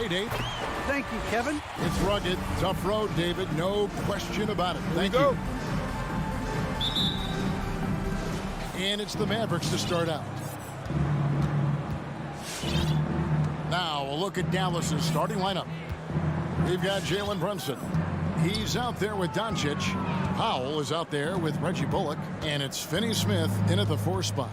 way, Dave. Thank you, Kevin. It's rugged, tough road, David. No question about it. Thank you. And it's the Mavericks to start out. Now, a look at Dallas's starting lineup. We've got Jalen Brunson. He's out there with Doncic. Powell is out there with Reggie Bullock. And it's Finney-Smith in at the 4 spot.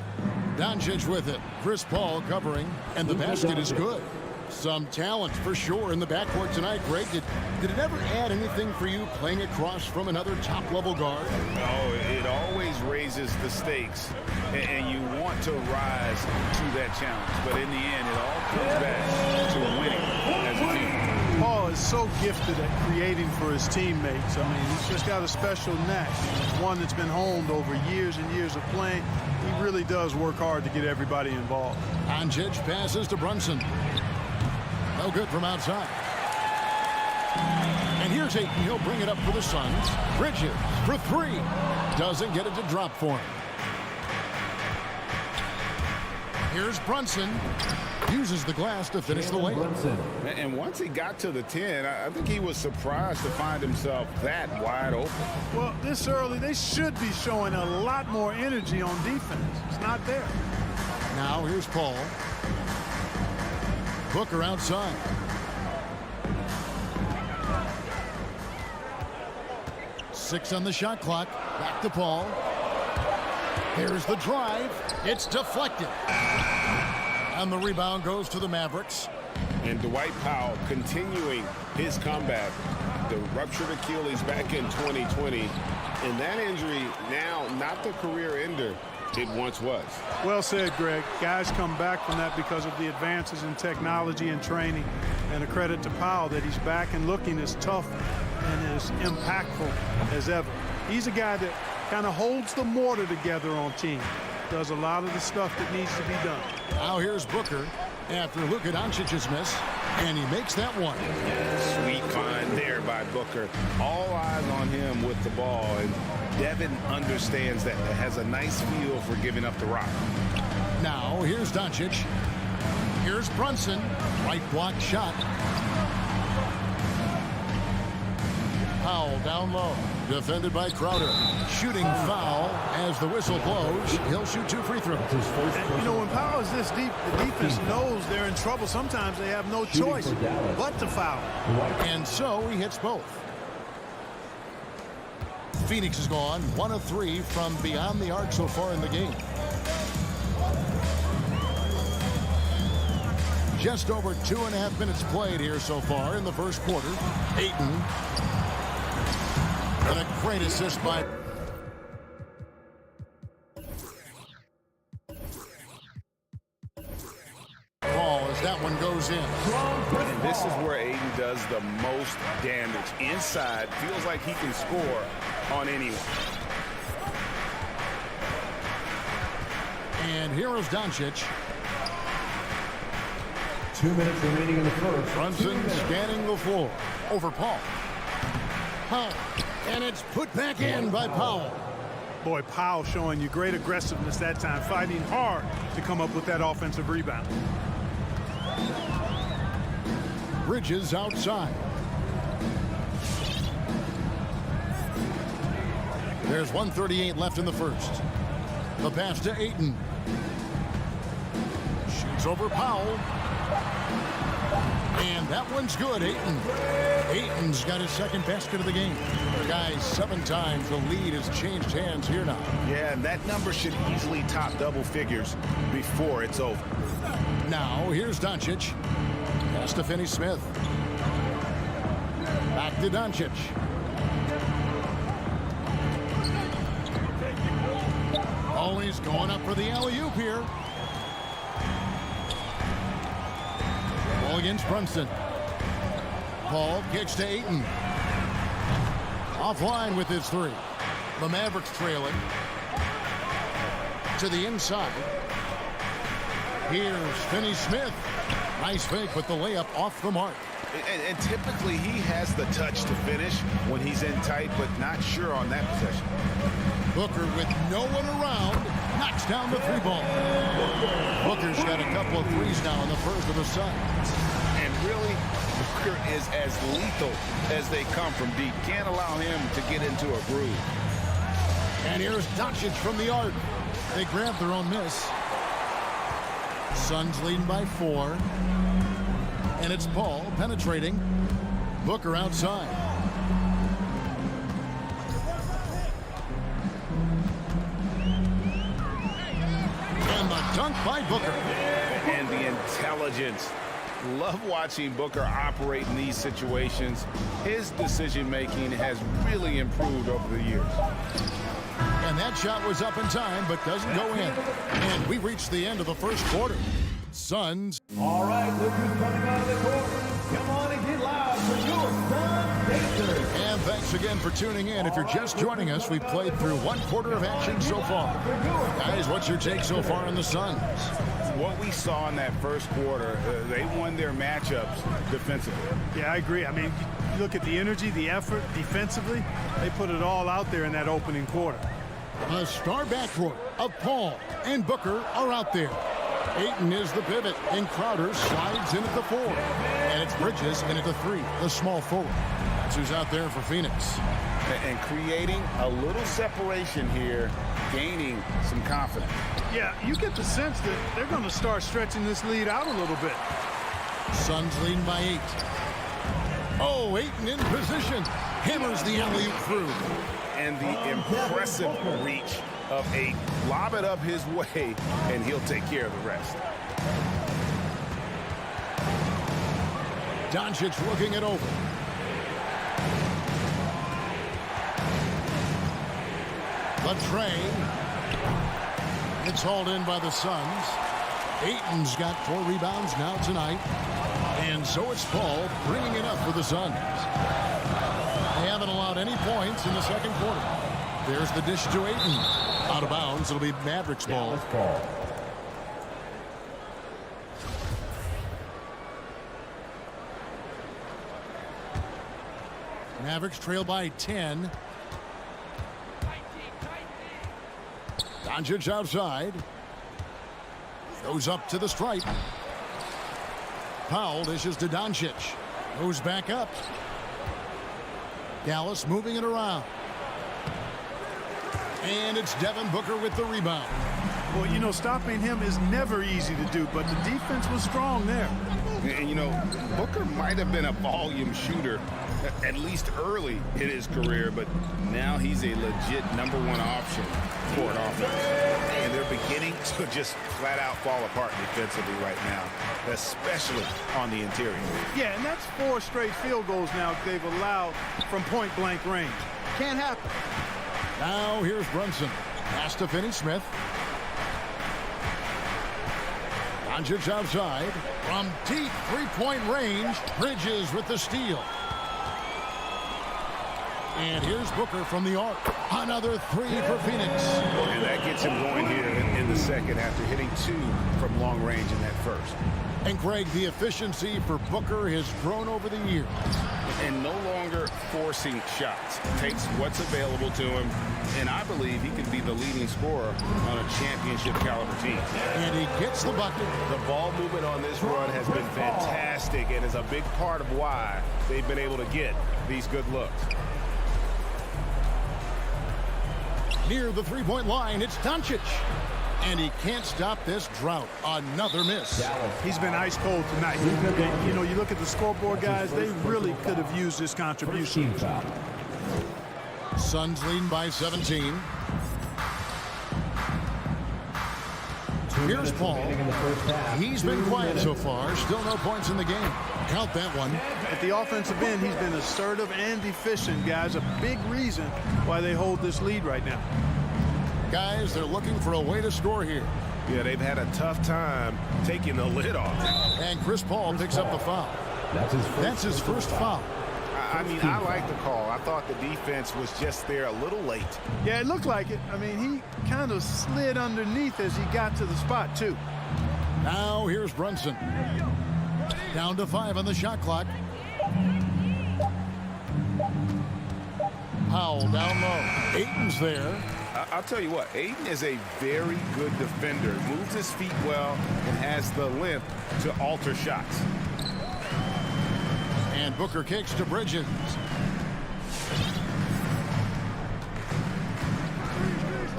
Doncic with it. Chris Paul covering. And the basket is good. Some talent for sure in the backcourt tonight. Greg, did it ever add anything for you playing across from another top-level guard? Oh, it always raises the stakes, and you want to rise to that challenge. But in the end, it all comes back to winning as a team. Paul is so gifted at creating for his teammates. I mean, he's just got a special knack. It's one that's been honed over years and years of playing. He really does work hard to get everybody involved. Doncic passes to Brunson. No good from outside. And here's Ayton. He'll bring it up for the Suns. Bridges for 3. Doesn't get it to drop for him. Here's Brunson. Uses the glass to finish the layup. And once he got to the 10, I think he was surprised to find himself that wide open. Well, this early, they should be showing a lot more energy on defense. It's not there. Now here's Paul. Booker outside. Six on the shot clock. Back to Paul. Here's the drive. It's deflected. And the rebound goes to the Mavericks. And Dwight Powell continuing his comeback. The ruptured Achilles back in 2020. And that injury now not the career ender it once was. Well said, Greg. Guys come back from that because of the advances in technology and training. And a credit to Powell that he's back and looking as tough and as impactful as ever. He's a guy that kind of holds the mortar together on team. Does a lot of the stuff that needs to be done. Now here's Booker after Luka Doncic's miss. And he makes that one. Sweet find there by Booker. All eyes on him with the ball. And Devin understands that. Has a nice feel for giving up the rock. Now here's Doncic. Here's Brunson. Right block shot. Powell down low. Defended by Crowder. Shooting foul as the whistle blows. He'll shoot 2 free throws. And, you know, when Powell is this deep, the defense knows they're in trouble. Sometimes they have no choice but to foul. And so he hits both. Phoenix has gone 1 of 3 from beyond the arc so far in the game. Just over 2.5 minutes played here so far in the first quarter. Ayton. And a great assist by Paul as that one goes in. And this is where Ayton does the most damage. Inside, feels like he can score on anyone. And here is Doncic. 2 minutes remaining in the first. Brunson scanning the floor. Over Paul. Powell. And it's put back in by Powell. Boy, Powell showing you great aggressiveness that time, fighting hard to come up with that offensive rebound. Bridges outside. There's 1:38 left in the first. The pass to Ayton. Shoots over Powell. And that one's good, Ayton. Ayton's got his second basket of the game. Guys, 7 times the lead has changed hands here now. Yeah, and that number should easily top double figures before it's over. Now, here's Doncic. Pass to Finney-Smith. Back to Doncic. Always going up for the alley-oop here. Ball against Brunson. Paul kicks to Ayton. Offline with his 3. The Mavericks trailing. To the inside. Here's Finney-Smith. Nice fake, but the layup off the mark. And typically he has the touch to finish when he's in tight, but not sure on that possession. Booker with no one around knocks down the 3 ball. Booker's got a couple of threes now in the first of the Suns. And really, Booker is as lethal as they come from deep. Can't allow him to get into a groove. And here's Doncic from the arc. They grab their own miss. Suns leading by 4. And it's Paul penetrating. Booker outside. And the dunk by Booker. And the intelligence. Love watching Booker operate in these situations. His decision-making has really improved over the years. And that shot was up in time, but doesn't go in. And we reached the end of the first quarter. Suns. All right, look who's coming out of the court. Come on and get loud for your Sun Pacers. And thanks again for tuning in. If you're just joining us, we've played through 1 quarter of action so far. Guys, what's your take so far on the Suns? What we saw in that first quarter, they won their matchups defensively. Yeah, I agree. I mean, you look at the energy, the effort defensively, they put it all out there in that opening quarter. A star backcourt of Paul and Booker are out there. Ayton is the pivot, and Crowder slides in at the 4. And it's Bridges in at the 3, the small forward. That's who's out there for Phoenix. And creating a little separation here, gaining some confidence. Yeah, you get the sense that they're going to start stretching this lead out a little bit. Suns leading by 8. Oh, Ayton in position. Hammers the alley-oop through. And the impressive reach of Ayton. Lob it up his way, and he'll take care of the rest. Doncic looking it over. The tray. It's hauled in by the Suns. Ayton's got 4 rebounds now tonight. And so it's Paul bringing it up for the Suns. They haven't allowed any points in the second quarter. There's the dish to Ayton. Out of bounds. It'll be Mavericks ball. Mavericks trail by 10. Doncic outside. Goes up to the stripe. Powell dishes to Doncic. Moves back up. Dallas moving it around. And it's Devin Booker with the rebound. Well, you know, stopping him is never easy to do, but the defense was strong there. And, you know, Booker might have been a volume shooter, at least early in his career, but now he's a legit #1 option for an offense. And they're beginning to just flat out fall apart defensively right now, especially on the interior. Yeah, and that's 4 straight field goals now they've allowed from point-blank range. Can't happen. Now here's Brunson. Pass to Finney-Smith. Doncic outside. From deep 3-point range, Bridges with the steal. And here's Booker from the arc. Another 3 for Phoenix. And that gets him going here in the second after hitting 2 from long range in that first. And Greg, the efficiency for Booker has grown over the years. And no longer forcing shots. Takes what's available to him, and I believe he can be the leading scorer on a championship caliber team. And he gets the bucket. The ball movement on this run has been fantastic and is a big part of why they've been able to get these good looks. Near the 3-point line, it's Doncic. And he can't stop this drought. Another miss. He's been ice cold tonight. You know, you look at the scoreboard, guys, they really could have used this contribution. Suns leading by 17. Here's Paul. He's been quiet so far. Still no points in the game. Count that one. At the offensive end, he's been assertive and efficient, guys. A big reason why they hold this lead right now. Guys, they're looking for a way to score here. Yeah, they've had a tough time taking the lid off. And Chris Paul picks up the foul. That's his first foul. I mean, I like the call. I thought the defense was just there a little late. Yeah, it looked like it. I mean, he kind of slid underneath as he got to the spot, too. Now here's Brunson. Down to 5 on the shot clock. Powell down low. Ayton's there. I'll tell you what, Ayton is a very good defender. Moves his feet well and has the length to alter shots. And Booker kicks to Bridges.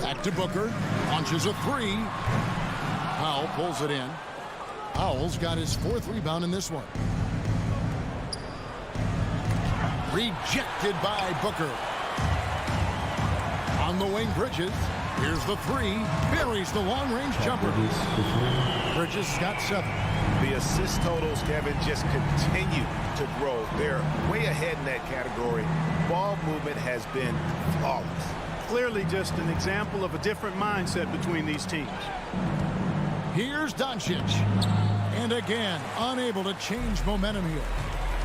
Back to Booker. Launches a three. Powell pulls it in. Powell's got his 4th rebound in this one. Rejected by Booker. On the wing, Bridges. Here's the three. Buries the long-range jumper. Bridges got 7. The assist totals, Kevin, just continue to grow. They're way ahead in that category. Ball movement has been flawless. Clearly just an example of a different mindset between these teams. Here's Doncic. And again, unable to change momentum here.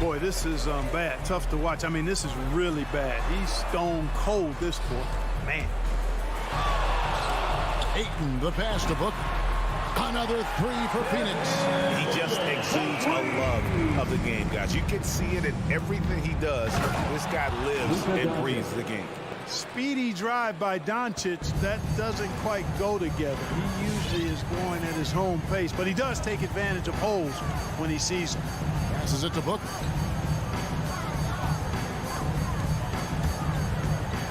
Boy, this is bad. Tough to watch. I mean, this is really bad. He's stone cold this quarter. Man. Ayton, the pass to Booker. Another three for Phoenix. He just exudes a love of the game, guys. You can see it in everything he does. This guy lives and breathes the game. Speedy drive by Doncic. That doesn't quite go together. He usually is going at his home pace, but he does take advantage of holes when he sees them. Passes it to Booker.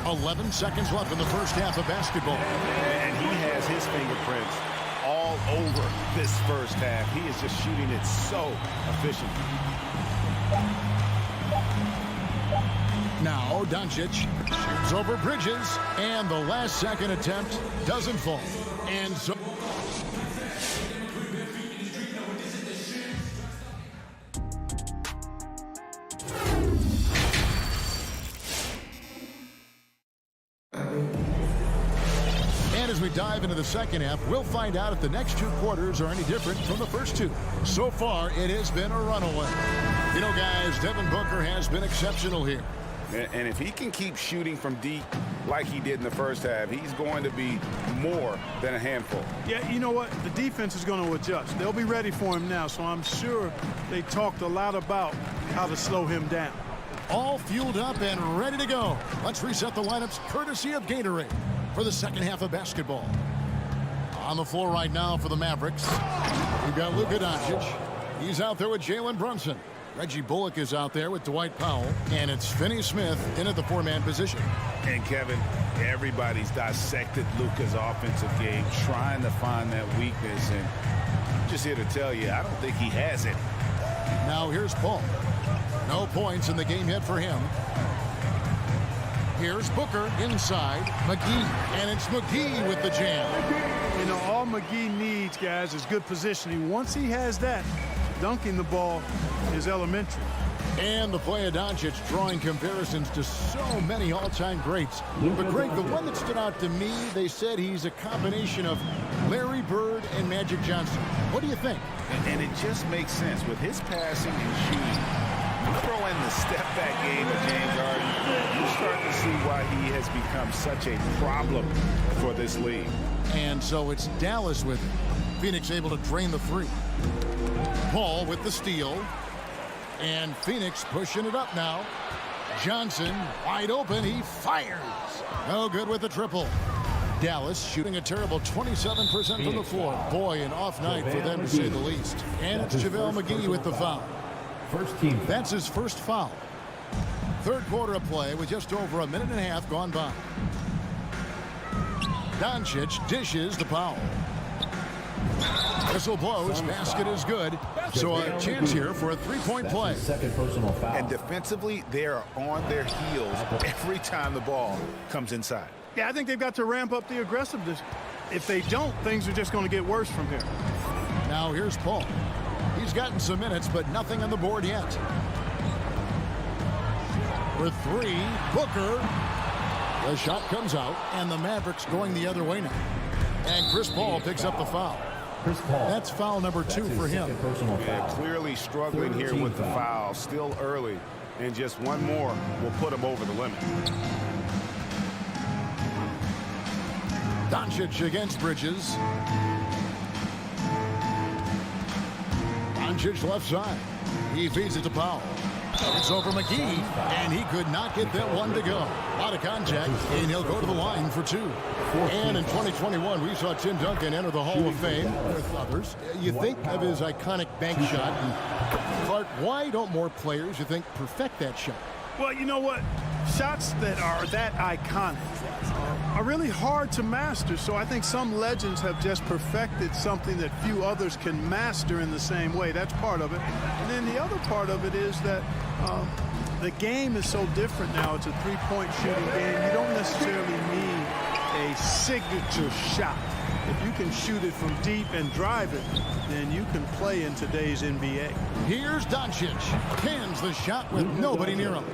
11 seconds left in the first half of basketball. And he has his fingerprints all over this first half. He is just shooting it so efficiently. Now Doncic shoots over Bridges, and the last second attempt doesn't fall. And so as we dive into the second half, we'll find out if the next 2 quarters are any different from the first 2. So far, it has been a runaway. You know, guys, Devin Booker has been exceptional here. And if he can keep shooting from deep like he did in the first half, he's going to be more than a handful. Yeah, you know what? The defense is going to adjust. They'll be ready for him now, so I'm sure they talked a lot about how to slow him down. All fueled up and ready to go. Let's reset the lineups courtesy of Gatorade for the second half of basketball. On the floor right now for the Mavericks, we've got Luka Doncic. He's out there with Jalen Brunson. Reggie Bullock is out there with Dwight Powell. And it's Finney-Smith in at the 4-man position. And Kevin, everybody's dissected Luka's offensive game, trying to find that weakness. And I'm just here to tell you, I don't think he has it. Now here's Paul. No points in the game yet for him. Here's Booker inside McGee. And it's McGee with the jam. You know, all McGee needs, guys, is good positioning. Once he has that, dunking the ball is elementary. And the play of Doncic drawing comparisons to so many all-time greats. But, Greg, the one that stood out to me, they said he's a combination of Larry Bird and Magic Johnson. What do you think? And it just makes sense. With his passing and shooting, you throw in the step-back game of James Harden, you start to see why he has become such a problem for this league. And so it's Dallas with it. Phoenix able to drain the three. Paul with the steal. And Phoenix pushing it up now. Johnson wide open. He fires. No good with the triple. Dallas shooting a terrible 27% from the floor. Boy, an off night for them to say the least. And it's JaVale McGee with the foul. First team. That's his first foul. Third quarter of play with just over a minute and a half gone by. Doncic dishes to Powell. Whistle blows. Basket is good. So a chance here for a three-point play. Second personal foul. And defensively, they are on their heels every time the ball comes inside. Yeah, I think they've got to ramp up the aggressiveness. If they don't, things are just going to get worse from here. Now here's Paul. He's gotten some minutes, but nothing on the board yet. For three, Booker. The shot comes out, and the Mavericks going the other way now. And Chris Paul picks up the foul. Chris Paul. That's foul number 2 for him. Personal Yeah, foul. clearly struggling here with the foul. Still early. And just one more will put him over the limit. Doncic against Bridges. Doncic left side. He feeds it to Powell. It's over McGee, and he could not get that one to go. Out of contact, and he'll go to the line for two. And in 2021, we saw Tim Duncan enter the Hall of Fame with others. You think of his iconic bank shot. And Clark, why don't more players, you think, perfect that shot? Well, you know what? Shots that are that iconic are really hard to master. So I think some legends have just perfected something that few others can master in the same way. That's part of it. And then the other part of it is that the game is so different now. It's a three-point shooting game. You don't necessarily need a signature shot. If you can shoot it from deep and drive it, then you can play in today's NBA. Here's Doncic. Pins the shot with nobody near him.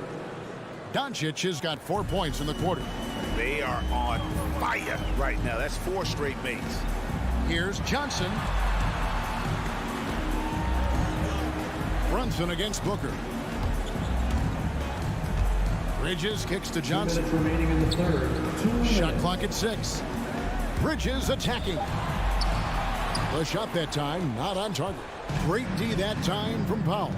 Doncic has got 4 points in the quarter. They are on fire right now. That's 4 straight mates. Here's Johnson. Brunson against Booker. Bridges kicks to Johnson. 2 minutes remaining in the third. 2 minutes. Shot clock at 6. Bridges attacking. The shot that time not on target. Great D that time from Powell.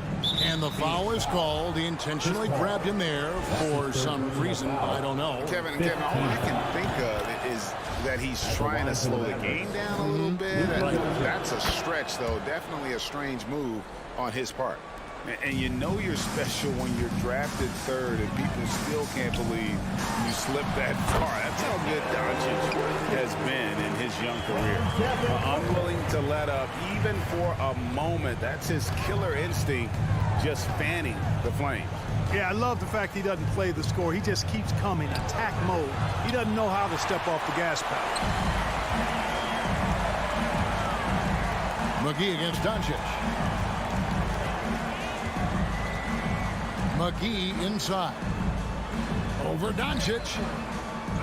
And the foul is called. He intentionally grabbed him there for some reason. I don't know. Kevin, all I can think of is that he's trying to slow the game down a little bit. That's a stretch, though. Definitely a strange move on his part. And you know you're special when you're drafted third and people still can't believe you slipped that far. That's how good Doncic has been in his young career. Unwilling to let up even for a moment. That's his killer instinct, just fanning the flames. Yeah, I love the fact he doesn't play the score. He just keeps coming, attack mode. He doesn't know how to step off the gas pedal. McGee against Doncic. McGee inside. Over Doncic.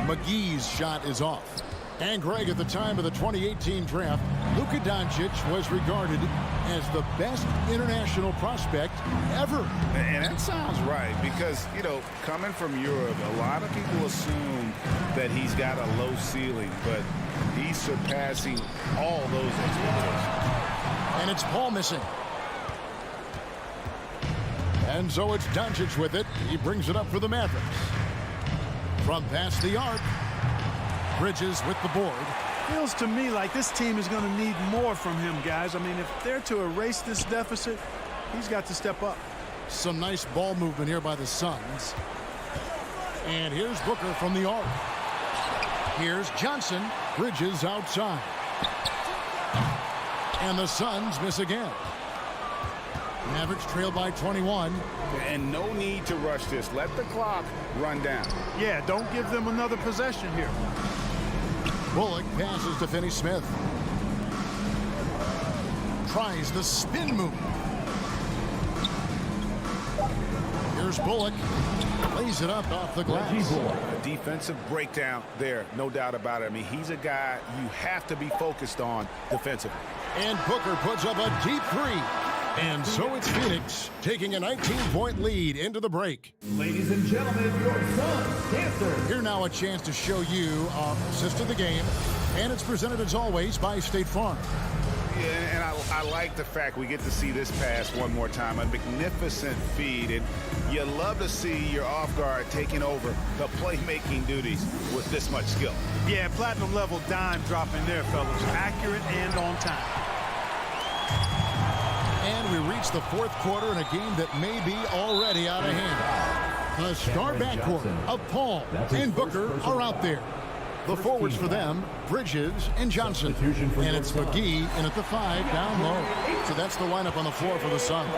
McGee's shot is off. And Greg, at the time of the 2018 draft, Luka Doncic was regarded as the best international prospect ever. And that sounds right because, you know, coming from Europe, a lot of people assume that he's got a low ceiling, but he's surpassing all those expectations. And it's Paul missing. And so it's Doncic with it. He brings it up for the Mavericks. From past the arc, Bridges with the board. Feels to me like this team is going to need more from him, guys. I mean, if they're to erase this deficit, he's got to step up. Some nice ball movement here by the Suns. And here's Booker from the arc. Here's Johnson. Bridges outside. And the Suns miss again. Mavericks trail by 21. And no need to rush this. Let the clock run down. Yeah, don't give them another possession here. Bullock passes to Finney-Smith. Tries the spin move. Here's Bullock. Lays it up off the glass. A defensive breakdown there, no doubt about it. I mean, he's a guy you have to be focused on defensively. And Booker puts up a deep three. And so it's Phoenix taking a 19-point lead into the break. Ladies and gentlemen, your Suns Dancers. Here now a chance to show you our assist of the game. And it's presented as always by State Farm. Yeah, and I like the fact we get to see this pass one more time. A magnificent feed. And you love to see your off guard taking over the playmaking duties with this much skill. Yeah, platinum level dime dropping there, fellas. Accurate and on time. And we reach the fourth quarter in a game that may be already out of hand. The star backcourt of Paul and Booker are out there. The forwards for them, Bridges and Johnson. And it's McGee in at the 5 down low. So that's the lineup on the floor for the Suns.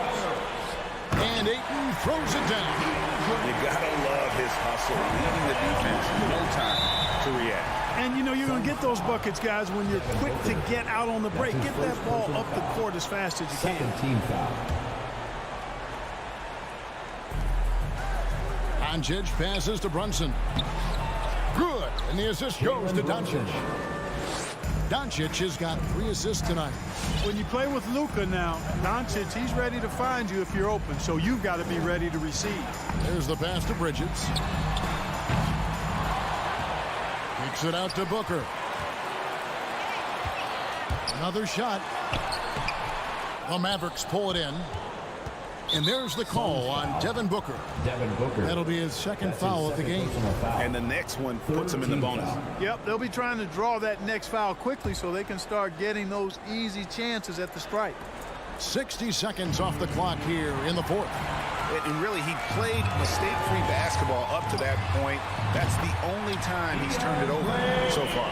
And Ayton throws it down. You gotta love his hustle, leading the defense, no time to react. And, you know, you're going to get those buckets, guys, when you're quick to get out on the break. Get that ball up the court as fast as you can. Second team foul. Doncic passes to Brunson. Good. And the assist goes to Doncic. Doncic has got 3 assists tonight. When you play with Luka now, Doncic, he's ready to find you if you're open. So you've got to be ready to receive. There's the pass to Bridges. Kicks it out to Booker. Another shot. The Mavericks pull it in. And there's the call on Devin Booker. Devin Booker. That'll be his second foul of the game. And the next one puts him in the bonus. Yep, they'll be trying to draw that next foul quickly so they can start getting those easy chances at the stripe. 60 seconds off the clock here in the fourth. And really, he played mistake-free basketball up to that point. That's the only time he's turned it over so far.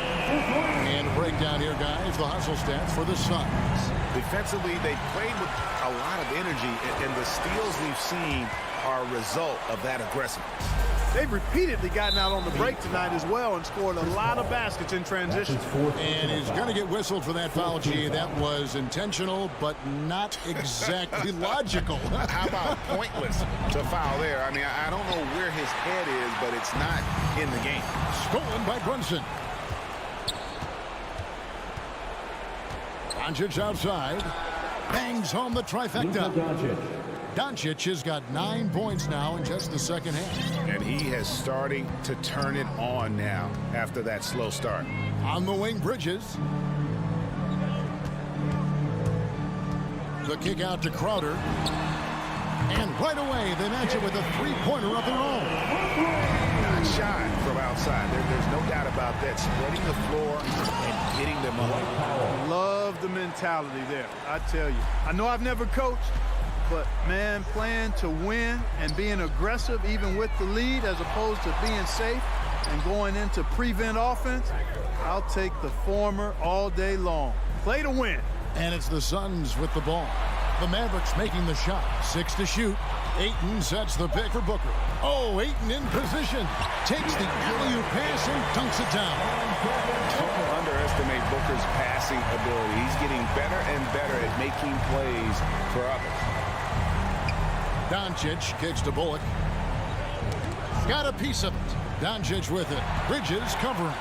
And breakdown here, guys, the hustle stats for the Suns. Defensively, they played with a lot of energy, and the steals we've seen are a result of that aggressiveness. They've repeatedly gotten out on the break tonight as well and scored a lot of baskets in transition. And he's going to get whistled for that foul, G. That was intentional, but not exactly logical. How about pointless to foul there? I mean, I don't know where his head is, but it's not in the game. Stolen by Brunson. Doncic outside. Bangs home the trifecta. Doncic has got 9 points now in just the second half. And he is starting to turn it on now after that slow start. On the wing, Bridges. The kick out to Crowder. And right away, they match it with a three-pointer of their own. Not shy from outside. There's no doubt about that. Spreading the floor and getting them on. Love the mentality there, I tell you. I know I've never coached, but, man, playing to win and being aggressive even with the lead as opposed to being safe and going into prevent offense, I'll take the former all day long. Play to win. And it's the Suns with the ball. The Mavericks making the shot. 6 to shoot. Ayton sets the pick for Booker. Oh, Ayton in position. Takes the alley-oop pass and dunks it down. Don't underestimate Booker's passing ability. He's getting better and better at making plays for others. Doncic kicks to Bullock. Got a piece of it. Doncic with it. Bridges covering.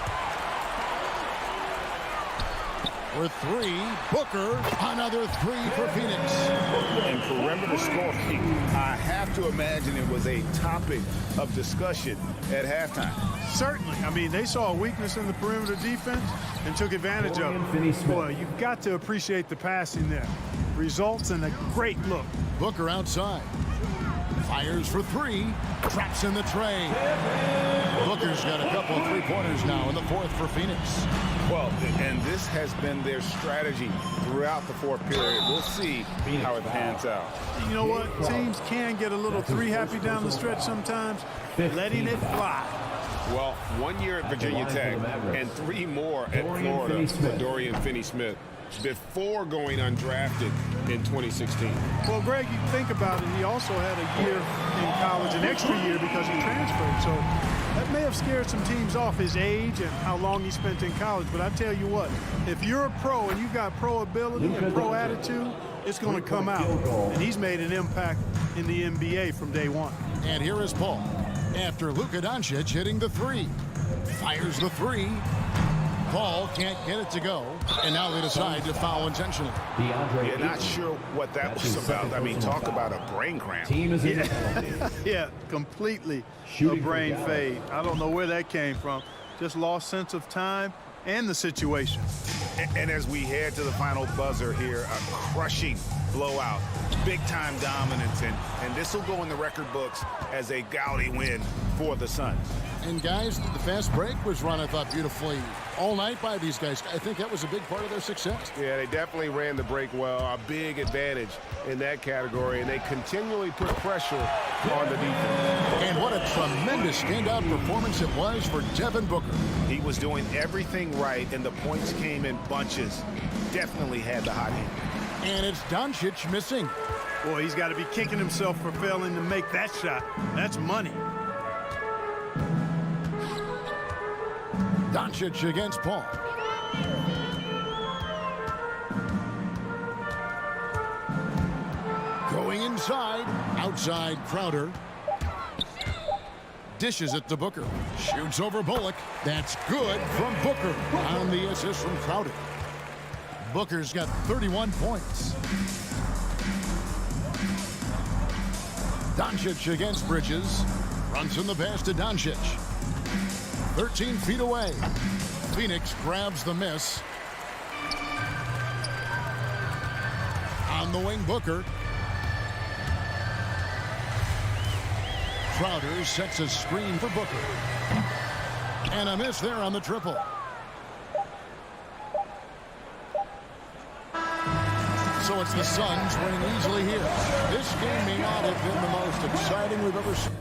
For three, Booker, another three for Phoenix. And perimeter scoring, I have to imagine it was a topic of discussion at halftime. Certainly. I mean, they saw a weakness in the perimeter defense and took advantage of it. Boy, you've got to appreciate the passing there. Results in a great look. Booker outside. Fires for three. Traps in the tray. Booker's got a couple of three-pointers now in the fourth for Phoenix. Well, and this has been their strategy throughout the fourth period. We'll see how it pans out. You know what? Teams can get a little three-happy down the stretch sometimes, letting it fly. Well, 1 year at Virginia Tech and 3 more at Florida for Dorian Finney-Smith before going undrafted in 2016. Well, Greg, you think about it, he also had a year in college, an extra year because he transferred. So that may have scared some teams off, his age and how long he spent in college. But I tell you what, if you're a pro and you've got pro ability and pro attitude, it's going to come out. And he's made an impact in the NBA from day one. And here is Paul. After Luka Doncic hitting the three. Fires the three. Paul can't get it to go. And now they decide to foul intentionally. You're not sure what that was about. I mean, talk about a brain cramp. Yeah, completely a brain fade. I don't know where that came from. Just lost sense of time and the situation. And as we head to the final buzzer here, a crushing blowout, big-time dominance, and this will go in the record books as a gaudy win for the Suns. And guys, the fast break was run, I thought, beautifully all night by these guys. I think that was a big part of their success. Yeah, they definitely ran the break well. A big advantage in that category, and they continually put pressure on the defense. And what a tremendous standout performance it was for Devin Booker. He was doing everything right, and the points came in bunches. Definitely had the hot hand. And it's Doncic missing. Boy, he's got to be kicking himself for failing to make that shot. That's money. Doncic against Paul. Going inside. Outside Crowder. Dishes it to Booker. Shoots over Bullock. That's good from Booker on the assist from Crowder. Booker's got 31 points. Doncic against Bridges. Runs in the pass to Doncic. 13 feet away. Phoenix grabs the miss. On the wing, Booker. Crowder sets a screen for Booker. And a miss there on the triple. So it's the Suns winning easily here. This game may not have been the most exciting we've ever seen.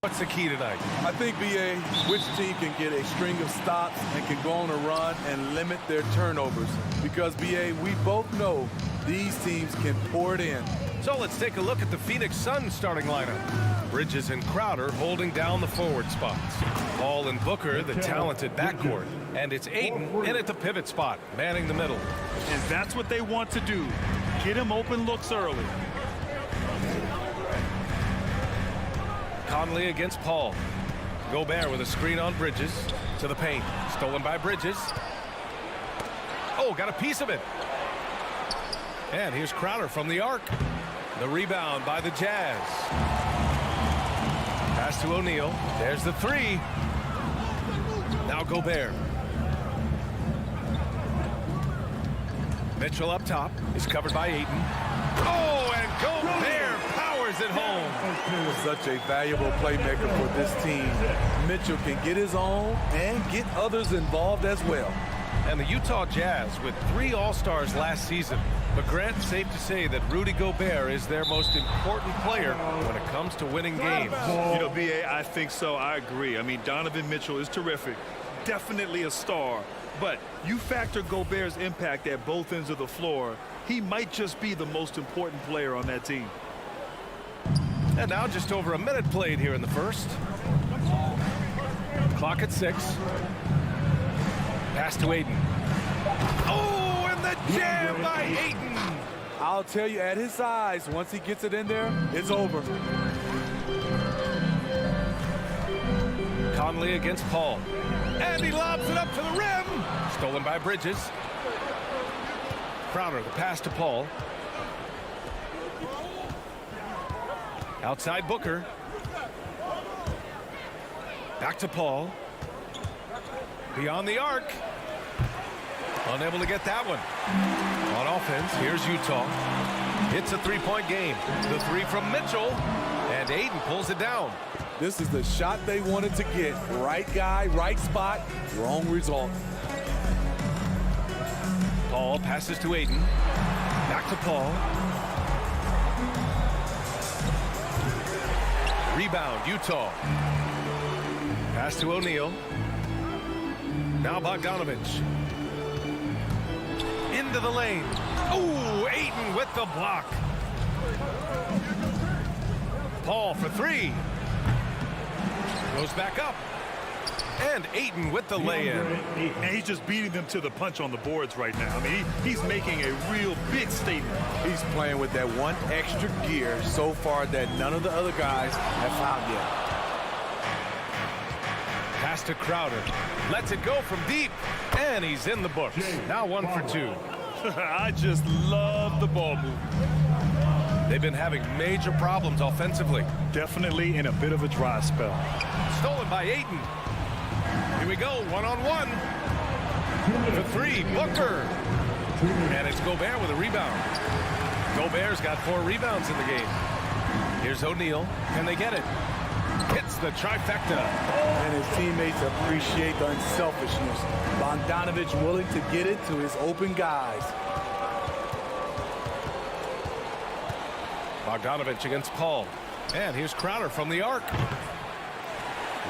What's the key tonight? I think, B.A., which team can get a string of stops and can go on a run and limit their turnovers. Because, B.A., we both know these teams can pour it in. So let's take a look at the Phoenix Suns starting lineup. Bridges and Crowder holding down the forward spots. Paul and Booker, the talented backcourt. And it's Ayton in at the pivot spot, manning the middle. And that's what they want to do. Get him open looks early. Conley against Paul. Gobert with a screen on Bridges to the paint. Stolen by Bridges. Oh, got a piece of it. And here's Crowder from the arc. The rebound by the Jazz. Pass to O'Neal. There's the three. Now Gobert. Mitchell up top is covered by Ayton. Oh, and Gobert powers it home. Such a valuable playmaker for this team. Mitchell can get his own and get others involved as well. And the Utah Jazz with 3 All-Stars last season. But Grant, safe to say that Rudy Gobert is their most important player when it comes to winning games. You know, B.A., I think so. I agree. I mean, Donovan Mitchell is terrific. Definitely a star. But you factor Gobert's impact at both ends of the floor, he might just be the most important player on that team. And now just over a minute played here in the first. Clock at 6. Pass to Ayton. Oh, and the jam by Ayton. I'll tell you, at his size, once he gets it in there, it's over. Conley against Paul. And he lobs it up to the rim. Stolen by Bridges. Crowder, the pass to Paul. Outside Booker. Back to Paul. Beyond the arc. Unable to get that one. On offense, here's Utah. It's a three-point game. The three from Mitchell. And Ayton pulls it down. This is the shot they wanted to get. Right guy, right spot, wrong result. Paul passes to Ayton. Back to Paul. Rebound, Utah. Pass to O'Neal. Now Bogdanovich. Into the lane. Oh, Ayton with the block. Paul for 3. Goes back up. And Ayton with the lay-in. And he's just beating them to the punch on the boards right now. I mean, he's making a real big statement. He's playing with that one extra gear so far that none of the other guys have found yet. Pass to Crowder. Lets it go from deep. And he's in the books. Now 1 for 2. I just love the ball movement. They've been having major problems offensively. Definitely in a bit of a dry spell. Stolen by Ayton. Here we go, one-on-one. For 3, Booker. And it's Gobert with a rebound. Gobert's got 4 rebounds in the game. Here's O'Neal. Can they get it? Hits the trifecta. And his teammates appreciate the unselfishness. Bogdanovich willing to get it to his open guys. Bogdanovich against Paul. And here's Crowder from the arc.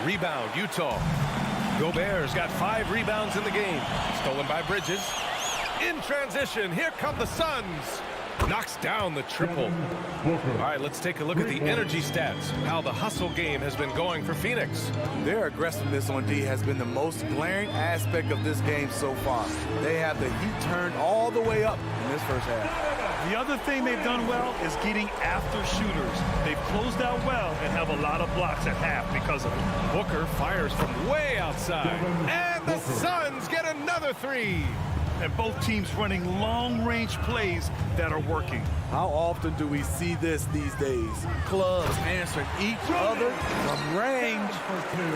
Rebound, Utah. Gobert's got 5 rebounds in the game. Stolen by Bridges. In transition, here come the Suns. Knocks down the triple. All right, let's take a look at the energy stats. How the hustle game has been going for Phoenix. Their aggressiveness on D has been the most glaring aspect of this game so far. They have the heat turned all the way up in this first half. The other thing they've done well is getting after shooters. They've closed out well and have a lot of blocks at half because of it. Booker fires from way outside. And the Suns get another 3. And both teams running long-range plays that are working. How often do we see this these days? Clubs answering each other from range.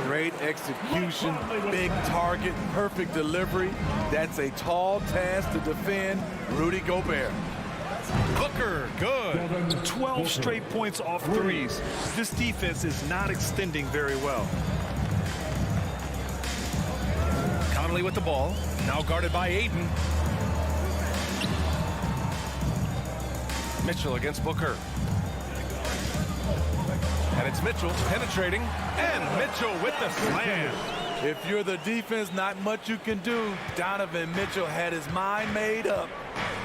Great execution, big target, perfect delivery. That's a tall task to defend Rudy Gobert. Booker, good. 12 straight points off threes. This defense is not extending very well. Conley with the ball. Now guarded by Ayton. Mitchell against Booker. And it's Mitchell penetrating, and Mitchell with the slam. If you're the defense, not much you can do. Donovan Mitchell had his mind made up.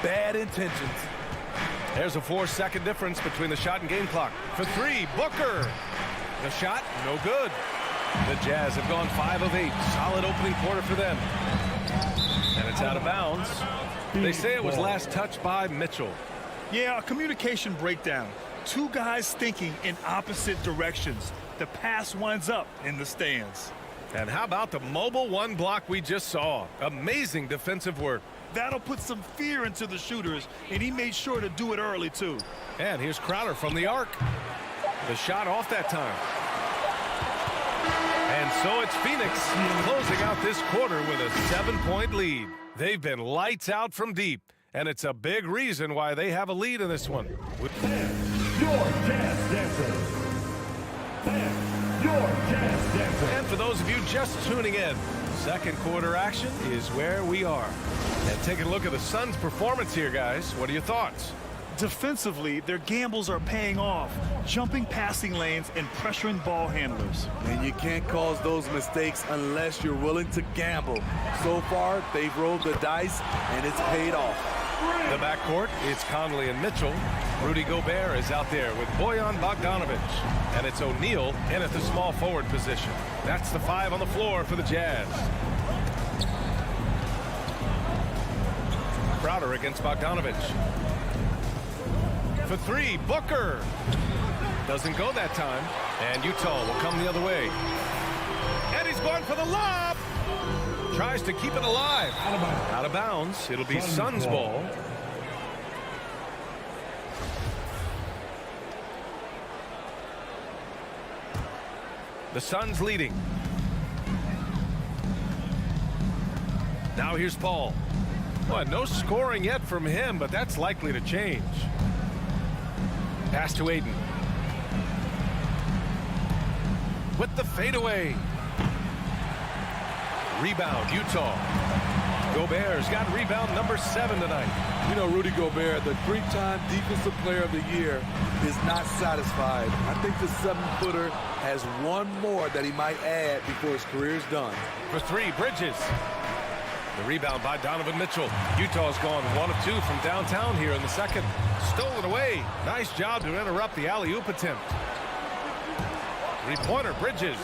Bad intentions. There's a 4-second difference between the shot and game clock. For three, Booker. The shot, no good. The Jazz have gone 5 of 8. Solid opening quarter for them. And it's out of bounds. They say it was last touched by Mitchell. Yeah, a communication breakdown. Two guys thinking in opposite directions. The pass winds up in the stands. And how about the mobile one block we just saw? Amazing defensive work. That'll put some fear into the shooters, and he made sure to do it early, too. And here's Crowder from the arc. The shot off that time. And so it's Phoenix closing out this quarter with a 7-point lead. They've been lights out from deep, and it's a big reason why they have a lead in this one. Your Jazz Dancers. Your Jazz Dancers. And for those of you just tuning in, second quarter action is where we are. And taking a look at the Suns' performance here, guys. What are your thoughts? Defensively, their gambles are paying off, jumping passing lanes and pressuring ball handlers. And you can't cause those mistakes unless you're willing to gamble. So far, they've rolled the dice, and it's paid off. The backcourt, it's Conley and Mitchell. Rudy Gobert is out there with Bojan Bogdanovic. And it's O'Neal in at the small forward position. That's the 5 on the floor for the Jazz. Crowder against Bogdanovic. For three, Booker. Doesn't go that time. And Utah will come the other way. And he's going for the lob. Tries to keep it alive. Out of bounds. It'll be Suns ball. The Suns leading. Now here's Paul. Well, no scoring yet from him, but that's likely to change. Pass to Aiden. With the fadeaway. Rebound, Utah. Gobert's got rebound number 7 tonight. You know, Rudy Gobert, the 3-time Defensive Player of the Year, is not satisfied. I think the 7-footer has one more that he might add before his career is done. For three, Bridges. The rebound by Donovan Mitchell. Utah's gone 1 of 2 from downtown here in the second. Stolen away. Nice job to interrupt the alley-oop attempt. Three-pointer, Bridges.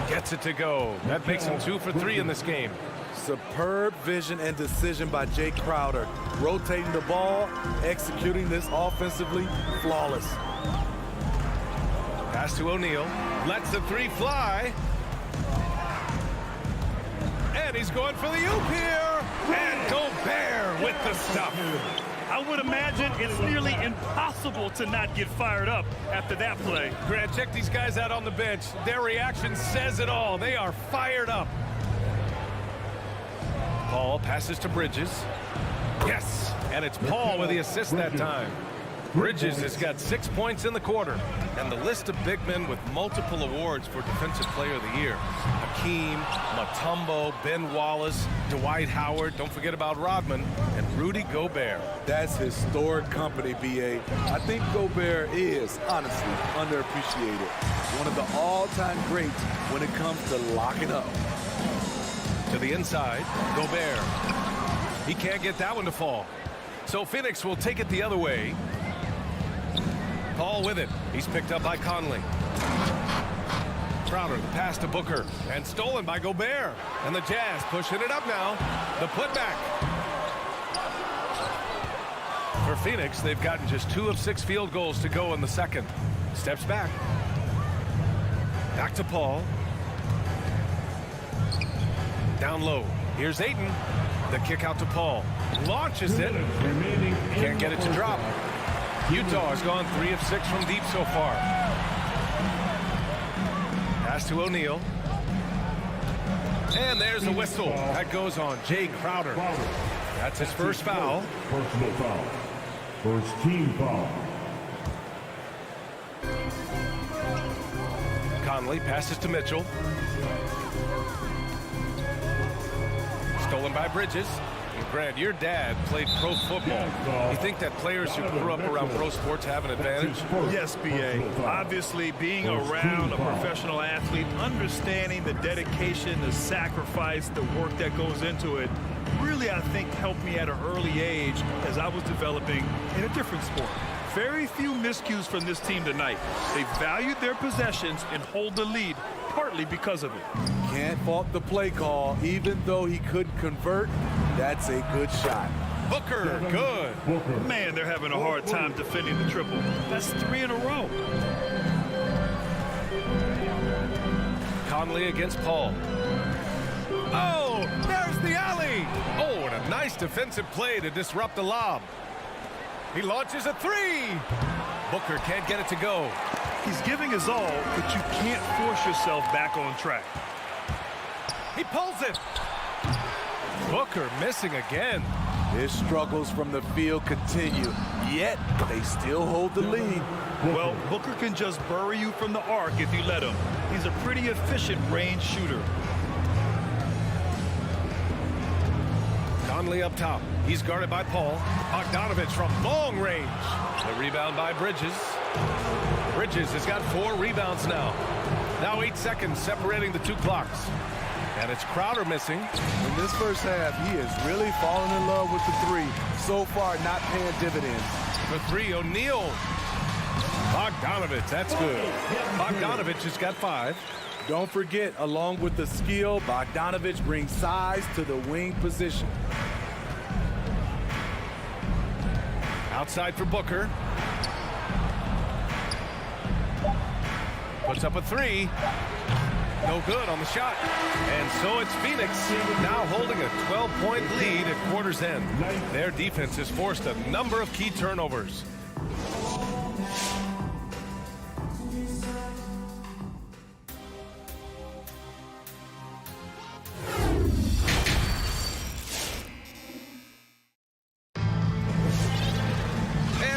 Gets it to go. That makes him 2 for 3 in this game. Superb vision and decision by Jay Crowder. Rotating the ball, executing this offensively, flawless. Pass to O'Neal. Lets the 3 fly. And he's going for the oop here. And Gobert with the stuff. I would imagine it's nearly impossible to not get fired up after that play. Grant, check these guys out on the bench. Their reaction says it all. They are fired up. Paul passes to Bridges. Yes, and it's Paul with the assist that time. Bridges has got 6 points in the quarter. And the list of big men with multiple awards for Defensive Player of the Year. Hakeem, Mutombo, Ben Wallace, Dwight Howard, don't forget about Rodman, and Rudy Gobert. That's historic company, B.A. I think Gobert is, honestly, underappreciated. One of the all-time greats when it comes to locking up. To the inside, Gobert. He can't get that one to fall. So Phoenix will take it the other way. Paul with it. He's picked up by Conley. Crowder, the pass to Booker. And stolen by Gobert. And the Jazz pushing it up now. The putback. For Phoenix, they've gotten just 2 of 6 field goals to go in the second. Steps back. Back to Paul. Down low. Here's Ayton. The kick out to Paul. Launches it. Can't get it to drop. Utah has gone 3 of 6 from deep so far. Pass to O'Neal. And there's the whistle. That goes on Jay Crowder. That's his first foul. Personal foul. First team foul. Conley passes to Mitchell. Stolen by Bridges. Grant, your dad played pro football. You think that players who grew up around pro sports have an advantage? Yes, B.A. Obviously, being around a professional athlete, understanding the dedication, the sacrifice, the work that goes into it, really, I think, helped me at an early age as I was developing in a different sport. Very few miscues from this team tonight. They valued their possessions and hold the lead, partly because of it. Can't fault the play call. Even though he couldn't convert, that's a good shot. Booker, good. Man, they're having a hard time defending the triple. That's 3 in a row. Conley against Paul. Oh, there's the alley. Oh, and a nice defensive play to disrupt the lob. He launches a 3. Booker can't get it to go. He's giving his all, but you can't force yourself back on track. He pulls it. Booker missing again. His struggles from the field continue, yet they still hold the lead. Well, Booker can just bury you from the arc if you let him. He's a pretty efficient range shooter. Conley up top. He's guarded by Paul. Bogdanovich from long range. The rebound by Bridges. Bridges has got 4 rebounds now. Now 8 seconds separating the 2 clocks. And it's Crowder missing. In this first half, he is really falling in love with the 3. So far, not paying dividends. For 3, O'Neal. Bogdanovich, that's good. Bogdanovich has got 5. Don't forget, along with the skill, Bogdanovich brings size to the wing position. Outside for Booker. Puts up a 3. No good on the shot. And so it's Phoenix now holding a 12-point lead at quarter's end. Their defense has forced a number of key turnovers.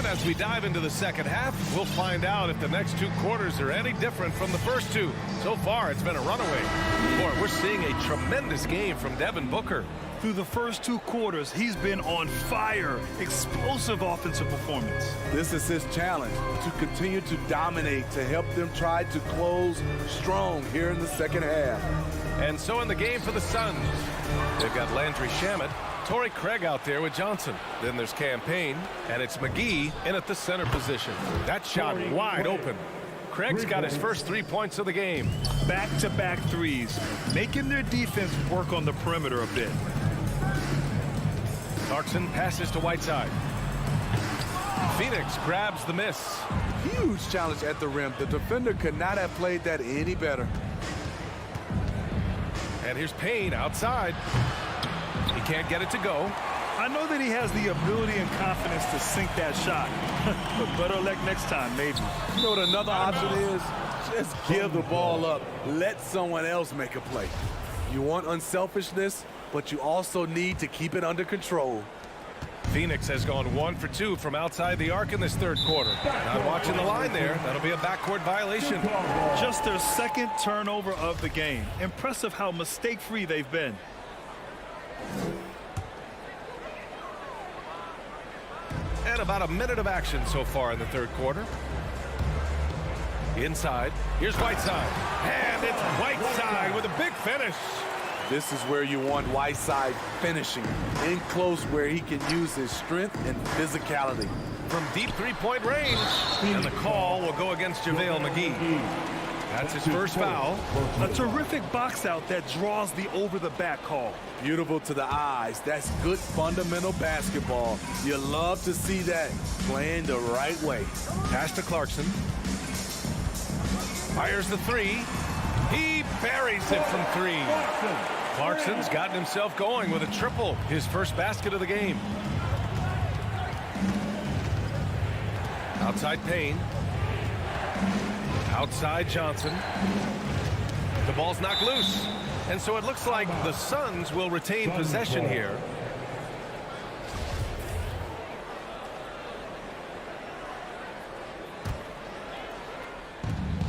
As we dive into the second half, we'll find out if the next 2 quarters are any different from the first 2. So far, it's been a runaway. Boy, we're seeing a tremendous game from Devin Booker. Through the first 2 quarters, he's been on fire. Explosive offensive performance. This is his challenge, to continue to dominate, to help them try to close strong here in the second half. And so in the game for the Suns, they've got Landry Shamet, Torrey Craig out there with Johnson. Then there's Cam Payne, and it's McGee in at the center position. That shot wide open. Craig's got his first 3 points of the game. Back-to-back threes, making their defense work on the perimeter a bit. Clarkson passes to Whiteside. Phoenix grabs the miss. Huge challenge at the rim. The defender could not have played that any better. And here's Payne outside. He can't get it to go. I know that he has the ability and confidence to sink that shot, but better luck next time, maybe. You know what another option is? Just give the ball up. Let someone else make a play. You want unselfishness, but you also need to keep it under control. Phoenix has gone 1 for 2 from outside the arc in this third quarter. Not watching the line there. That'll be a backcourt violation. Just their second turnover of the game. Impressive how mistake-free they've been. And about a minute of action so far in the third quarter. Inside, here's Whiteside. And it's Whiteside with a big finish. This is where you want Whiteside finishing. In close where he can use his strength and physicality. From deep three-point range. And the call will go against JaVale McGee. That's his first foul. A terrific box out that draws the over-the-back call. Beautiful to the eyes. That's good fundamental basketball. You love to see that playing the right way. Pass to Clarkson. Fires the 3. He buries it from 3. Clarkson's gotten himself going with a triple. His first basket of the game. Outside Payne. Outside Johnson. The ball's knocked loose. And so it looks like the Suns will retain possession here.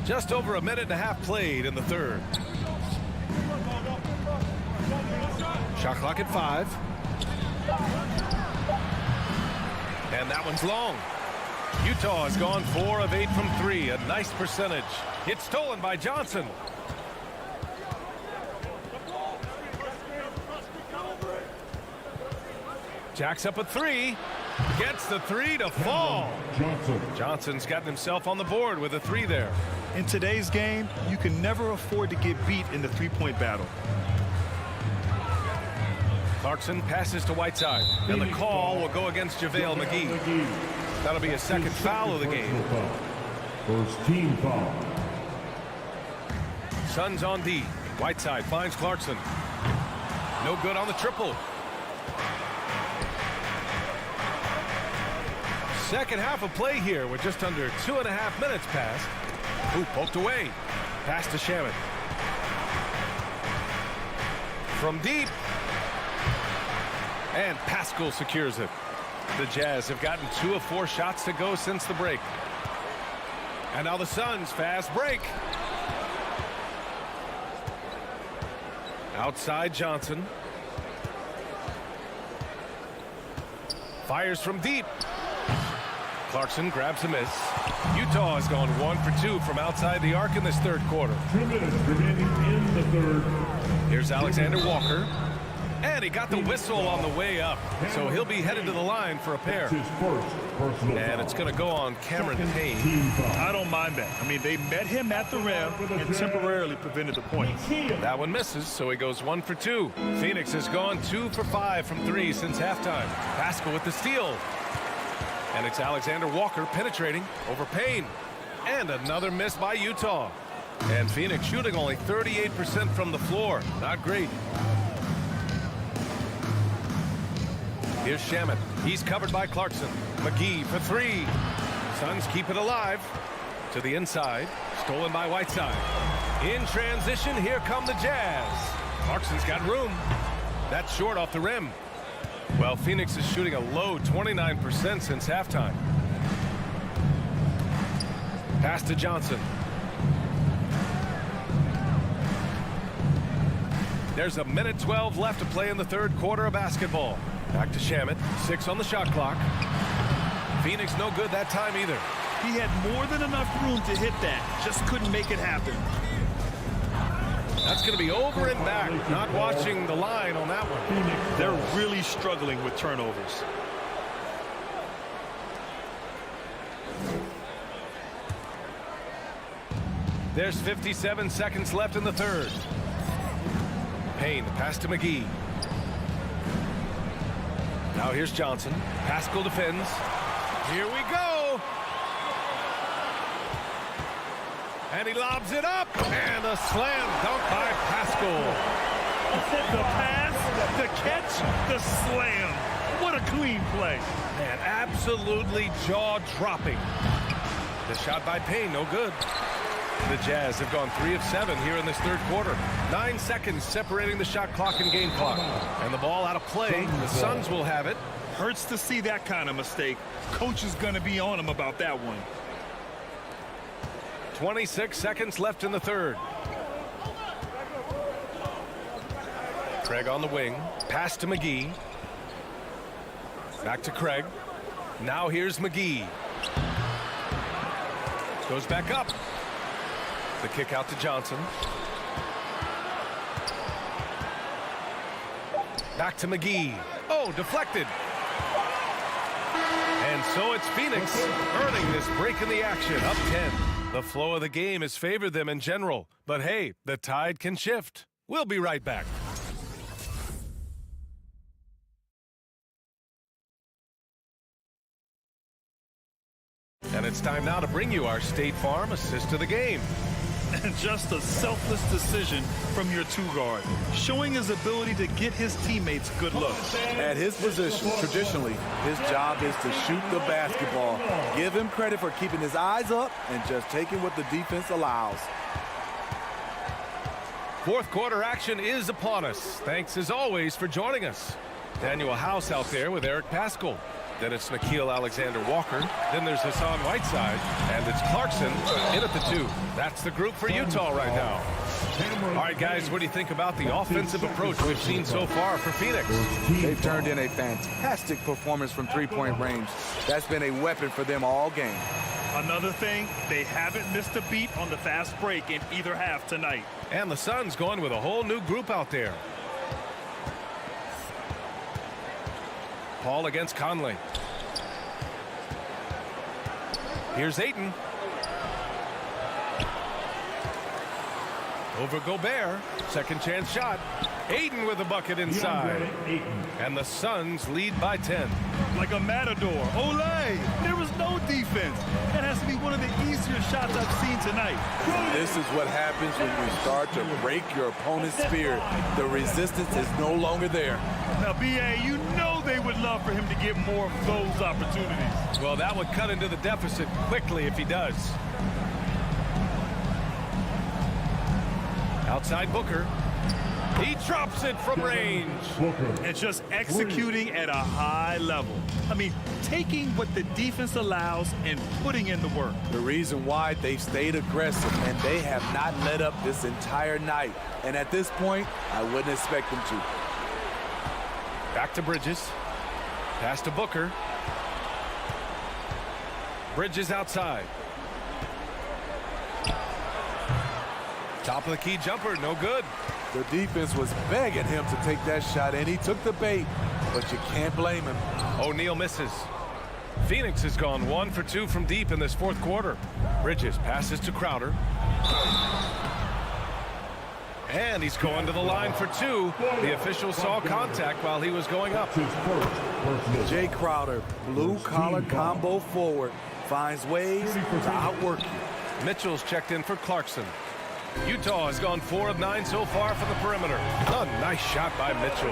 Just over a minute and a half played in the third. Shot clock at 5. And that one's long. Utah has gone 4 of 8 from 3. A nice percentage. It's stolen by Johnson. Jacks up a 3. Gets the 3 to fall. Johnson's gotten himself on the board with a 3 there. In today's game, you can never afford to get beat in the three-point battle. Clarkson passes to Whiteside, and the call will go against JaVale McGee. That'll be a second foul of the game. First team foul. Suns on D. Whiteside finds Clarkson. No good on the triple. Second half of play here with just under 2.5 minutes passed. Ooh, poked away. Pass to Shamet. From deep. And Pascal secures it. The Jazz have gotten 2 of 4 shots to go since the break. And now the Suns fast break. Outside Johnson. Fires from deep. Clarkson grabs a miss. Utah has gone 1 for 2 from outside the arc in this third quarter. 2 minutes remaining in the third. Here's Alexander Walker. And he got the whistle on the way up. So he'll be headed to the line for a pair. His first personal And it's going to go on Cameron Payne. I don't mind that. I mean, they met him at the rim and temporarily prevented the point. That one misses, so he goes 1 for 2. Phoenix has gone 2 for 5 from 3 since halftime. Pascal with the steal. And it's Alexander Walker penetrating over Payne. And another miss by Utah. And Phoenix shooting only 38% from the floor. Not great. Here's Shamet. He's covered by Clarkson. McGee for 3. Suns keep it alive. To the inside. Stolen by Whiteside. In transition, here come the Jazz. Clarkson's got room. That's short off the rim. Well, Phoenix is shooting a low 29% since halftime. Pass to Johnson. There's a minute 12 left to play in the third quarter of basketball. Back to Shamet. 6 on the shot clock. Phoenix no good that time either. He had more than enough room to hit that. Just couldn't make it happen. That's going to be over and back. Not watching the line on that one. They're really struggling with turnovers. There's 57 seconds left in the third. Payne, pass to McGee. Now here's Johnson. Pascal defends. Here we go. And he lobs it up. And a slam dunk by Pascal. The pass, the catch, the slam. What a clean play. Man, absolutely jaw-dropping. The shot by Payne, no good. The Jazz have gone 3 of 7 here in this third quarter. 9 seconds separating the shot clock and game clock. And the ball out of play. The Suns will have it. Hurts to see that kind of mistake. Coach is going to be on him about that one. 26 seconds left in the third. Craig on the wing. Pass to McGee. Back to Craig. Now here's McGee. Goes back up. The kick out to Johnson. Back to McGee. Oh, deflected. And so it's Phoenix earning this break in the action. Up 10. The flow of the game has favored them in general. But hey, the tide can shift. We'll be right back. And it's time now to bring you our State Farm assist of the game. And just a selfless decision from your two-guard, showing his ability to get his teammates good looks. At his position, traditionally, his job is to shoot the basketball. Give him credit for keeping his eyes up and just taking what the defense allows. Fourth quarter action is upon us. Thanks as always for joining us. Daniel House out there with Eric Pascal. Then it's Nickeil Alexander-Walker. Then there's Hassan Whiteside. And it's Clarkson in at the 2. That's the group for Utah right now. All right, guys, what do you think about the offensive approach we've seen so far for Phoenix? They've turned in a fantastic performance from three-point range. That's been a weapon for them all game. Another thing, they haven't missed a beat on the fast break in either half tonight. And the Suns going with a whole new group out there. Paul against Conley. Here's Ayton. Over Gobert. Second chance shot. Ayton with a bucket inside. And the Suns lead by 10. Like a matador. Olay! There was no defense. That has to be one of the easier shots I've seen tonight. This is what happens when you start to break your opponent's spirit. The resistance is no longer there. Now, B.A., you know they would love for him to get more of those opportunities. Well, that would cut into the deficit quickly if he does. Outside Booker. He drops it from range. And just executing at a high level. I mean, taking what the defense allows and putting in the work. The reason why they've stayed aggressive and they have not let up this entire night. And at this point, I wouldn't expect them to. Back to Bridges. Pass to Booker. Bridges outside. Top of the key jumper, no good. The defense was begging him to take that shot, and he took the bait, but you can't blame him. O'Neal misses. Phoenix has gone 1 for 2 from deep in this fourth quarter. Bridges passes to Crowder. And he's going to the line for 2. The official saw contact while he was going up. Jay Crowder, blue-collar combo forward, finds ways to outwork you. Mitchell's checked in for Clarkson. Utah has gone 4 of 9 so far from the perimeter. A nice shot by Mitchell.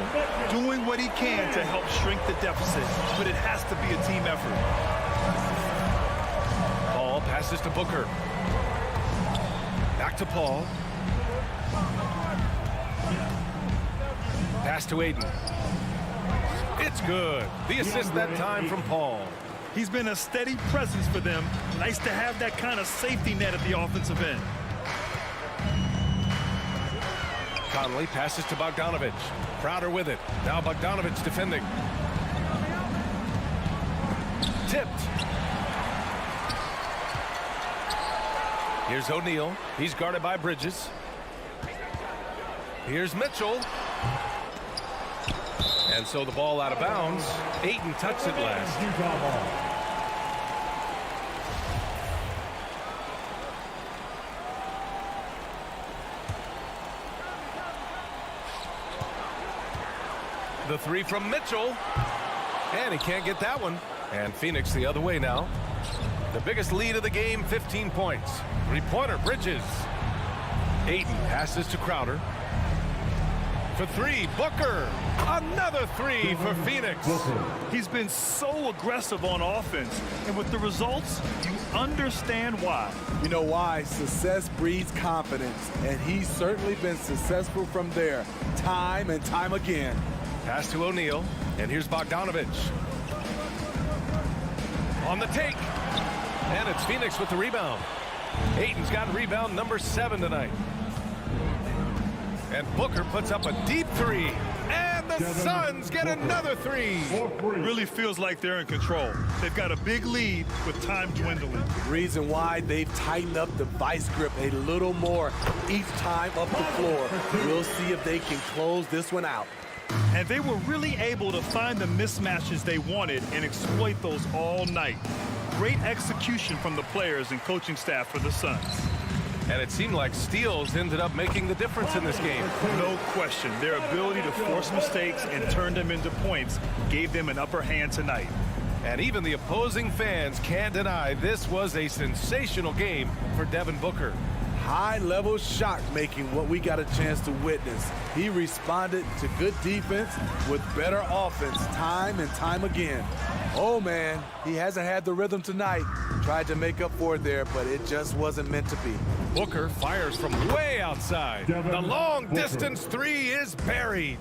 Doing what he can to help shrink the deficit, but it has to be a team effort. Paul passes to Booker. Back to Paul. Pass to Ayton. It's good. The assist that time from Paul. He's been a steady presence for them. Nice to have that kind of safety net at the offensive end. Conley passes to Bogdanovic. Crowder with it. Now Bogdanovic defending. Tipped. Here's O'Neal. He's guarded by Bridges. Here's Mitchell. And so the ball out of bounds. Ayton touched it last. The 3 from Mitchell. And he can't get that one. And Phoenix the other way now. The biggest lead of the game, 15 points. 3-pointer, Bridges. Ayton passes to Crowder. For 3, Booker. Another 3 for Phoenix. He's been so aggressive on offense. And with the results, you understand why. You know why? Success breeds confidence. And he's certainly been successful from there, time and time again. Pass to O'Neal, and here's Bogdanovic. On the take, and it's Phoenix with the rebound. Ayton's got rebound number 7 tonight. And Booker puts up a deep 3, and the Suns get another 3. Really feels like they're in control. They've got a big lead with time dwindling. Reason why they've tightened up the vice grip a little more each time up the floor. We'll see if they can close this one out. And they were really able to find the mismatches they wanted and exploit those all night. Great execution from the players and coaching staff for the Suns. And it seemed like steals ended up making the difference in this game. No question. Their ability to force mistakes and turn them into points gave them an upper hand tonight. And even the opposing fans can't deny this was a sensational game for Devin Booker. High-level shot making, what we got a chance to witness. He responded to good defense with better offense time and time again. Oh, man, he hasn't had the rhythm tonight. Tried to make up for it there, but it just wasn't meant to be. Booker fires from way outside. The long-distance 3 is buried.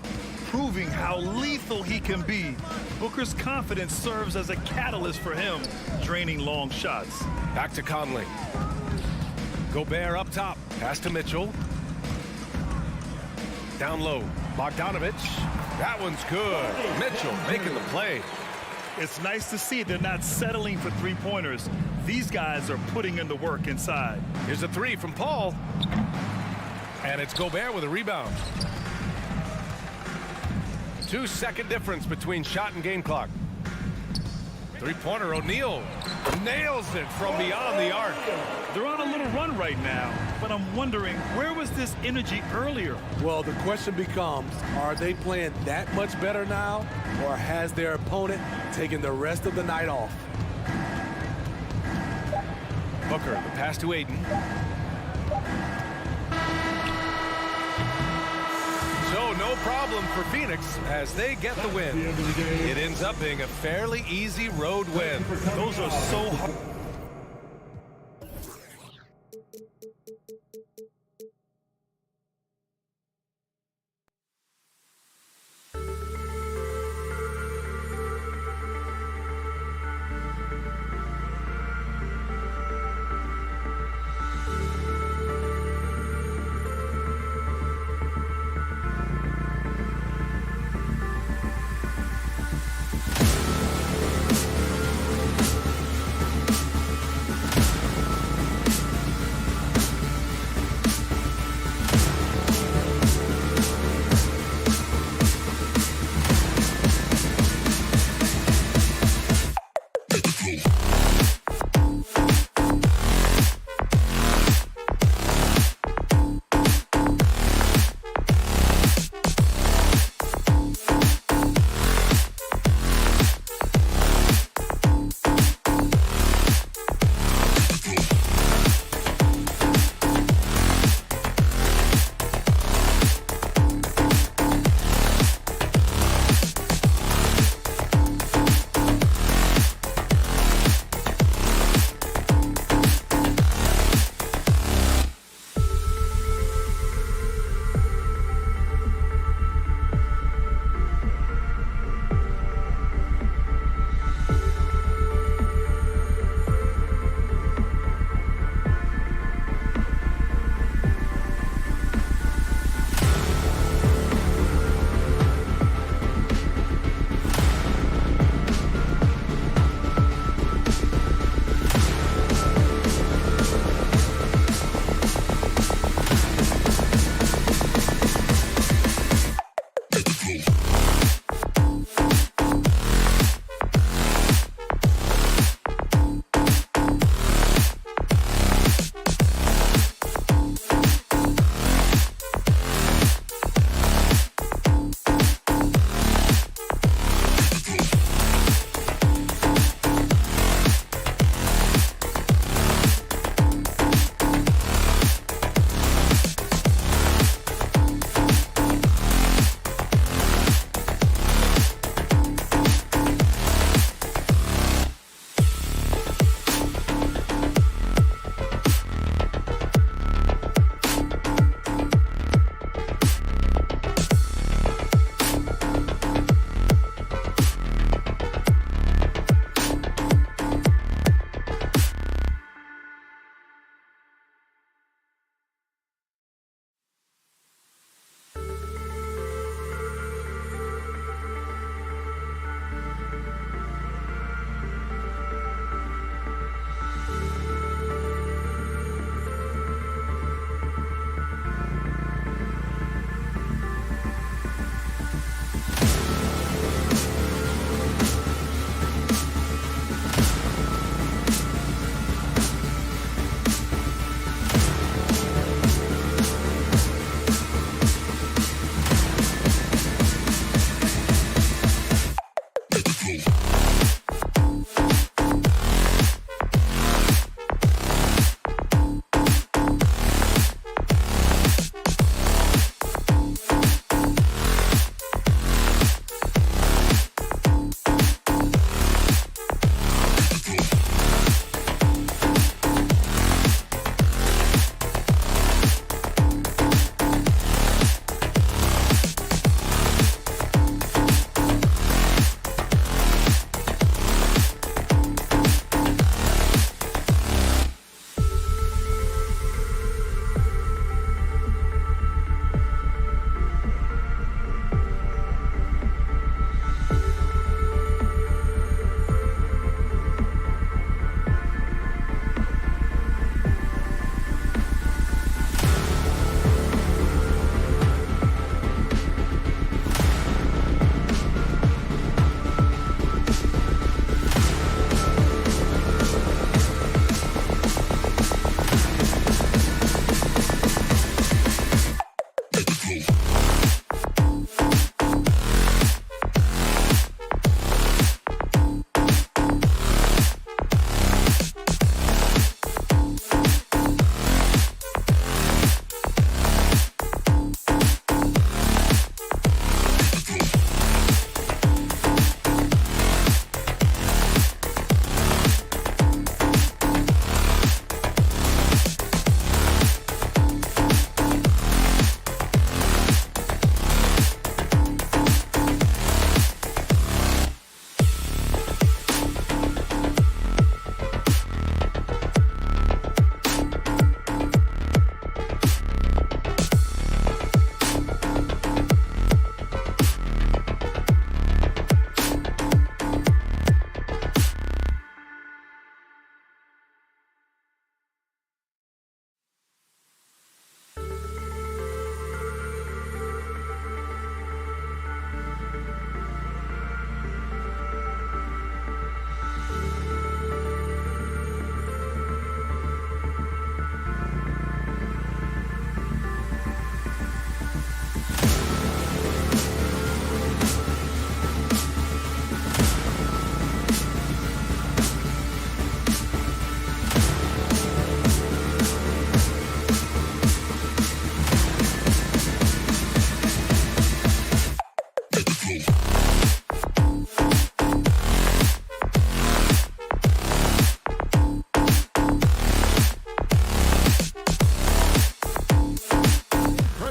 proving how lethal he can be. Booker's confidence serves as a catalyst for him, draining long shots. Back to Conley. Gobert up top. Pass to Mitchell. Down low. Bogdanovich. That one's good. Mitchell making the play. It's nice to see they're not settling for three-pointers. These guys are putting in the work inside. Here's a three from Paul. And it's Gobert with a rebound. 2-second difference between shot and game clock. Three-pointer, O'Neal nails it from beyond the arc. They're on a little run right now, but I'm wondering, where was this energy earlier? Well, the question becomes, are they playing that much better now, or has their opponent taken the rest of the night off? Booker, the pass to Ayton. So no problem for Phoenix as they get the win. It ends up being a fairly easy road win. Those are so hard.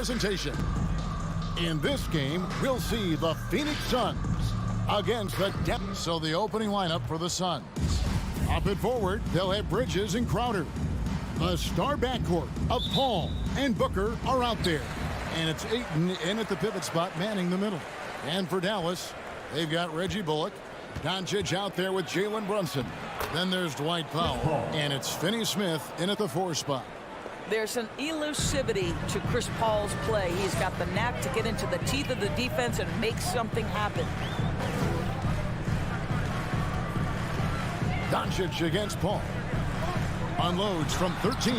presentation. In this game, we'll see the Phoenix Suns against the Denver. So the opening lineup for the Suns. Up and forward, they'll have Bridges and Crowder. The star backcourt of Paul and Booker are out there. And it's Ayton in at the pivot spot, manning the middle. And for Dallas, they've got Reggie Bullock. Doncic out there with Jalen Brunson. Then there's Dwight Powell. And it's Finney-Smith in at the 4 spot. There's an elusivity to Chris Paul's play. He's got the knack to get into the teeth of the defense and make something happen. Doncic against Paul. Unloads from 13.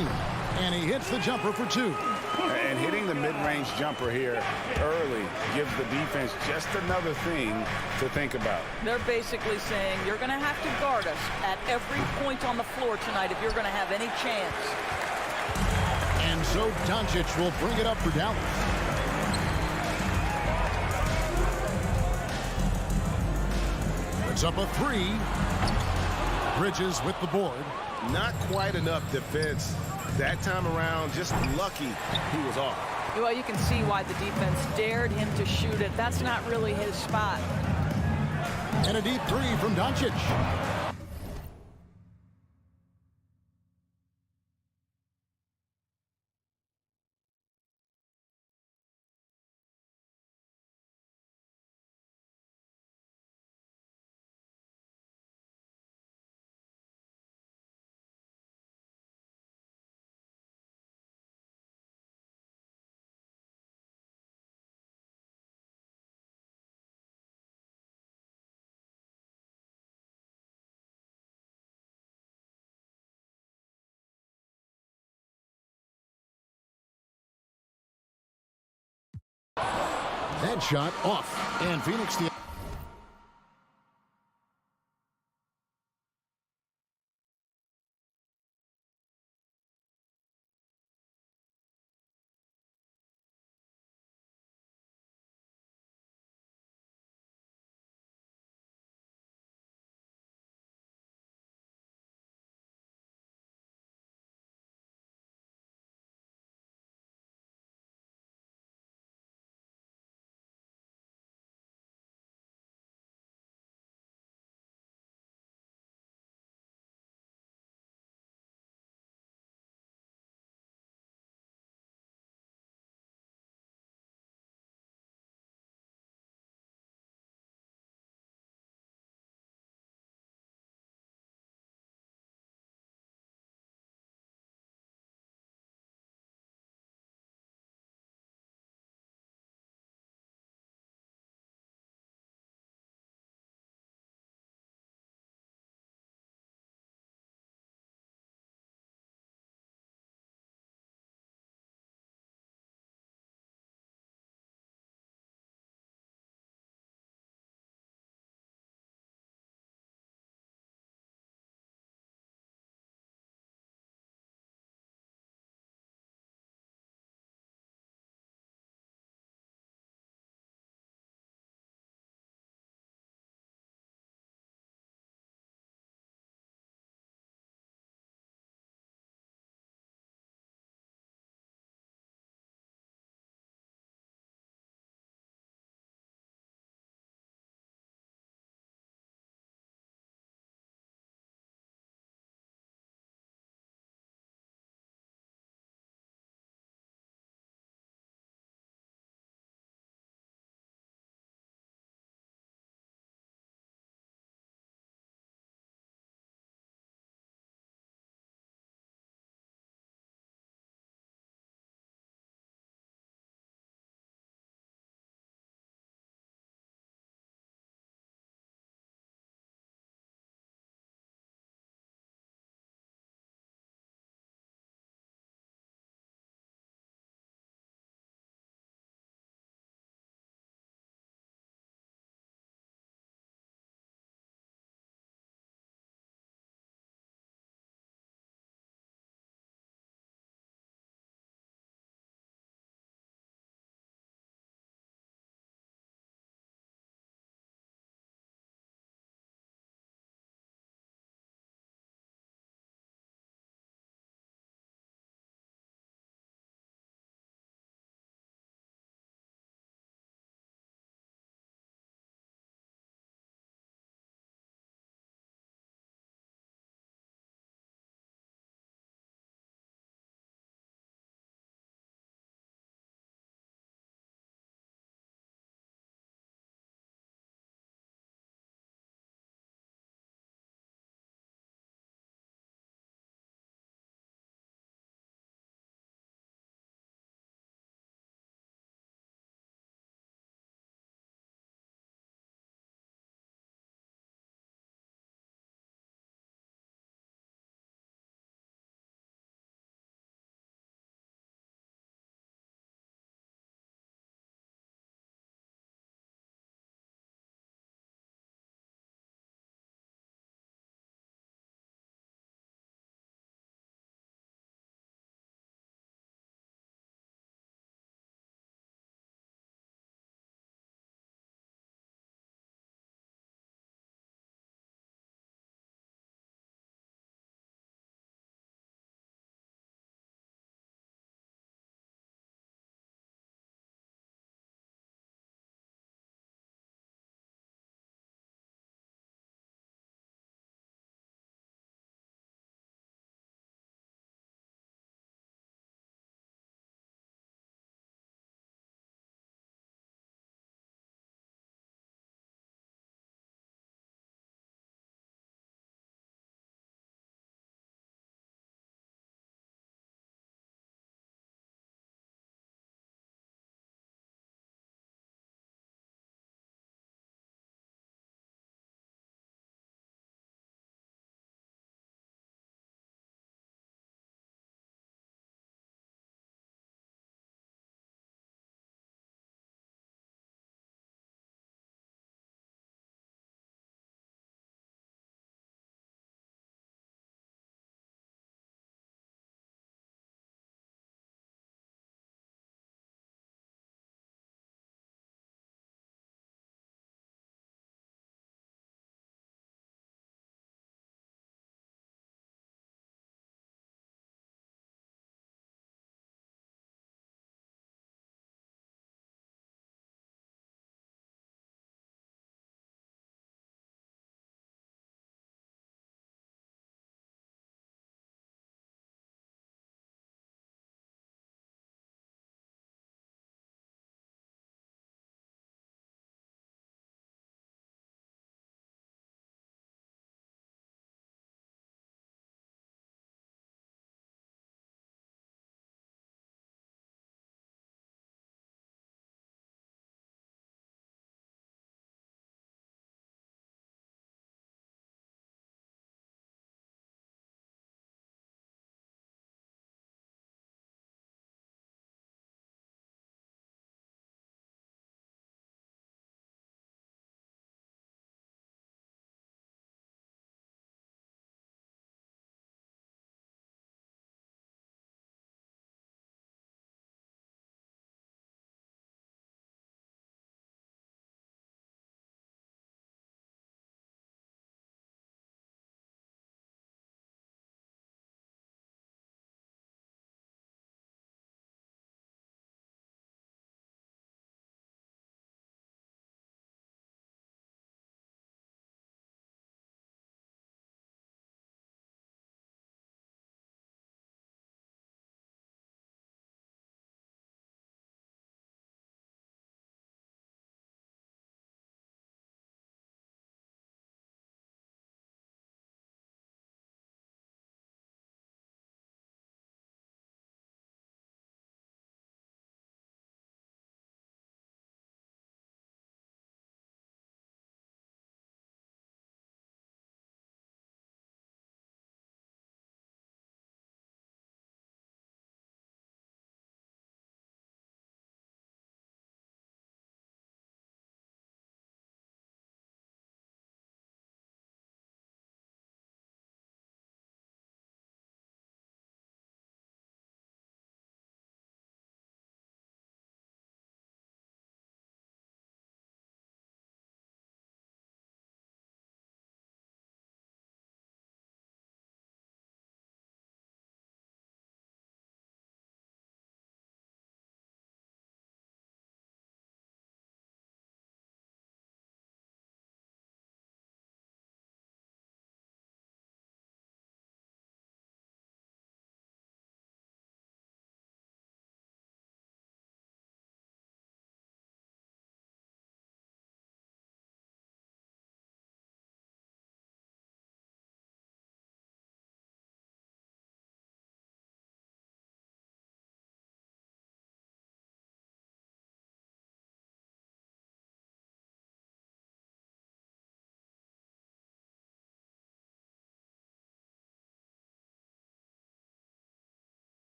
And he hits the jumper for 2. And hitting the mid-range jumper here early gives the defense just another thing to think about. They're basically saying you're going to have to guard us at every point on the floor tonight if you're going to have any chance. And so Doncic will bring it up for Dallas. Puts up a 3. Bridges with the board. Not quite enough defense that time around. Just lucky he was off. Well, you can see why the defense dared him to shoot it. That's not really his spot. And a deep 3 from Doncic. That shot off. And Phoenix the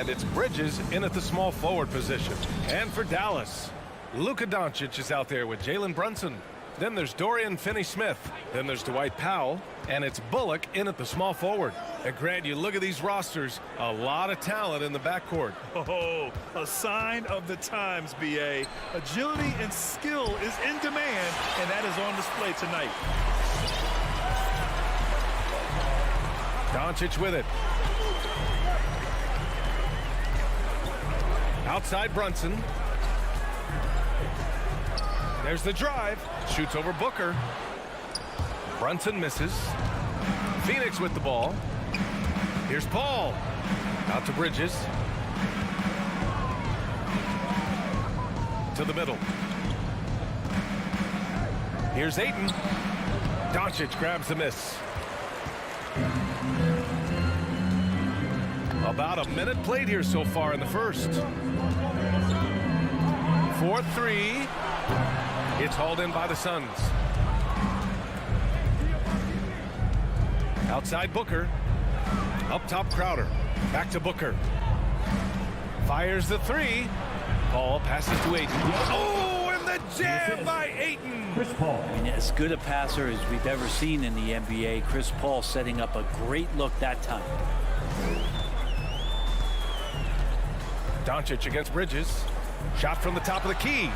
And it's Bridges in at the small forward position. And for Dallas, Luka Doncic is out there with Jalen Brunson. Then there's Dorian Finney-Smith. Then there's Dwight Powell. And it's Bullock in at the small forward. And Grant, you look at these rosters, a lot of talent in the backcourt. Oh, a sign of the times, B.A. Agility and skill is in demand, and that is on display tonight. Doncic with it. Outside Brunson. There's the drive. Shoots over Booker. Brunson misses. Phoenix with the ball. Here's Paul. Out to Bridges. To the middle. Here's Ayton. Doncic grabs the miss. About a minute played here so far in the first. 4-3. It's hauled in by the Suns. Outside Booker. Up top Crowder. Back to Booker. Fires the three. Paul passes to Ayton. Oh, and the jam by Ayton. Chris Paul. I mean, as good a passer as we've ever seen in the NBA. Chris Paul setting up a great look that time. Doncic against Bridges. Shot from the top of the key.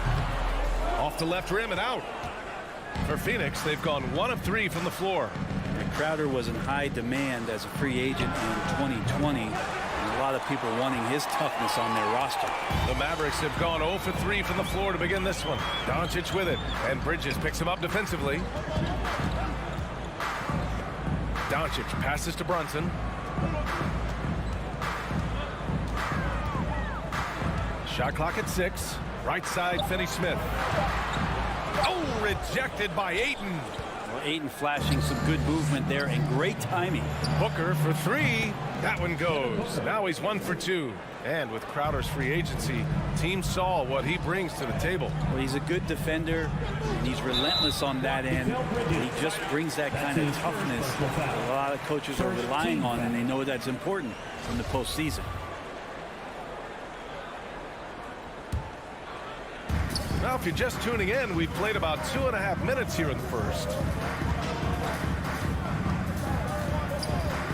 Off the left rim and out. For Phoenix, they've gone 1 of 3 from the floor. And Crowder was in high demand as a free agent in 2020. And a lot of people wanting his toughness on their roster. The Mavericks have gone 0 for 3 from the floor to begin this one. Doncic with it. And Bridges picks him up defensively. Doncic passes to Brunson. Shot clock at 6. Right side, Finney-Smith. Oh, rejected by Ayton. Well, Ayton flashing some good movement there and great timing. Booker for 3. That one goes. Now he's 1 for 2. And with Crowder's free agency, team saw what he brings to the table. Well, he's a good defender, and he's relentless on that end. He just brings that kind of toughness that a lot of coaches are relying on, and they know that's important in the postseason. Now, if you're just tuning in, we've played about 2.5 minutes here in the first.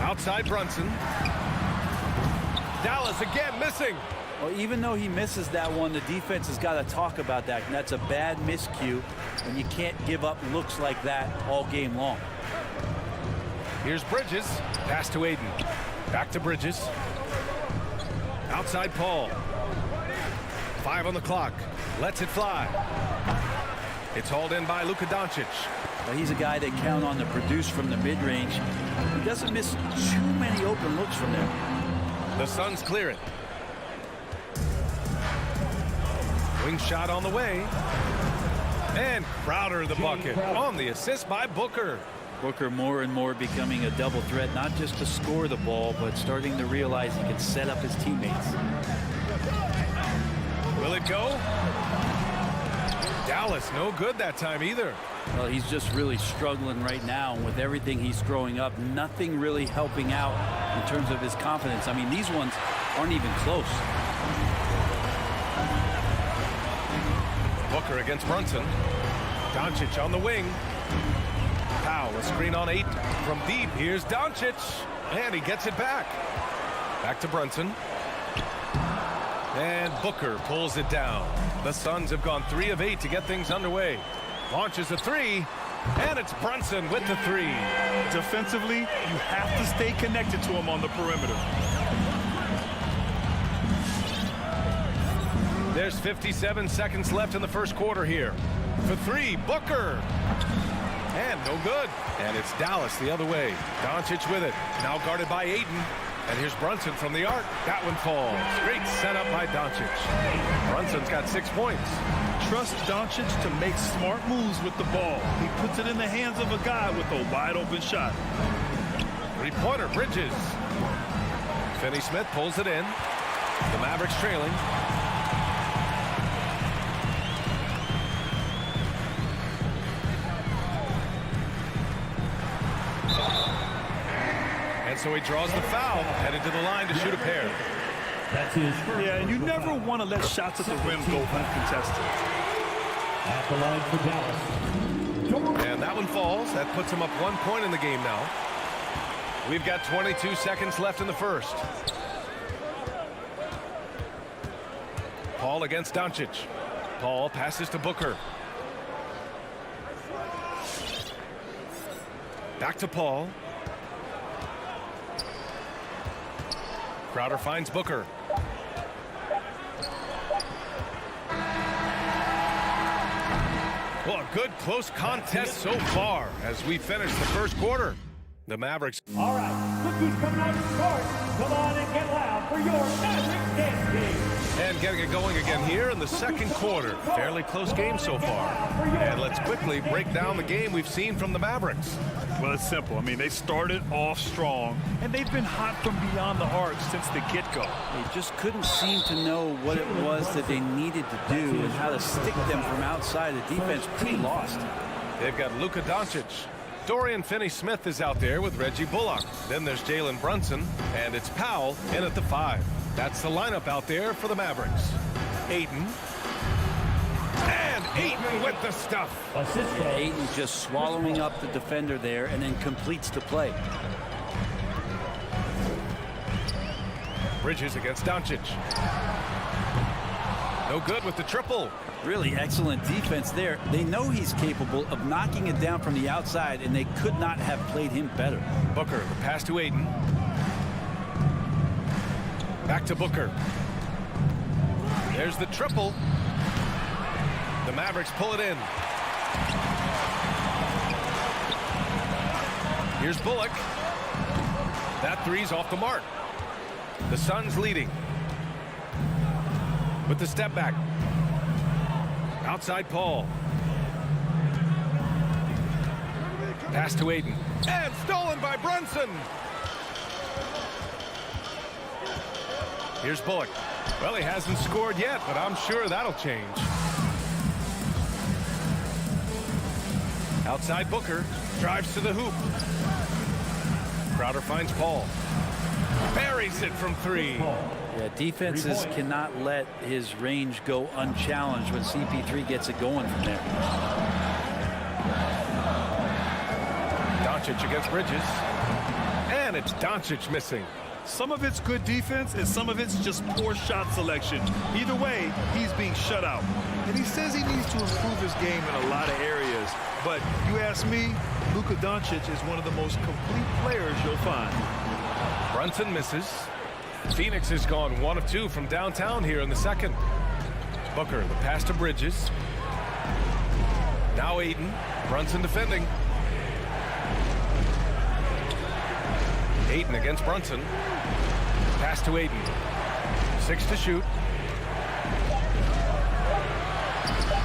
Outside Brunson. Dallas again missing. Well, even though he misses that one, the defense has got to talk about that. And that's a bad miscue when you can't give up looks like that all game long. Here's Bridges. Pass to Ayton. Back to Bridges. Outside Paul. 5 on the clock. Lets it fly. It's hauled in by Luka Doncic. Well, he's a guy they count on to produce from the mid-range. He doesn't miss too many open looks from there. The Suns clear it. Wing shot on the way. And Crowder the bucket on the assist by Booker. Booker more and more becoming a double threat, not just to score the ball, but starting to realize he can set up his teammates. Will it go? Dallas, no good that time either. Well, he's just really struggling right now. And with everything he's throwing up, nothing really helping out in terms of his confidence. I mean, these ones aren't even close. Booker against Brunson. Doncic on the wing. Powell, a screen on 8 from deep. Here's Doncic, and he gets it back. Back to Brunson. And Booker pulls it down. The Suns have gone 3 of 8 to get things underway. Launches a 3, and it's Brunson with the 3. Defensively, you have to stay connected to him on the perimeter. There's 57 seconds left in the first quarter here. For 3, Booker. And no good. And it's Dallas the other way. Doncic with it. Now guarded by Ayton. And here's Brunson from the arc. That one falls. Great setup by Doncic. Brunson's got 6 points. Trust Doncic to make smart moves with the ball. He puts it in the hands of a guy with a wide-open shot. 3-pointer, Bridges. Finney-Smith pulls it in. The Mavericks trailing. And so he draws the foul, headed to the line to shoot a pair. That's his first. Yeah, and you never want to let shots at the rim go uncontested. At the line for Dallas. And that one falls. That puts him up 1 point in the game now. We've got 22 seconds left in the first. Paul against Doncic. Paul passes to Booker. Back to Paul. Crowder finds Booker. Well, a good close contest so far as we finish the first quarter. The Mavericks. All right, look who's coming out to start. Come on and get loud for your Mavericks dance game. And getting it going again here in the second quarter. Fairly close game so far. And let's quickly break down the game we've seen from the Mavericks. Well, it's simple. I mean, they started off strong, and they've been hot from beyond the arc since the get-go. They just couldn't seem to know what it was that they needed to do and how to stick them from outside. The defense pretty lost. They've got Luka Doncic. Dorian Finney-Smith is out there with Reggie Bullock. Then there's Jalen Brunson, and it's Powell in at the 5. That's the lineup out there for the Mavericks. Ayton. And Ayton with the stuff. Yeah, Ayton just swallowing up the defender there and then completes the play. Bridges against Doncic. No good with the triple. Really excellent defense there. They know he's capable of knocking it down from the outside, and they could not have played him better. Booker, the pass to Ayton. Back to Booker. There's the triple. The Mavericks pull it in. Here's Bullock. That three's off the mark. The Suns leading. With the step back. Outside Paul. Pass to Ayton. And stolen by Brunson. Here's Bullock. Well, he hasn't scored yet, but I'm sure that'll change. Outside Booker. Drives to the hoop. Crowder finds Paul. Buries it from 3. Yeah, defenses cannot let his range go unchallenged when CP3 gets it going from there. Doncic against Bridges. And it's Doncic missing. Some of it's good defense, and some of it's just poor shot selection. Either way, he's being shut out. And he says he needs to improve his game in a lot of areas. But you ask me, Luka Doncic is one of the most complete players you'll find. Brunson misses. Phoenix has gone 1 of 2 from downtown here in the second. Booker, the pass to Bridges. Now Ayton. Brunson defending. Ayton against Brunson. Pass to Ayton. 6 to shoot.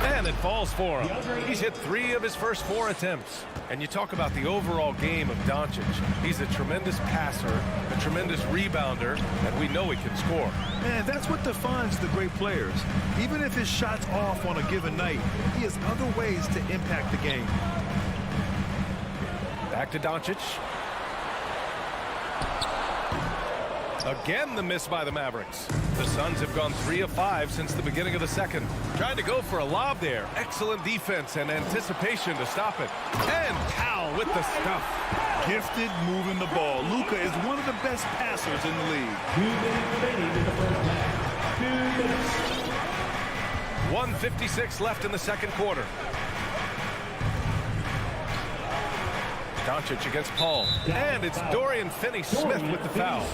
And it falls for him. He's hit 3 of his first 4 attempts. And you talk about the overall game of Doncic. He's a tremendous passer, a tremendous rebounder, and we know he can score. Man, that's what defines the great players. Even if his shot's off on a given night, he has other ways to impact the game. Back to Doncic. Again, the miss by the Mavericks. The Suns have gone 3 of 5 since the beginning of the second. Trying to go for a lob there. Excellent defense and anticipation to stop it. And Powell with the stuff. Gifted moving the ball. Luka is one of the best passers in the league. 2 minutes remaining in the first half. 2 minutes. 1:56 left in the second quarter. Doncic against Paul. And it's Dorian Finney-Smith with the foul.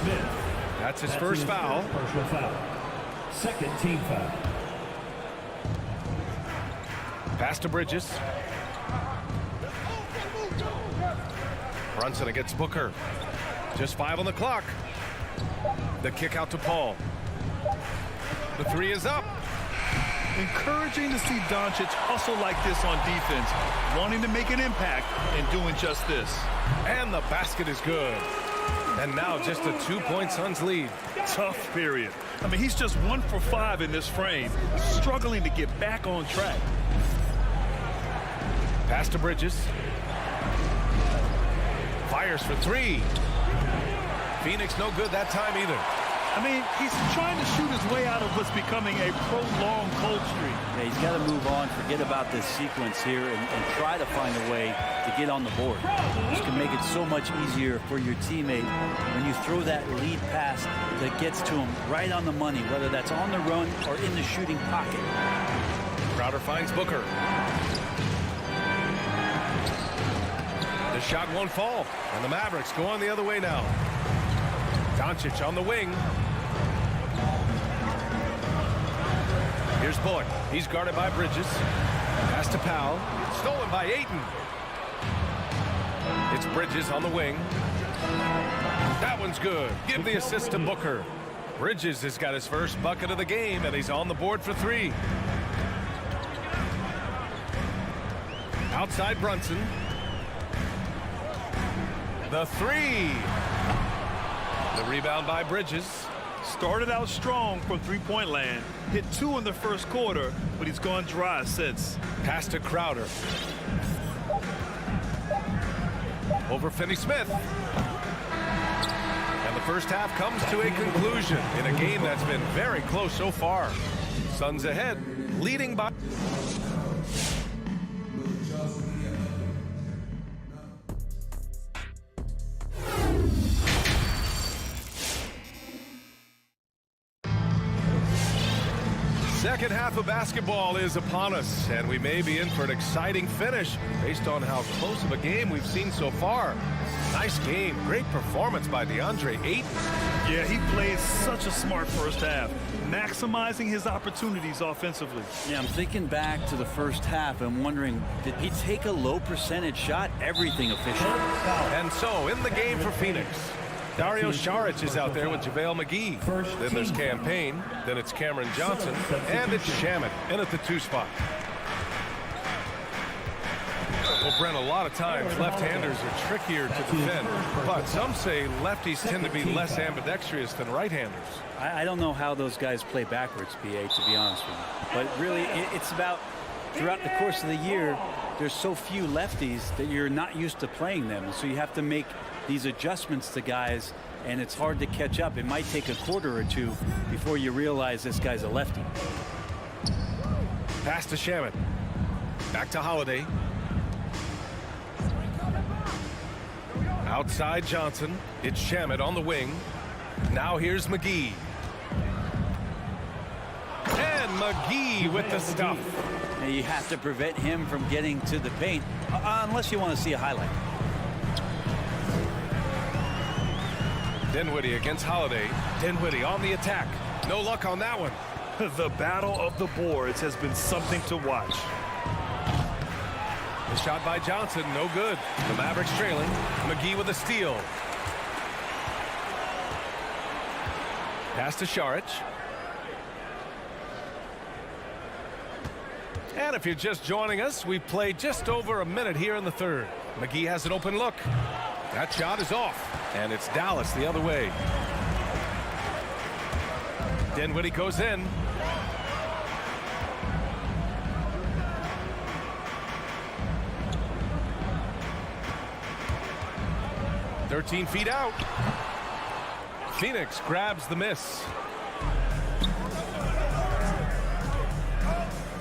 That's his first foul. Personal foul. Second team foul. Pass to Bridges. Brunson against Booker. Just 5 on the clock. The kick out to Paul. The 3 is up. Encouraging to see Doncic hustle like this on defense, wanting to make an impact and doing just this. And the basket is good. And now just a 2-point Suns lead. Tough period. I mean, he's just 1 for 5 in this frame, struggling to get back on track. Pass to Bridges. Fires for 3. Phoenix no good that time either. I mean, he's trying to shoot his way out of what's becoming a prolonged cold streak. Yeah, he's got to move on, forget about this sequence here, and try to find a way to get on the board. This can make it so much easier for your teammate when you throw that lead pass that gets to him right on the money, whether that's on the run or in the shooting pocket. Crowder finds Booker. The shot won't fall, and the Mavericks go on the other way now. Doncic on the wing. Here's Bullock. He's guarded by Bridges. Pass to Powell. Stolen by Ayton. It's Bridges on the wing. That one's good. Give the assist to Booker. Bridges has got his first bucket of the game, and he's on the board for 3. Outside Brunson. The 3. The rebound by Bridges. Started out strong from three-point land. Hit 2 in the first quarter, but he's gone dry since. Pass to Crowder. Over Finney-Smith. And the first half comes to a conclusion in a game that's been very close so far. Suns ahead, leading by... Second half of basketball is upon us, and we may be in for an exciting finish based on how close of a game we've seen so far. Nice game. Great performance by DeAndre Ayton. Yeah, he played such a smart first half, maximizing his opportunities offensively. Yeah, I'm thinking back to the first half and wondering, did he take a low percentage shot? Everything efficient. And so, in the game for Phoenix, Dario Saric is out there with JaVale McGee. Then there's Cam Payne. Then it's Cameron Johnson. And it's Shamet in at the 2 spot. Well, Brent, a lot of times left-handers are trickier to defend. But some say lefties tend to be less ambidextrous than right-handers. I don't know how those guys play backwards, BA, to be honest with you. But really, it's about throughout the course of the year, there's so few lefties that you're not used to playing them. So you have to make these adjustments to guys, and it's hard to catch up. It might take a quarter or 2 before you realize this guy's a lefty. Pass to Shamet. Back to Holiday. Outside Johnson. It's Shamet on the wing. Now here's McGee. And McGee with the stuff. Now you have to prevent him from getting to the paint, unless you want to see a highlight. Dinwiddie against Holiday. Dinwiddie on the attack. No luck on that one. The battle of the boards has been something to watch. The shot by Johnson, no good. The Mavericks trailing. McGee with a steal. Pass to Saric. And if you're just joining us, we played just over a minute here in the third. McGee has an open look. That shot is off. And it's Dallas the other way. Dinwiddie goes in. "13 feet out." Phoenix grabs the miss.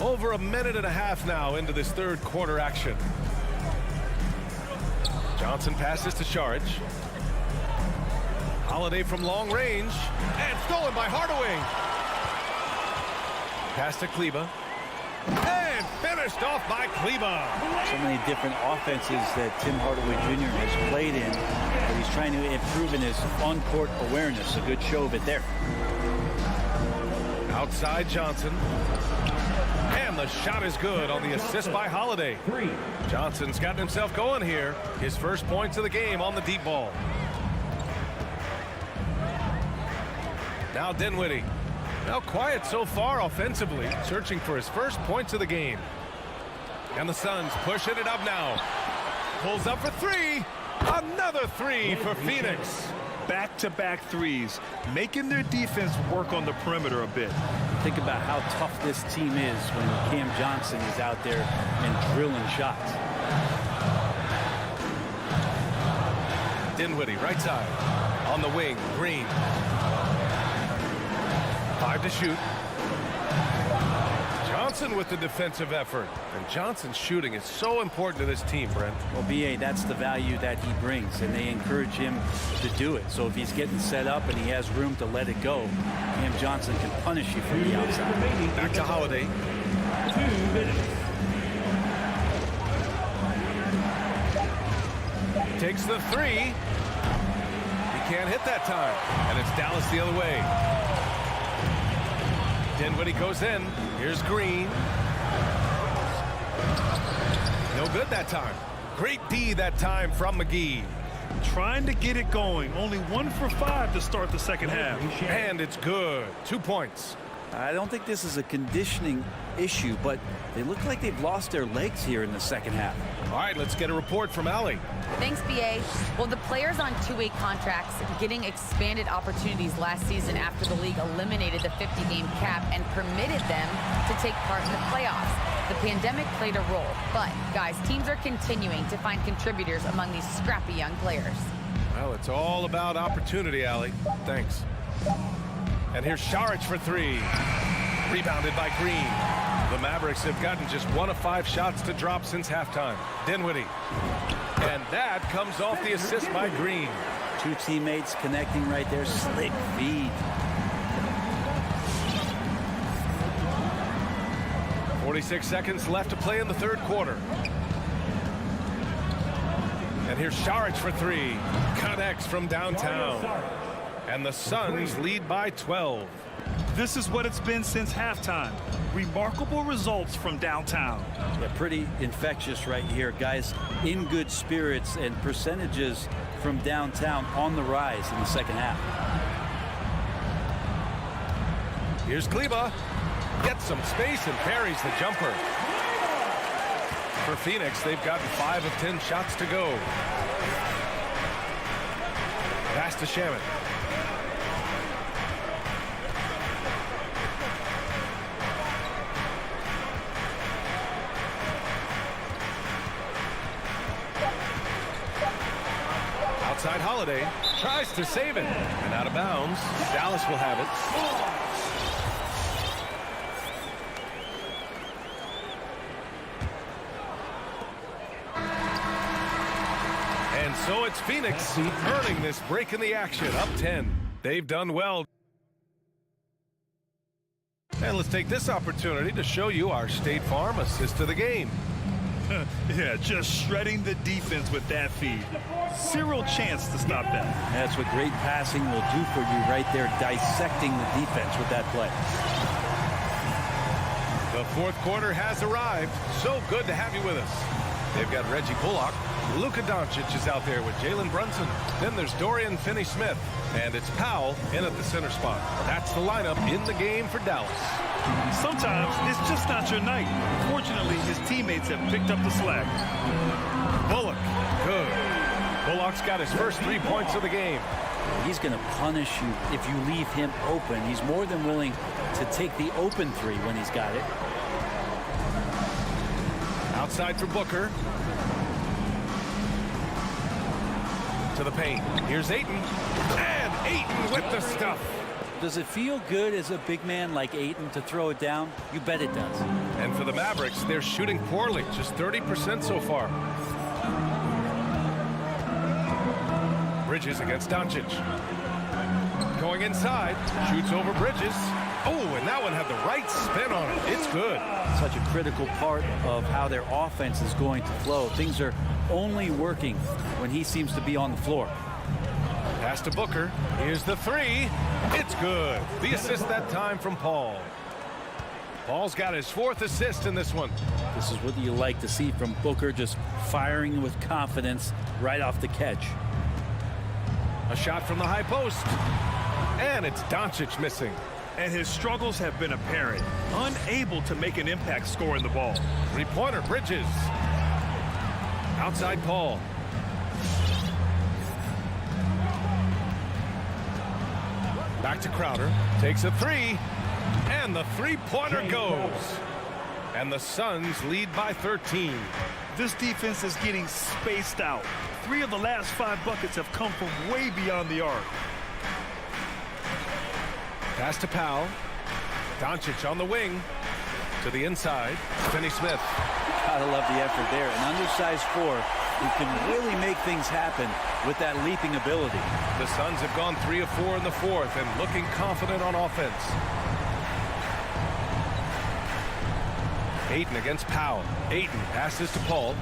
Over a minute and a half now into this third quarter action. Johnson passes to Saric. Holiday from long range. And stolen by Hardaway. Pass to Kleber. And finished off by Kleber. So many different offenses that Tim Hardaway Jr. has played in. And he's trying to improve in his on-court awareness. A good show of it there. Outside Johnson. And the shot is good on the assist by Holiday. Johnson's gotten himself going here. His first points of the game on the deep ball. Now Dinwiddie. Now quiet so far offensively, searching for his first points of the game. And the Suns pushing it up now. Pulls up for 3. Another 3 for Phoenix. Back-to-back threes, making their defense work on the perimeter a bit. Think about how tough this team is when Cam Johnson is out there and drilling shots. Dinwiddie, right side. On the wing, Green. 5 to shoot. Johnson with the defensive effort. And Johnson's shooting is so important to this team, Brent. Well, B.A., that's the value that he brings, and they encourage him to do it. So if he's getting set up and he has room to let it go, Cam Johnson can punish you from the outside. Back to Holiday. 2 minutes. Takes the 3. He can't hit that time. And it's Dallas the other way. Dinwiddie goes in. Here's Green. No good that time. Great D that time from McGee. Trying to get it going. Only 1 for 5 to start the second half. And it's good. 2 points. I don't think this is a conditioning issue, but they look like they've lost their legs here in the second half. All right, let's get a report from Allie. Thanks, BA. Well, the players on two-way contracts getting expanded opportunities last season after the league eliminated the 50-game cap and permitted them to take part in the playoffs. The pandemic played a role, but, guys, teams are continuing to find contributors among these scrappy young players. Well, it's all about opportunity, Allie. Thanks. And here's Šarić for 3. Rebounded by Green. The Mavericks have gotten just 1 of 5 shots to drop since halftime. Dinwiddie. And that comes off the assist by Green. 2 teammates connecting right there. Slick feed. 46 seconds left to play in the third quarter. And here's Šarić for 3. Connects from downtown. And the Suns lead by 12. This is what it's been since halftime. Remarkable results from downtown. Yeah, pretty infectious right here, guys. In good spirits and percentages from downtown on the rise in the second half. Here's Kleber. Gets some space and parries the jumper. For Phoenix, they've gotten 5 of 10 shots to go. Pass to Shamet. Outside Holiday. Tries to save it. And out of bounds. Dallas will have it. And so it's Phoenix earning this break in the action, up 10. They've done well. And let's take this opportunity to show you our State Farm assist of the game. Yeah, just shredding the defense with that feed. Zero chance to stop that. That's what great passing will do for you right there, dissecting the defense with that play. The fourth quarter has arrived. So good to have you with us. They've got Reggie Bullock. Luka Doncic is out there with Jalen Brunson. Then there's Dorian Finney-Smith. And it's Powell in at the center spot. That's the lineup in the game for Dallas. Sometimes it's just not your night. Fortunately, his teammates have picked up the slack. Bullock, good. Bullock's got his first 3 points of the game. He's going to punish you if you leave him open. He's more than willing to take the open 3 when he's got it. Outside for Booker. To the paint. Here's Ayton. And Ayton with the stuff. Does it feel good as a big man like Ayton to throw it down? You bet it does. And for the Mavericks, they're shooting poorly. Just 30% so far. Bridges against Doncic. Going inside. Shoots over Bridges. Oh, and that one had the right spin on it. It's good. Such a critical part of how their offense is going to flow. Things are only working when he seems to be on the floor. Pass to Booker. Here's the 3. It's good. The assist that time from Paul. Paul's got his 4th assist in this one. This is what you like to see from Booker, just firing with confidence right off the catch. A shot from the high post. And it's Doncic missing. And his struggles have been apparent. Unable to make an impact scoring the ball. 3-pointer, Bridges. Outside Paul. Back to Crowder. Takes a 3. And the 3-pointer goes. And the Suns lead by 13. This defense is getting spaced out. 3 of the last 5 buckets have come from way beyond the arc. Pass to Powell. Doncic on the wing. To the inside. Finney-Smith. Gotta love the effort there. An undersized 4 who can really make things happen with that leaping ability. The Suns have gone 3 of 4 in the fourth and looking confident on offense. Ayton against Powell. Ayton passes to Paul.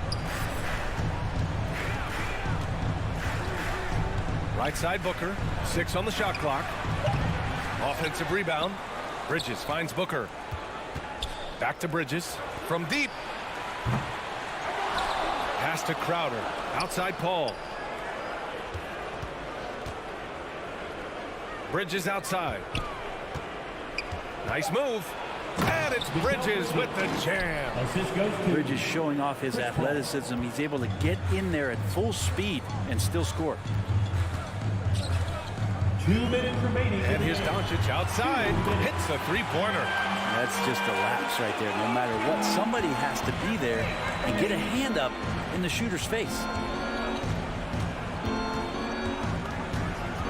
Right side Booker. 6 on the shot clock. Offensive rebound. Bridges finds Booker. Back to Bridges. From deep. Pass to Crowder. Outside Paul. Bridges outside. Nice move. And it's Bridges with the jam. Bridges showing off his athleticism. He's able to get in there at full speed and still score. 2 minutes remaining. And here's Doncic outside. Hits a three-pointer. That's just a lapse right there. No matter what, somebody has to be there and get a hand up in the shooter's face.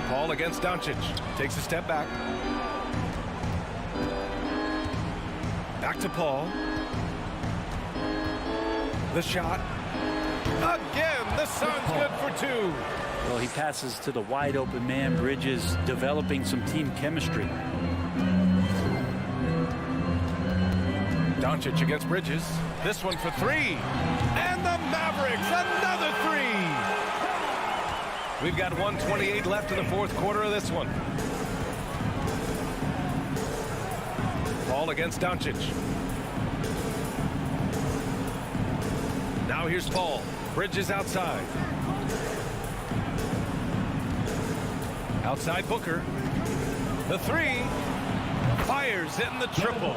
Paul against Doncic. Takes a step back. Back to Paul. The shot. Again, the Suns good for 2. Well, he passes to the wide open man. Bridges developing some team chemistry. Doncic against Bridges. This one for 3. And the Mavericks, another 3. We've got 1:28 left in the fourth quarter of this one. Paul against Doncic. Now here's Paul. Bridges outside. Outside Booker. The 3. Fires in the triple.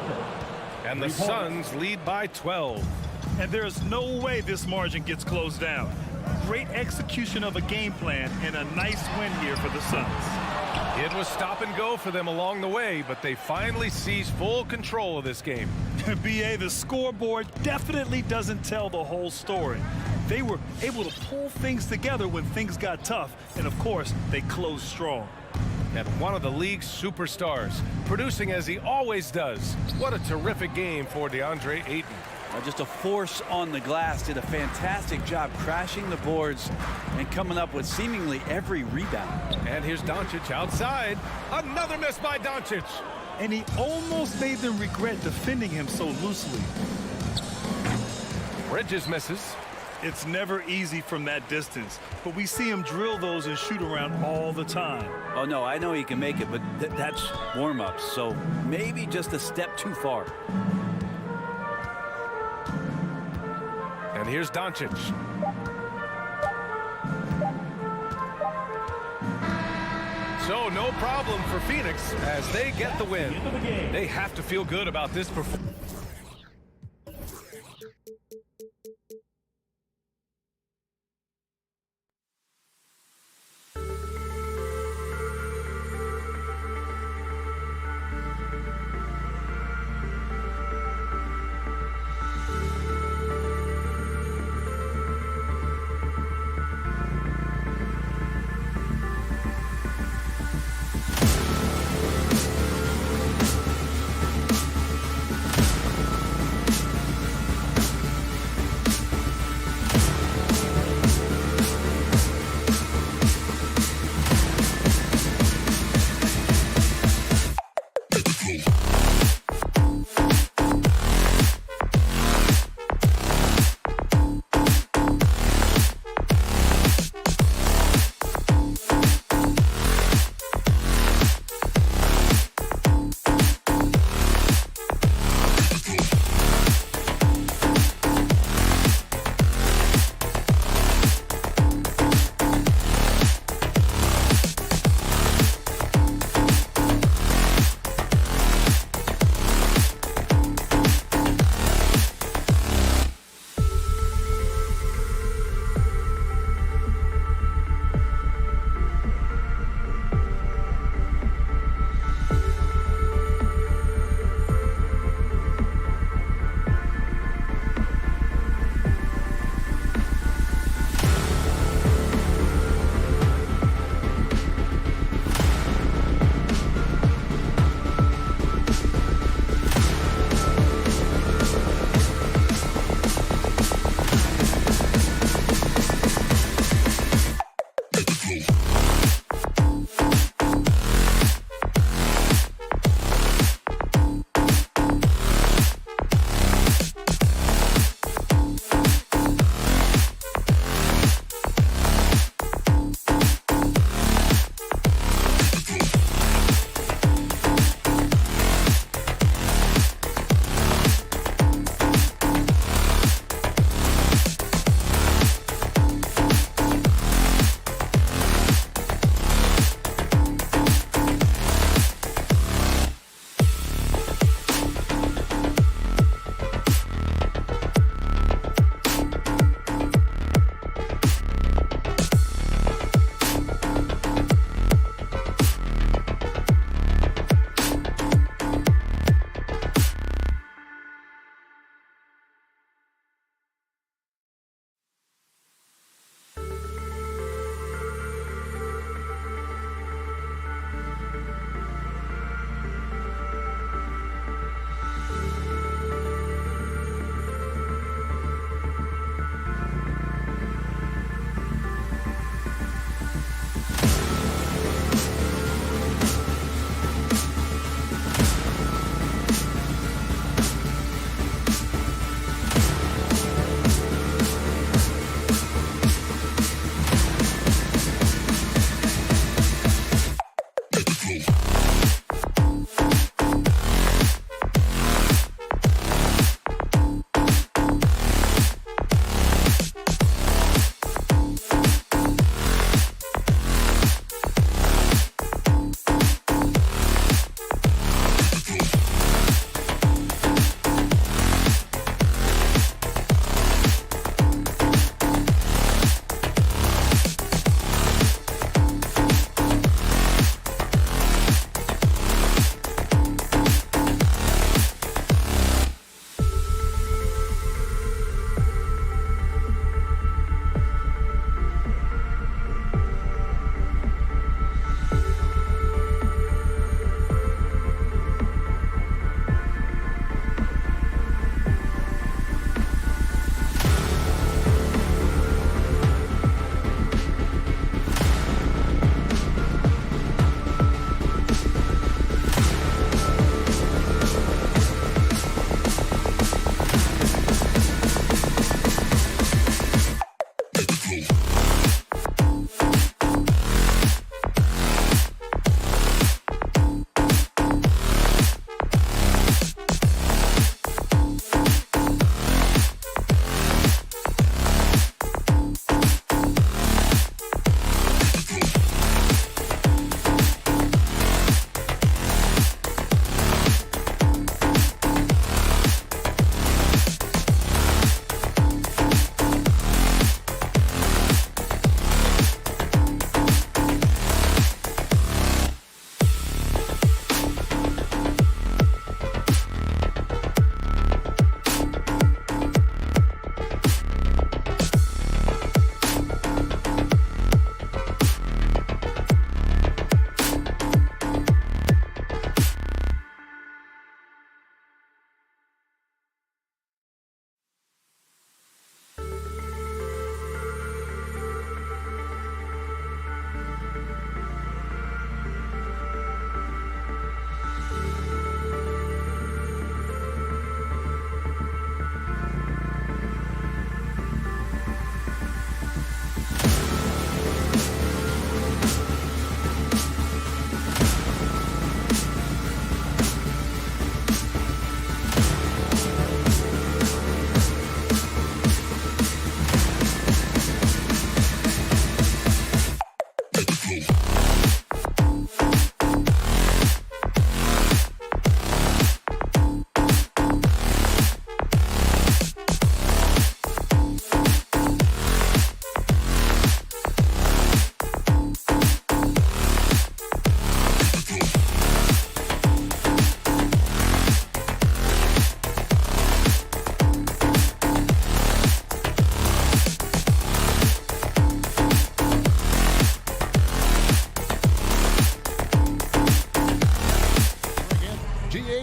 And the Suns lead by 12. And there's no way this margin gets closed down. Great execution of a game plan and a nice win here for the Suns. It was stop and go for them along the way, but they finally seized full control of this game. BA, the scoreboard definitely doesn't tell the whole story. They were able to pull things together when things got tough, and of course, they closed strong. And one of the league's superstars, producing as he always does. What a terrific game for DeAndre Ayton. Just a force on the glass. Did a fantastic job crashing the boards and coming up with seemingly every rebound. And here's Doncic outside. Another miss by Doncic. And he almost made them regret defending him so loosely. Bridges misses. It's never easy from that distance, but we see him drill those and shoot around all the time. Oh, no, I know he can make it, but that's warm-ups, so maybe just a step too far. And here's Doncic. So no problem for Phoenix as they get the win. They have to feel good about this performance.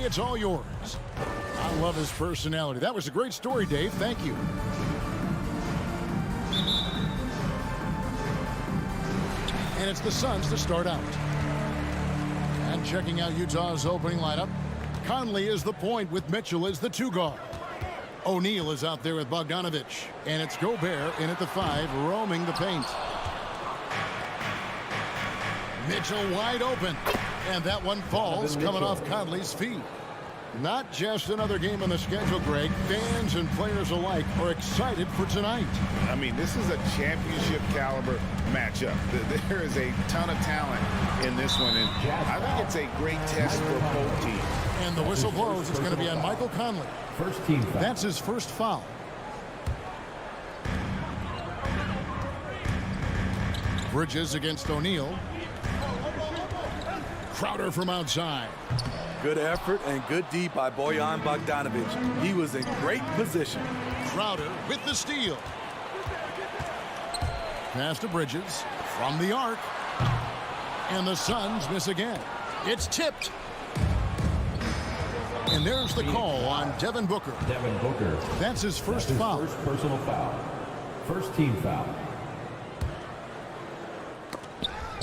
It's all yours. I love his personality. That was a great story, Dave. Thank you. And it's the Suns to start out. And checking out Utah's opening lineup, Conley is the point with Mitchell as the 2 guard. O'Neal is out there with Bogdanovich. And it's Gobert in at the 5, roaming the paint. Mitchell wide open. And that one falls coming off Conley's feet. Not just another game on the schedule, Greg. Fans and players alike are excited for tonight. I mean, this is a championship caliber matchup. There is a ton of talent in this one, and I think it's a great test for both teams. And the whistle blows. It's going to be on Michael Conley. First team foul. That's his first foul. Bridges against O'Neal. Crowder from outside. Good effort and good D by Bojan Bogdanovich. He was in great position. Crowder with the steal. Pass to Bridges from the arc. And the Suns miss again. It's tipped. And there's the call on Devin Booker. Devin Booker. That's his first foul. First personal foul. First team foul.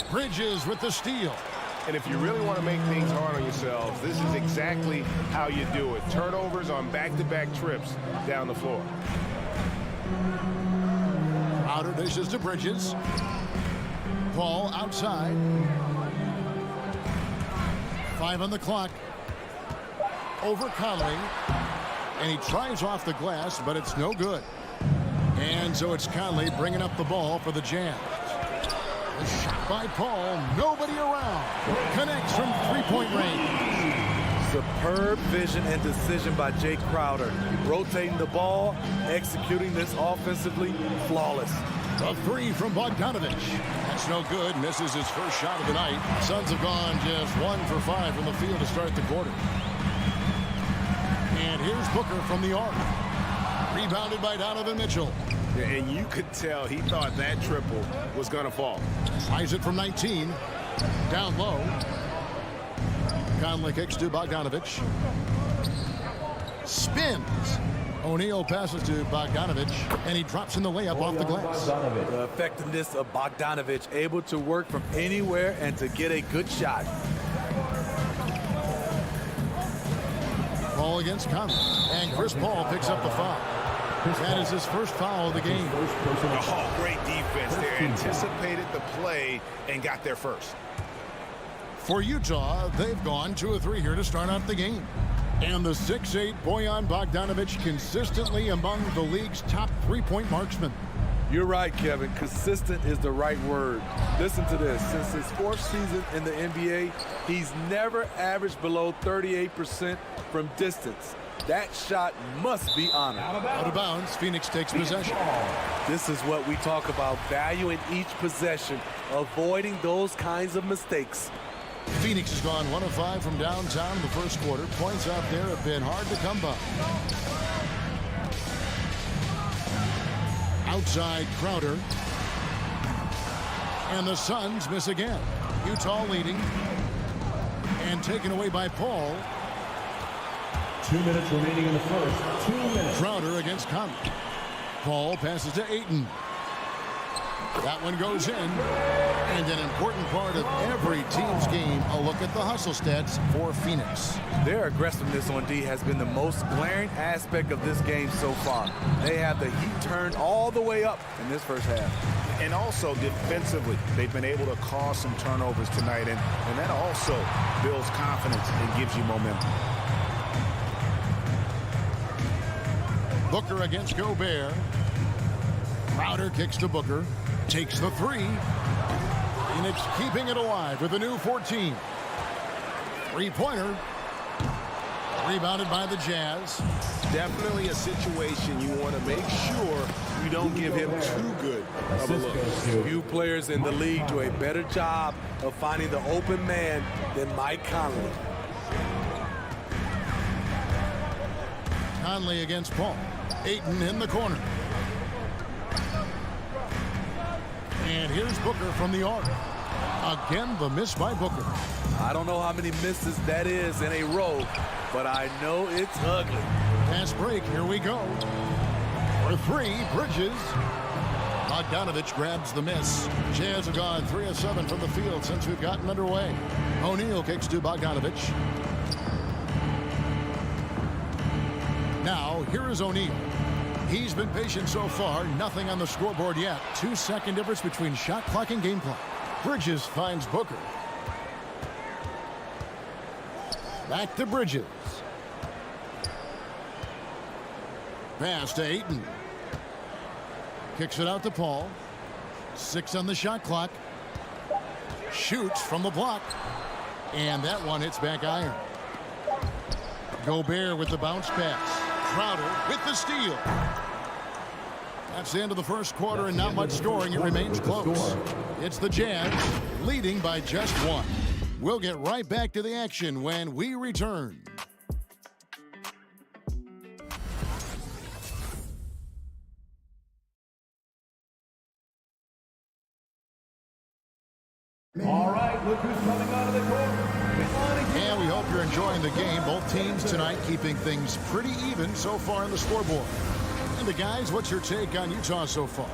Bridges with the steal. And if you really want to make things hard on yourselves, this is exactly how you do it. Turnovers on back-to-back trips down the floor. Crowder dishes to Bridges. Ball outside. 5 on the clock. Over Conley. And he tries off the glass, but it's no good. And so it's Conley bringing up the ball for the Jazz. A shot by Paul. Nobody around. Connects from three-point range. Superb vision and decision by Jay Crowder. Rotating the ball, executing this offensively, flawless. A three from Bogdanovich. That's no good. Misses his first shot of the night. Suns have gone just 1 for 5 from the field to start the quarter. And here's Booker from the arc. Rebounded by Donovan Mitchell. Yeah, and you could tell he thought that triple was going to fall. Tries it from 19. Down low. Conley kicks to Bogdanovich. Spins. O'Neal passes to Bogdanovich, and he drops in the layup off the glass. The effectiveness of Bogdanovich, able to work from anywhere and to get a good shot. Ball against Conley, and Chris Paul picks up the foul. That is his first foul of the game. Oh, great defense there. Anticipated the play and got there first. For Utah, they've gone 2 of 3 here to start out the game. And the 6'8" Bojan Bogdanovich consistently among the league's top three-point marksmen. You're right, Kevin. Consistent is the right word. Listen to this. Since his 4th season in the NBA, he's never averaged below 38% from distance. That shot must be honored. Out of bounds, Phoenix takes possession. This is what we talk about, valuing each possession, avoiding those kinds of mistakes. Phoenix has gone 1 of 5 from downtown in the first quarter. Points out there have been hard to come by. Outside Crowder. And the Suns miss again. Utah leading. And taken away by Paul. 2 minutes remaining in the first. 2 minutes. Crowder against Conley. Paul passes to Ayton. That one goes in. And an important part of every team's game, a look at the hustle stats for Phoenix. Their aggressiveness on D has been the most glaring aspect of this game so far. They have the heat turned all the way up in this first half. And also defensively, they've been able to cause some turnovers tonight. And that also builds confidence and gives you momentum. Booker against Gobert. Crowder kicks to Booker. Takes the 3. Phoenix keeping it alive with a new 14. Three-pointer. Rebounded by the Jazz. Definitely a situation you want to make sure you don't give him too good of a look. Few players in the league do a better job of finding the open man than Mike Conley. Conley against Paul. Ayton in the corner. And here's Booker from the arc. Again, the miss by Booker. I don't know how many misses that is in a row, but I know it's ugly. Fast break, here we go. For 3, Bridges. Bogdanovich grabs the miss. Jazz have gone 3 of 7 from the field since we've gotten underway. O'Neal kicks to Bogdanovich. Now, here is O'Neal. He's been patient so far. Nothing on the scoreboard yet. 2-second difference between shot clock and game clock. Bridges finds Booker. Back to Bridges. Pass to Ayton. Kicks it out to Paul. 6 on the shot clock. Shoots from the block. And that one hits back iron. Gobert with the bounce pass. Crowder with the steal. That's the end of the first quarter, and not much scoring. It remains close. It's the Jazz leading by just 1. We'll get right back to the action when we return. All right, look who's coming out of the corner. And we hope you're enjoying the game. Both teams tonight keeping things pretty even so far on the scoreboard. And the guys, what's your take on Utah so far?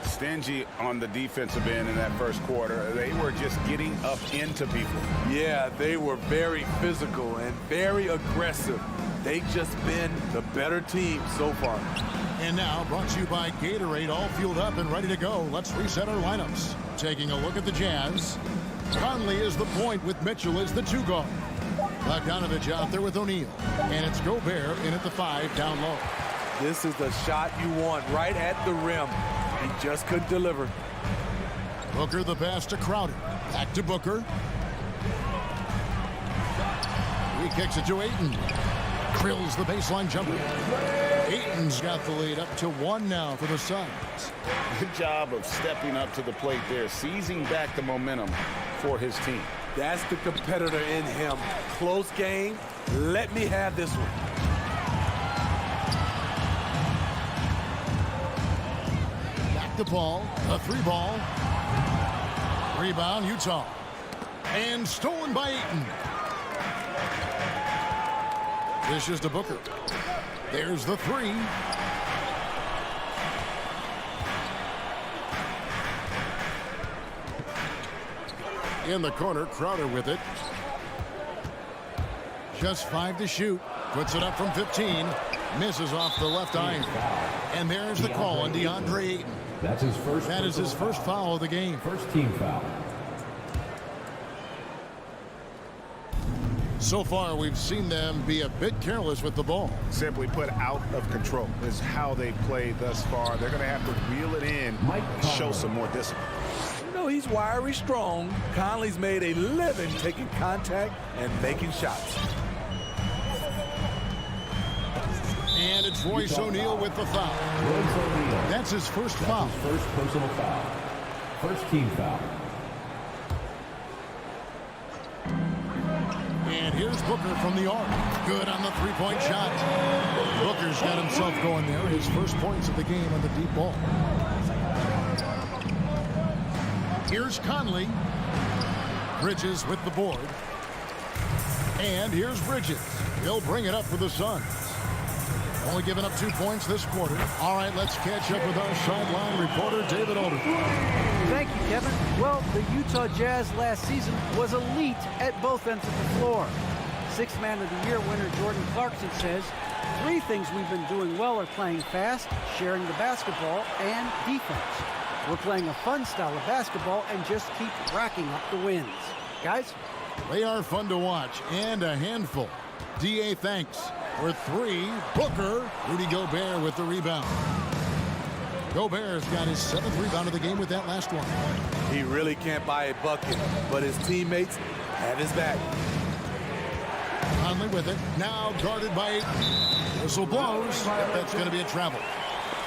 Stingy on the defensive end in that first quarter. They were just getting up into people. Yeah, they were very physical and very aggressive. They've just been the better team so far. And now, brought to you by Gatorade, all fueled up and ready to go. Let's reset our lineups. Taking a look at the Jazz. Conley is the point with Mitchell as the 2 guard. Bogdanovich out there with O'Neal. And it's Gobert in at the 5 down low. This is the shot you want, right at the rim. He just couldn't deliver. Booker the pass to Crowder. Back to Booker. He kicks it to Ayton. Drills the baseline jumper. Ayton's got the lead up to 1 now for the Suns. Good job of stepping up to the plate there, seizing back the momentum for his team. That's the competitor in him. Close game. Let me have this one. Back to Paul. A 3-ball. Rebound, Utah. And stolen by Ayton. Dishes to Booker. There's the 3. In the corner, Crowder with it. Just 5 to shoot. Puts it up from 15. Misses off the left iron. And there's the call on DeAndre Ayton. That's his first. That is his first foul of the game. First team foul. So far, we've seen them be a bit careless with the ball. Simply put, out of control is how they played thus far. They're going to have to reel it in and show some more discipline. You know, he's wiry strong. Conley's made a living taking contact and making shots. And it's Royce O'Neal with the foul. That's his first foul. His first personal foul. First team foul. And here's Booker from the arc. Good on the 3-point shot. Booker's got himself going there. His first points of the game on the deep ball. Here's Conley. Bridges with the board. And here's Bridges. He'll bring it up for the Suns. Only giving up 2 points this quarter. All right, let's catch up with our sideline reporter, David Alder. Thank you, Kevin. Well, the Utah Jazz last season was elite at both ends of the floor. Sixth Man of the Year winner Jordan Clarkson says, 3 things we've been doing well are playing fast, sharing the basketball, and defense. We're playing a fun style of basketball and just keep racking up the wins. Guys? They are fun to watch and a handful. D.A. thanks. For 3, Booker. Rudy Gobert with the rebound. Gobert's got his 7th rebound of the game with that last one. He really can't buy a bucket, but his teammates have his back. Conley with it. Now guarded by Ayton. Whistle blows. That's going to be a travel.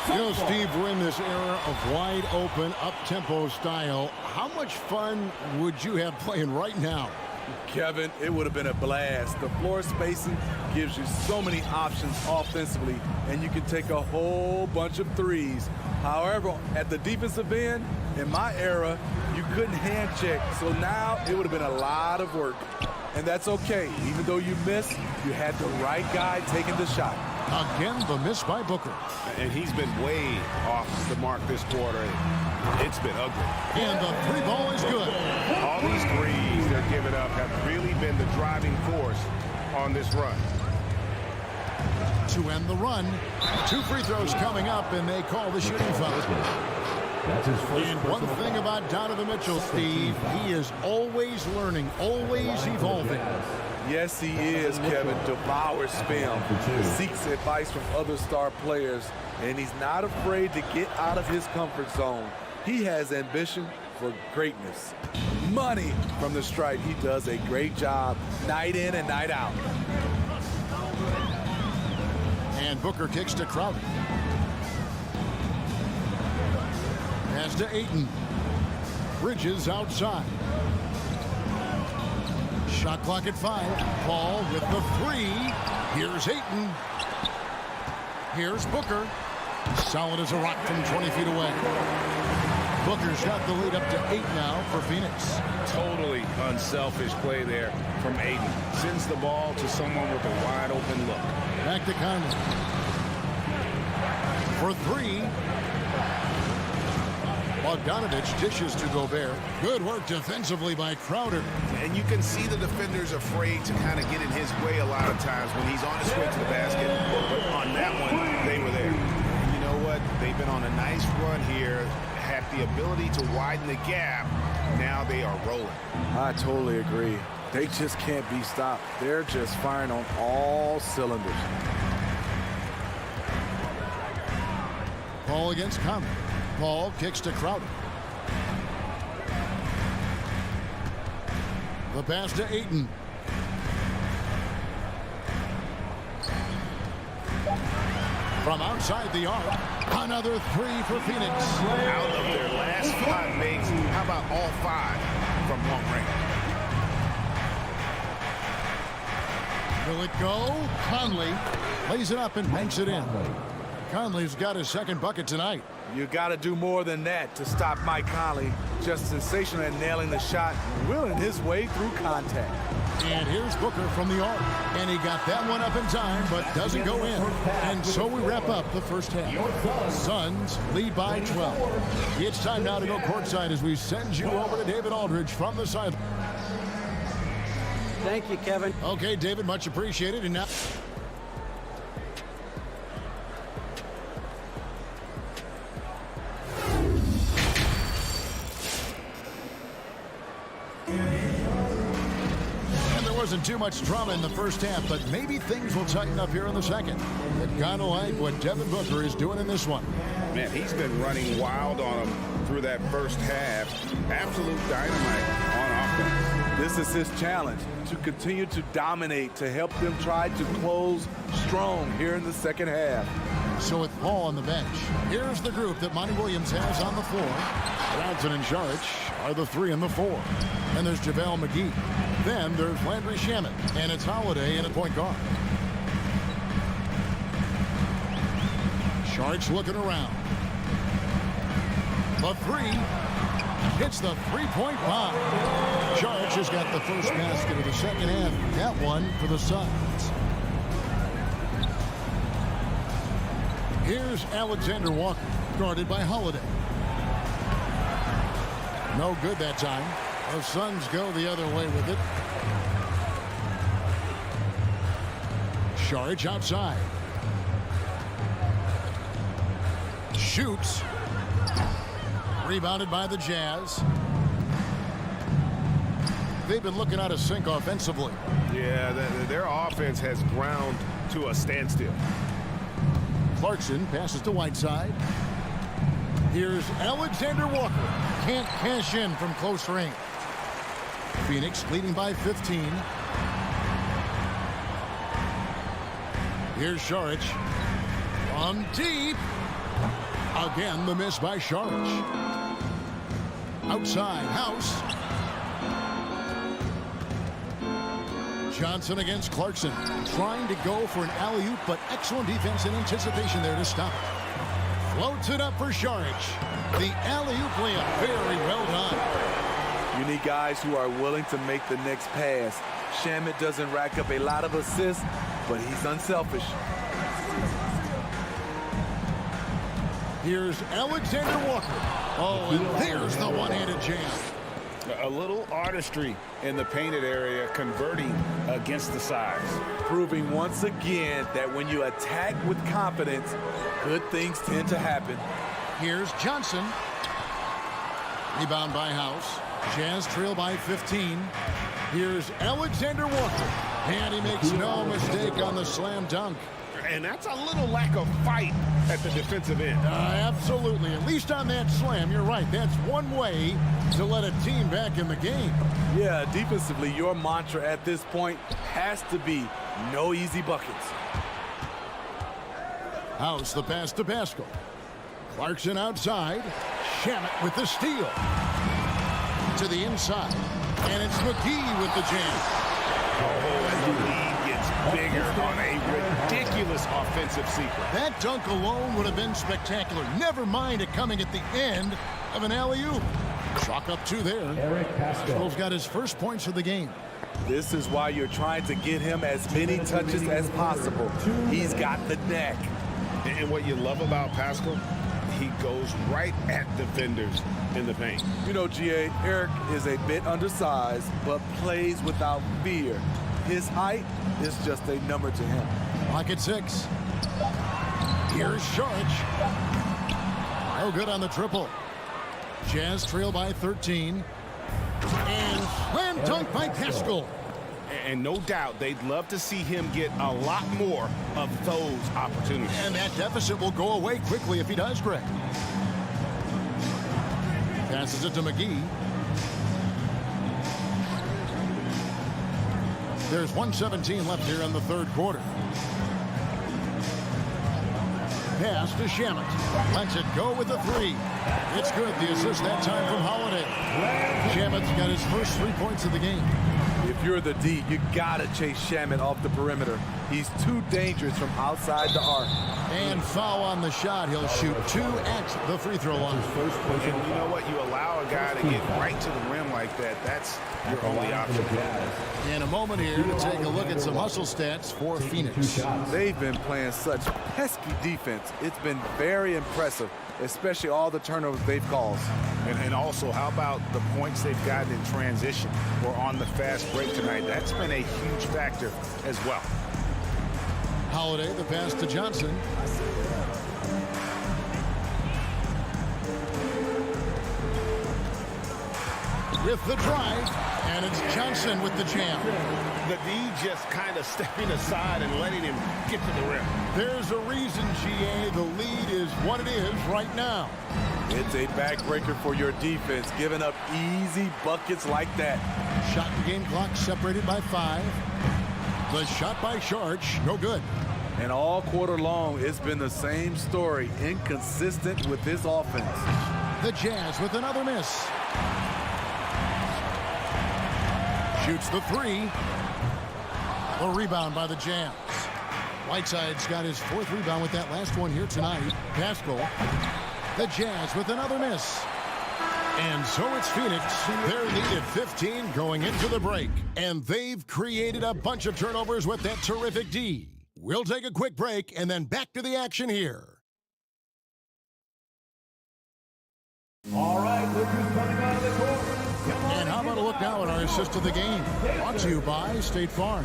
You know, Steve, we're in this era of wide open, up-tempo style. How much fun would you have playing right now? Kevin, it would have been a blast. The floor spacing gives you so many options offensively, and you can take a whole bunch of threes. However, at the defensive end, in my era, you couldn't hand check. So now it would have been a lot of work. And that's okay. Even though you missed, you had the right guy taking the shot. Again, the miss by Booker. And he's been way off the mark this quarter. It's been ugly. And the 3-ball is good. All these threes they're giving up have really been the driving force on this run. To end the run, 2 free throws coming up, and they call the shooting foul. That's his first. And one thing about Donovan Mitchell, Steve, he is always learning, always evolving. Yes, he is, Kevin. Devours film, seeks advice from other star players, and he's not afraid to get out of his comfort zone. He has ambition for greatness. Money from the stripe. He does a great job night in and night out. And Booker kicks to Crowder. Pass to Ayton. Bridges outside. Shot clock at 5. Paul with the 3. Here's Ayton. Here's Booker. Solid as a rock from 20 feet away. Booker's got the lead up to 8 now for Phoenix. Totally unselfish play there from Ayton. Sends the ball to someone with a wide open look. Back to Conley. For 3. Bogdanovich dishes to Gobert. Good work defensively by Crowder. And you can see the defenders afraid to kind of get in his way a lot of times when he's on his way to the basket. But on that one, they were there. And you know what? They've been on a nice run here, had the ability to widen the gap. Now they are rolling. I totally agree. They just can't be stopped. They're just firing on all cylinders. Paul against Conley. Paul kicks to Crowder. The pass to Ayton. From outside the arc, another three for Phoenix. Out of their last 5 makes, how about all 5 from long range? Will it go? Conley lays it up and banks it in. Conley's got his second bucket tonight. You got to do more than that to stop Mike Conley. Just sensational at nailing the shot, willing his way through contact. And here's Booker from the arc. And he got that one up in time, but doesn't go in. And so we wrap up the first half. Suns lead by 12. It's time now to go courtside as we send you over to David Aldridge from the sideline. Thank you, Kevin. Okay, David, much appreciated. And now... wasn't too much drama in the first half, but maybe things will tighten up here in the second. But kind of like what Devin Booker is doing in this one. Man, he's been running wild on him through that first half. Absolute dynamite on offense. This is his challenge, to continue to dominate, to help them try to close strong here in the second half. So with Paul on the bench, here's the group that Monty Williams has on the floor. Brownson and Saric are the 3 and the 4. And there's JaVale McGee. Then there's Landry Shamet, and it's Holiday in at point guard. Saric looking around. The 3 hits the three-point bomb. Saric has got the first basket of the second half. That one for the Suns. Here's Alexander Walker, guarded by Holiday. No good that time. The Suns go the other way with it. Saric outside. Shoots. Rebounded by the Jazz. They've been looking out of sync offensively. Yeah, their offense has ground to a standstill. Clarkson passes to Whiteside. Here's Alexander Walker. Can't cash in from close range. Phoenix leading by 15. Here's Saric. On deep. Again, the miss by Saric. Outside, House. Johnson against Clarkson. Trying to go for an alley-oop, but excellent defense and anticipation there to stop it. Floats it up for Saric. The alley-oop layup. Very well done. You need guys who are willing to make the next pass. Shamet doesn't rack up a lot of assists, but he's unselfish. Here's Alexander Walker. Oh, and there's the one-handed jam. A little artistry in the painted area, converting against the size. Proving once again that when you attack with confidence, good things tend to happen. Here's Johnson. Rebound by House. Jazz trail by 15. Here's Alexander Walker. And he makes no mistake on the slam dunk. And that's a little lack of fight at the defensive end. Absolutely. At least on that slam, you're right. That's one way to let a team back in the game. Yeah, defensively, your mantra at this point has to be no easy buckets. House, the pass to Pascal. Clarkson outside. Shamet with the steal. To the inside. And it's McGee with the jam. Oh, and the lead gets bigger on a ridiculous offensive sequence. That dunk alone would have been spectacular. Never mind it coming at the end of an alley-oop. Chalk up 2 there. Pascal's got his first points of the game. This is why you're trying to get him as many touches as possible. He's got the neck. And what you love about Pascal, he goes right at defenders in the paint. You know, G.A., Eric is a bit undersized, but plays without fear. His height is just a number to him. Clock at 6. Here's Saric. No good on the triple. Jazz trail by 13. And slam dunk by Pascal. And no doubt they'd love to see him get a lot more of those opportunities. And that deficit will go away quickly if he does, Greg. Passes it to McGee. There's 1:17 left here in the third quarter. Pass to Shamet. Lets it go with the three. It's good. The assist that time from Holiday. Shamet's got his first 3 points of the game. If you're the D, you gotta chase Shamet off the perimeter. He's too dangerous from outside the arc. And foul on the shot. He'll shoot 2 at the free throw line. And you know what? You allow a guy to get right to the rim like that. That's your only option. In a moment here to take a look at some hustle stats for Phoenix. They've been playing such pesky defense. It's been very impressive, especially all the turnovers they've caused. And also, how about the points they've gotten in transition or on the fast break tonight? That's been a huge factor as well. Holiday, the pass to Johnson. With the drive, and it's Johnson with the jam. The D just kind of stepping aside and letting him get to the rim. There's a reason, GA, the lead is what it is right now. It's a backbreaker for your defense, giving up easy buckets like that. Shot and game clock separated by 5. The shot by Sharch, no good. And all quarter long, it's been the same story, inconsistent with this offense. The Jazz with another miss. Shoots the 3. The rebound by the Jazz. Whiteside's got his 4th rebound with that last one here tonight. Pascal. The Jazz with another miss. And so it's Phoenix. They're lead at 15 going into the break. And they've created a bunch of turnovers with that terrific D. We'll take a quick break and then back to the action here. All right, look who's coming out of the court. And how about a look now at our assist of the game? Brought to you by State Farm.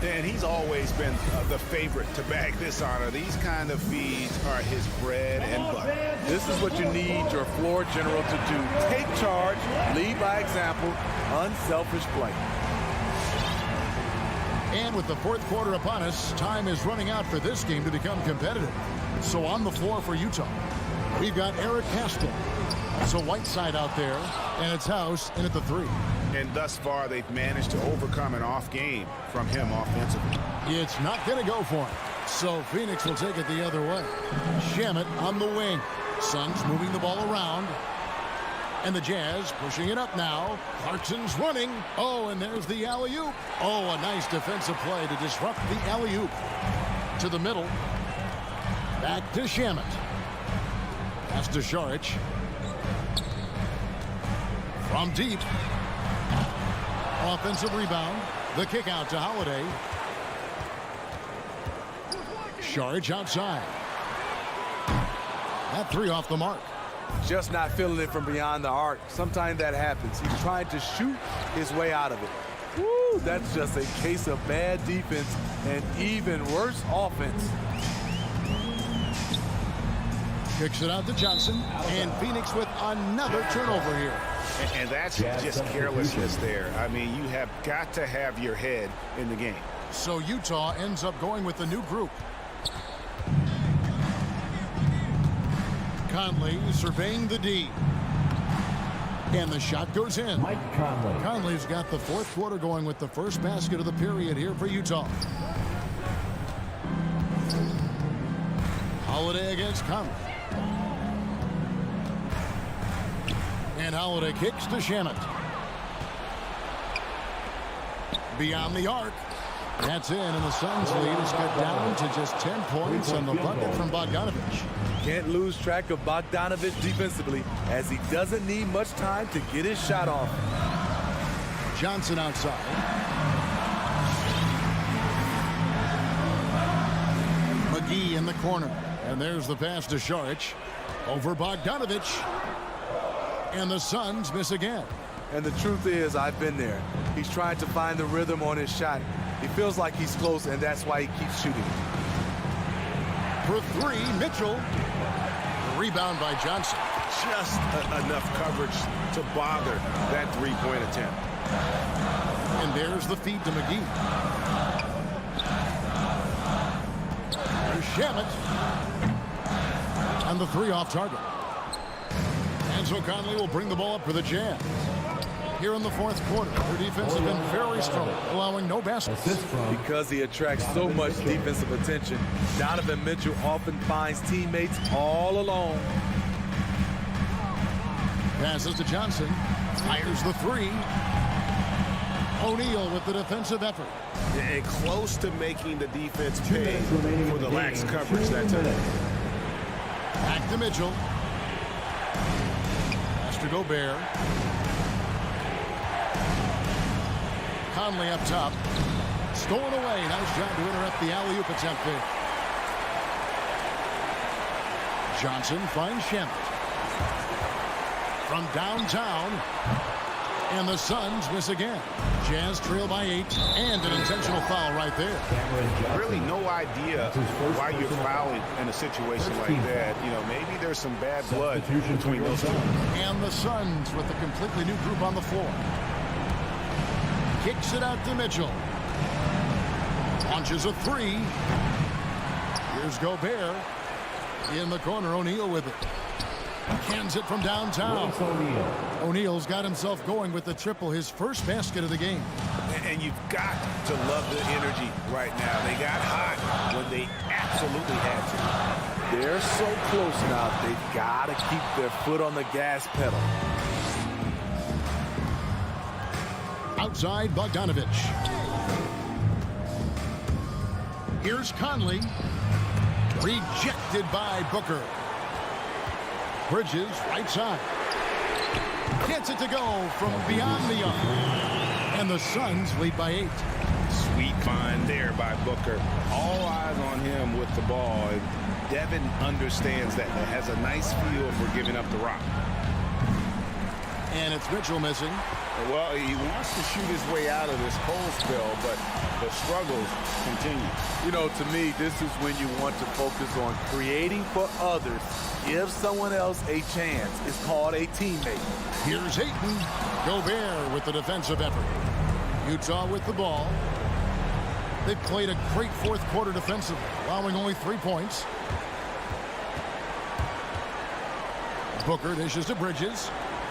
And he's always been the favorite to bag this honor. These kind of feeds are his bread and butter. This is what you need your floor general to do. Take charge, lead by example, unselfish play. And with the 4th quarter upon us, time is running out for this game to become competitive. So on the floor for Utah, we've got Eric Pascal. So Whiteside out there, and it's House in at the 3. And thus far, they've managed to overcome an off game from him offensively. It's not going to go for him. So Phoenix will take it the other way. Shamet on the wing. Suns moving the ball around. And the Jazz pushing it up now. Clarkson's running. Oh, and there's the alley-oop. Oh, a nice defensive play to disrupt the alley-oop. To the middle. Back to Shamet. Pass to Saric. From deep. Offensive rebound. The kick out to Holiday. Saric outside. That 3 off the mark. Just not feeling it from beyond the arc. Sometimes that happens. He's trying to shoot his way out of it. Woo, that's just a case of bad defense and even worse offense. Kicks it out to Johnson, and Phoenix with another turnover here. And that's just carelessness there. I mean, you have got to have your head in the game. So Utah ends up going with the new group. Conley surveying the D. And the shot goes in. Mike Conley. Conley's got the 4th quarter going with the first basket of the period here for Utah. Holiday against Conley. And Holiday kicks to Shamet. Beyond the arc. That's in, and the Suns lead is cut down to just 10 points on the bucket from Bogdanovich. Can't lose track of Bogdanovich defensively, as he doesn't need much time to get his shot off. Johnson outside. McGee in the corner. And there's the pass to Saric. Over Bogdanovich. And the Suns miss again. And the truth is, I've been there. He's trying to find the rhythm on his shot. He feels like he's close, and that's why he keeps shooting. For 3, Mitchell. Rebound by Johnson. Just enough coverage to bother that 3-point attempt. And there's the feed to McGee. There's Shamet. And the 3 off target. And so Conley will bring the ball up for the Jazz. Here in the 4th quarter, their defense has been very strong, allowing no baskets. Because he attracts so much defensive attention, Donovan Mitchell often finds teammates all alone. Passes to Johnson. Fires the 3. O'Neal with the defensive effort. And close to making the defense pay for the lax coverage that time. Back to Mitchell. Pass to Gobert. Conley up top. Stolen away. Nice job to interrupt the alley-oop attempt there. Johnson finds Shamet. From downtown. And the Suns miss again. Jazz trail by 8. And an intentional foul right there. Really no idea why you're fouling in a situation like that. You know, maybe there's some bad blood between those two. And the Suns with a completely new group on the floor. Kicks it out to Mitchell. Launches a 3. Here's Gobert. In the corner, O'Neal with it. Cans it from downtown. O'Neal's got himself going with the triple, his first basket of the game. And you've got to love the energy right now. They got hot when they absolutely had to. They're so close now, they've got to keep their foot on the gas pedal. Outside, Bogdanovich. Here's Conley. Rejected by Booker. Bridges, right side. Gets it to go from beyond the arc. And the Suns lead by 8. Sweet find there by Booker. All eyes on him with the ball. And Devin understands that. That has a nice feel for giving up the rock. And it's Mitchell missing. Well, he wants to shoot his way out of this cold spell, but the struggles continue. You know, to me, this is when you want to focus on creating for others. Give someone else a chance. It's called a teammate. Here's Ayton. Gobert with the defensive effort. Utah with the ball. They've played a great 4th quarter defensively, allowing only 3 points. Booker dishes to Bridges.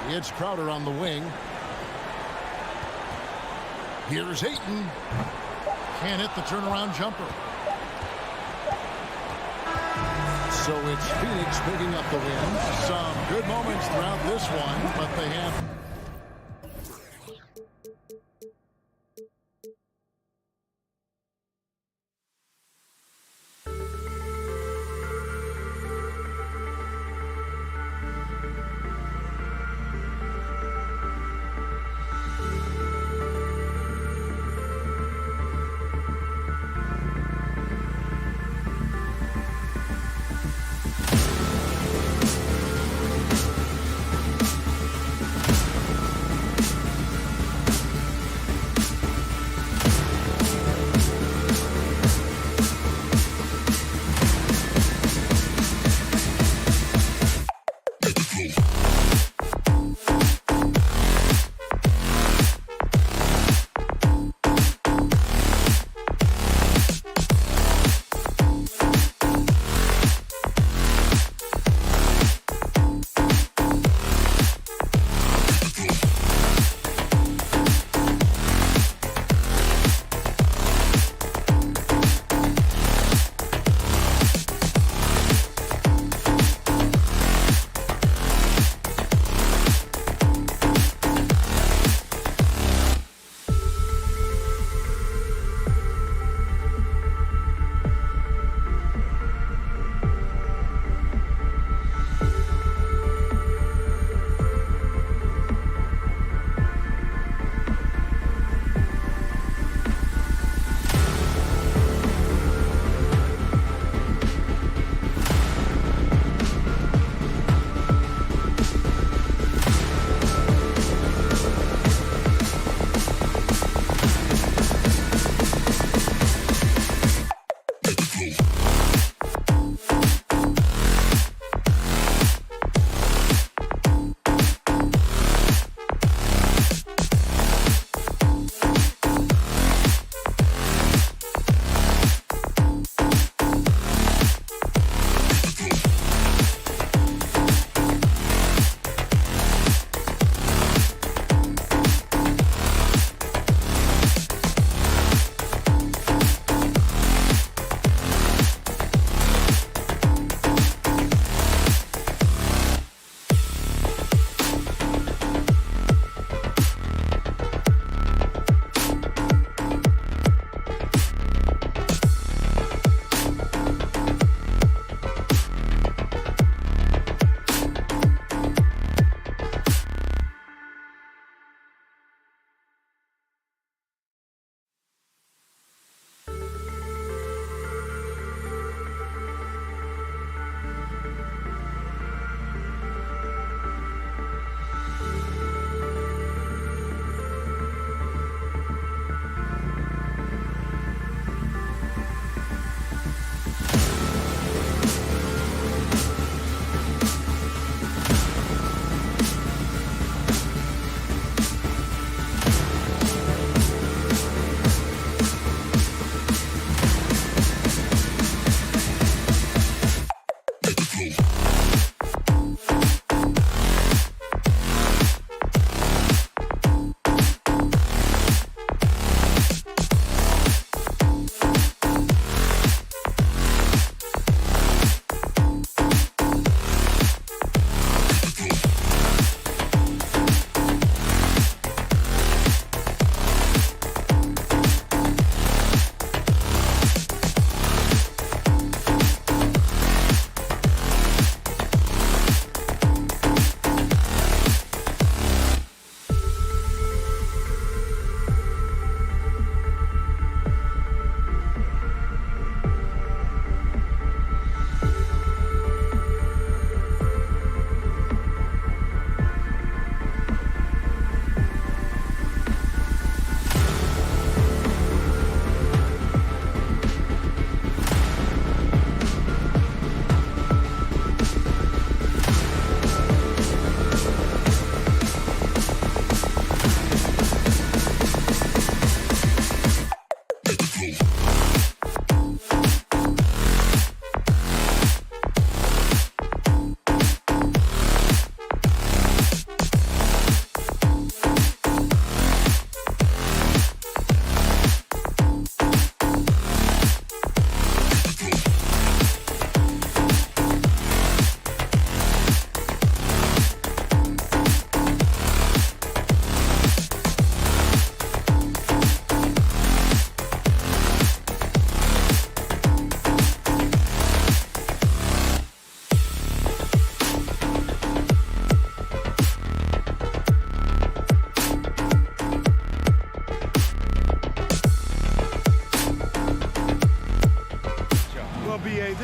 It's Crowder on the wing. Here's Ayton. Can't hit the turnaround jumper. So it's Phoenix picking up the win. Some good moments throughout this one, but they have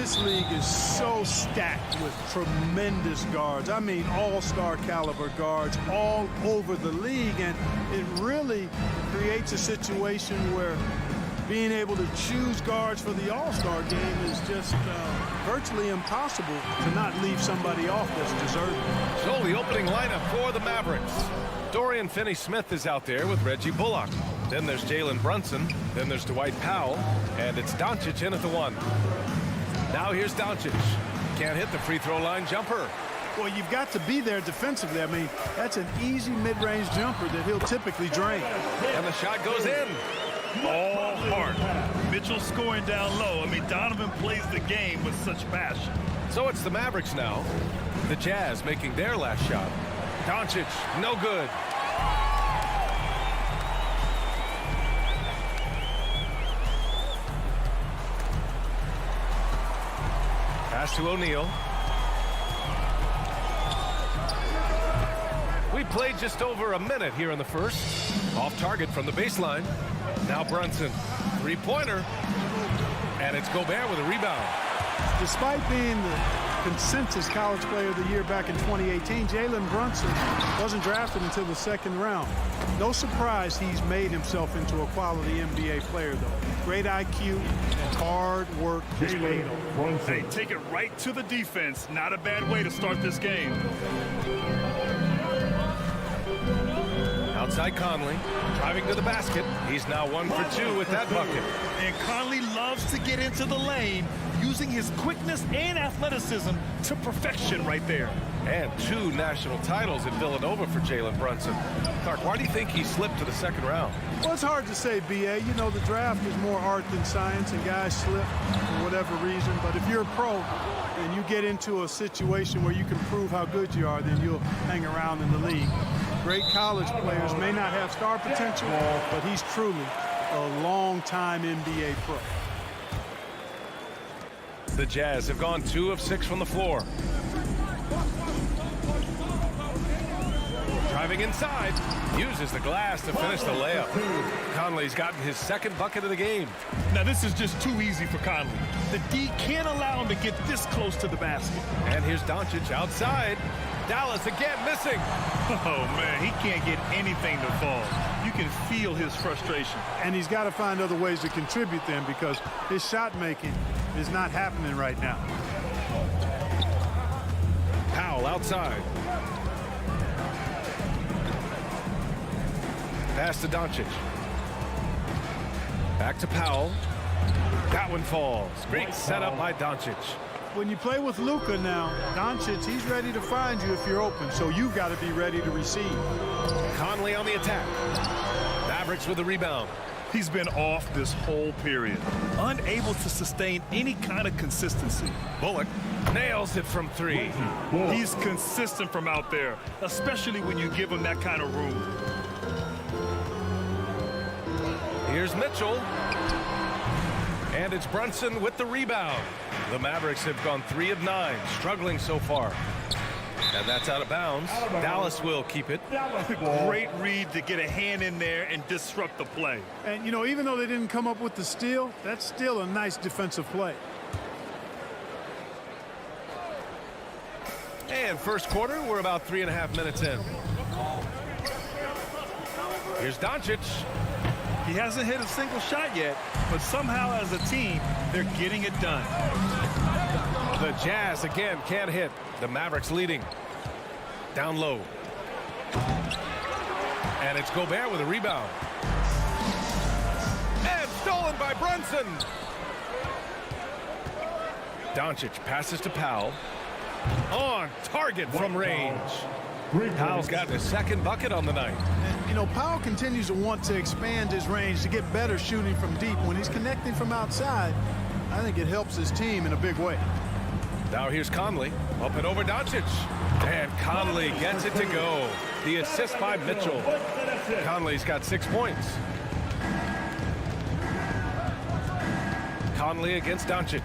This league is so stacked with tremendous guards. I mean, all-star caliber guards all over the league, and it really creates a situation where being able to choose guards for the all-star game is just virtually impossible to not leave somebody off that's deserving. So the opening lineup for the Mavericks. Dorian Finney-Smith is out there with Reggie Bullock. Then there's Jalen Brunson. Then there's Dwight Powell. And it's Doncic in at the 1. Now here's Doncic. Can't hit the free throw line jumper. Well, you've got to be there defensively. I mean, that's an easy mid-range jumper that he'll typically drain. And the shot goes in. All heart. Mitchell scoring down low. I mean, Donovan plays the game with such passion. So it's the Mavericks now. The Jazz making their last shot. Doncic, no good. Pass to O'Neal. We played just over a minute here in the first. Off target from the baseline. Now Brunson, three-pointer. And it's Gobert with a rebound. Despite being the consensus college player of the year back in 2018, Jalen Brunson wasn't drafted until the second round. No surprise he's made himself into a quality NBA player, though. Great IQ, hard work. Hey, take it right to the defense. Not a bad way to start this game. Outside Conley, driving to the basket. He's now 1 for 2 with that bucket. And Conley loves to get into the lane, using his quickness and athleticism to perfection right there. And 2 national titles at Villanova for Jalen Brunson. Clark, why do you think he slipped to the second round? Well, it's hard to say, B.A. You know, the draft is more art than science, and guys slip for whatever reason. But if you're a pro and you get into a situation where you can prove how good you are, then you'll hang around in the league. Great college players may not have star potential, but he's truly a long-time NBA pro. The Jazz have gone 2 of 6 from the floor. Driving inside, uses the glass to finish the layup. Conley's gotten his second bucket of the game. Now this is just too easy for Conley. The D can't allow him to get this close to the basket. And here's Doncic outside. Dallas again missing. Oh man, he can't get anything to fall. You can feel his frustration. And he's got to find other ways to contribute then, because his shot making is not happening right now. Powell outside. Pass to Doncic. Back to Powell. That one falls. Great setup by Doncic. When you play with Luka now, Doncic, he's ready to find you if you're open, so you've got to be ready to receive. Conley on the attack. Mavericks with the rebound. He's been off this whole period, unable to sustain any kind of consistency. Bullock nails it from 3. He's consistent from out there, especially when you give him that kind of room. Here's Mitchell. And it's Brunson with the rebound. The Mavericks have gone 3 of 9, struggling so far. And that's out of bounds. Dallas will keep it. Great read to get a hand in there and disrupt the play. And, you know, even though they didn't come up with the steal, that's still a nice defensive play. And first quarter, we're about 3.5 minutes in. Here's Doncic. He hasn't hit a single shot yet, but somehow as a team, they're getting it done. The Jazz again can't hit. The Mavericks leading. Down low. And it's Gobert with a rebound. And stolen by Brunson. Doncic passes to Powell. On target from range. Powell's gotten his second bucket on the night. And, you know, Powell continues to want to expand his range to get better shooting from deep. When he's connecting from outside, I think it helps his team in a big way. Now here's Conley. Up and over Doncic. And Conley gets it to go. The assist by Mitchell. Conley's got 6 points. Conley against Doncic.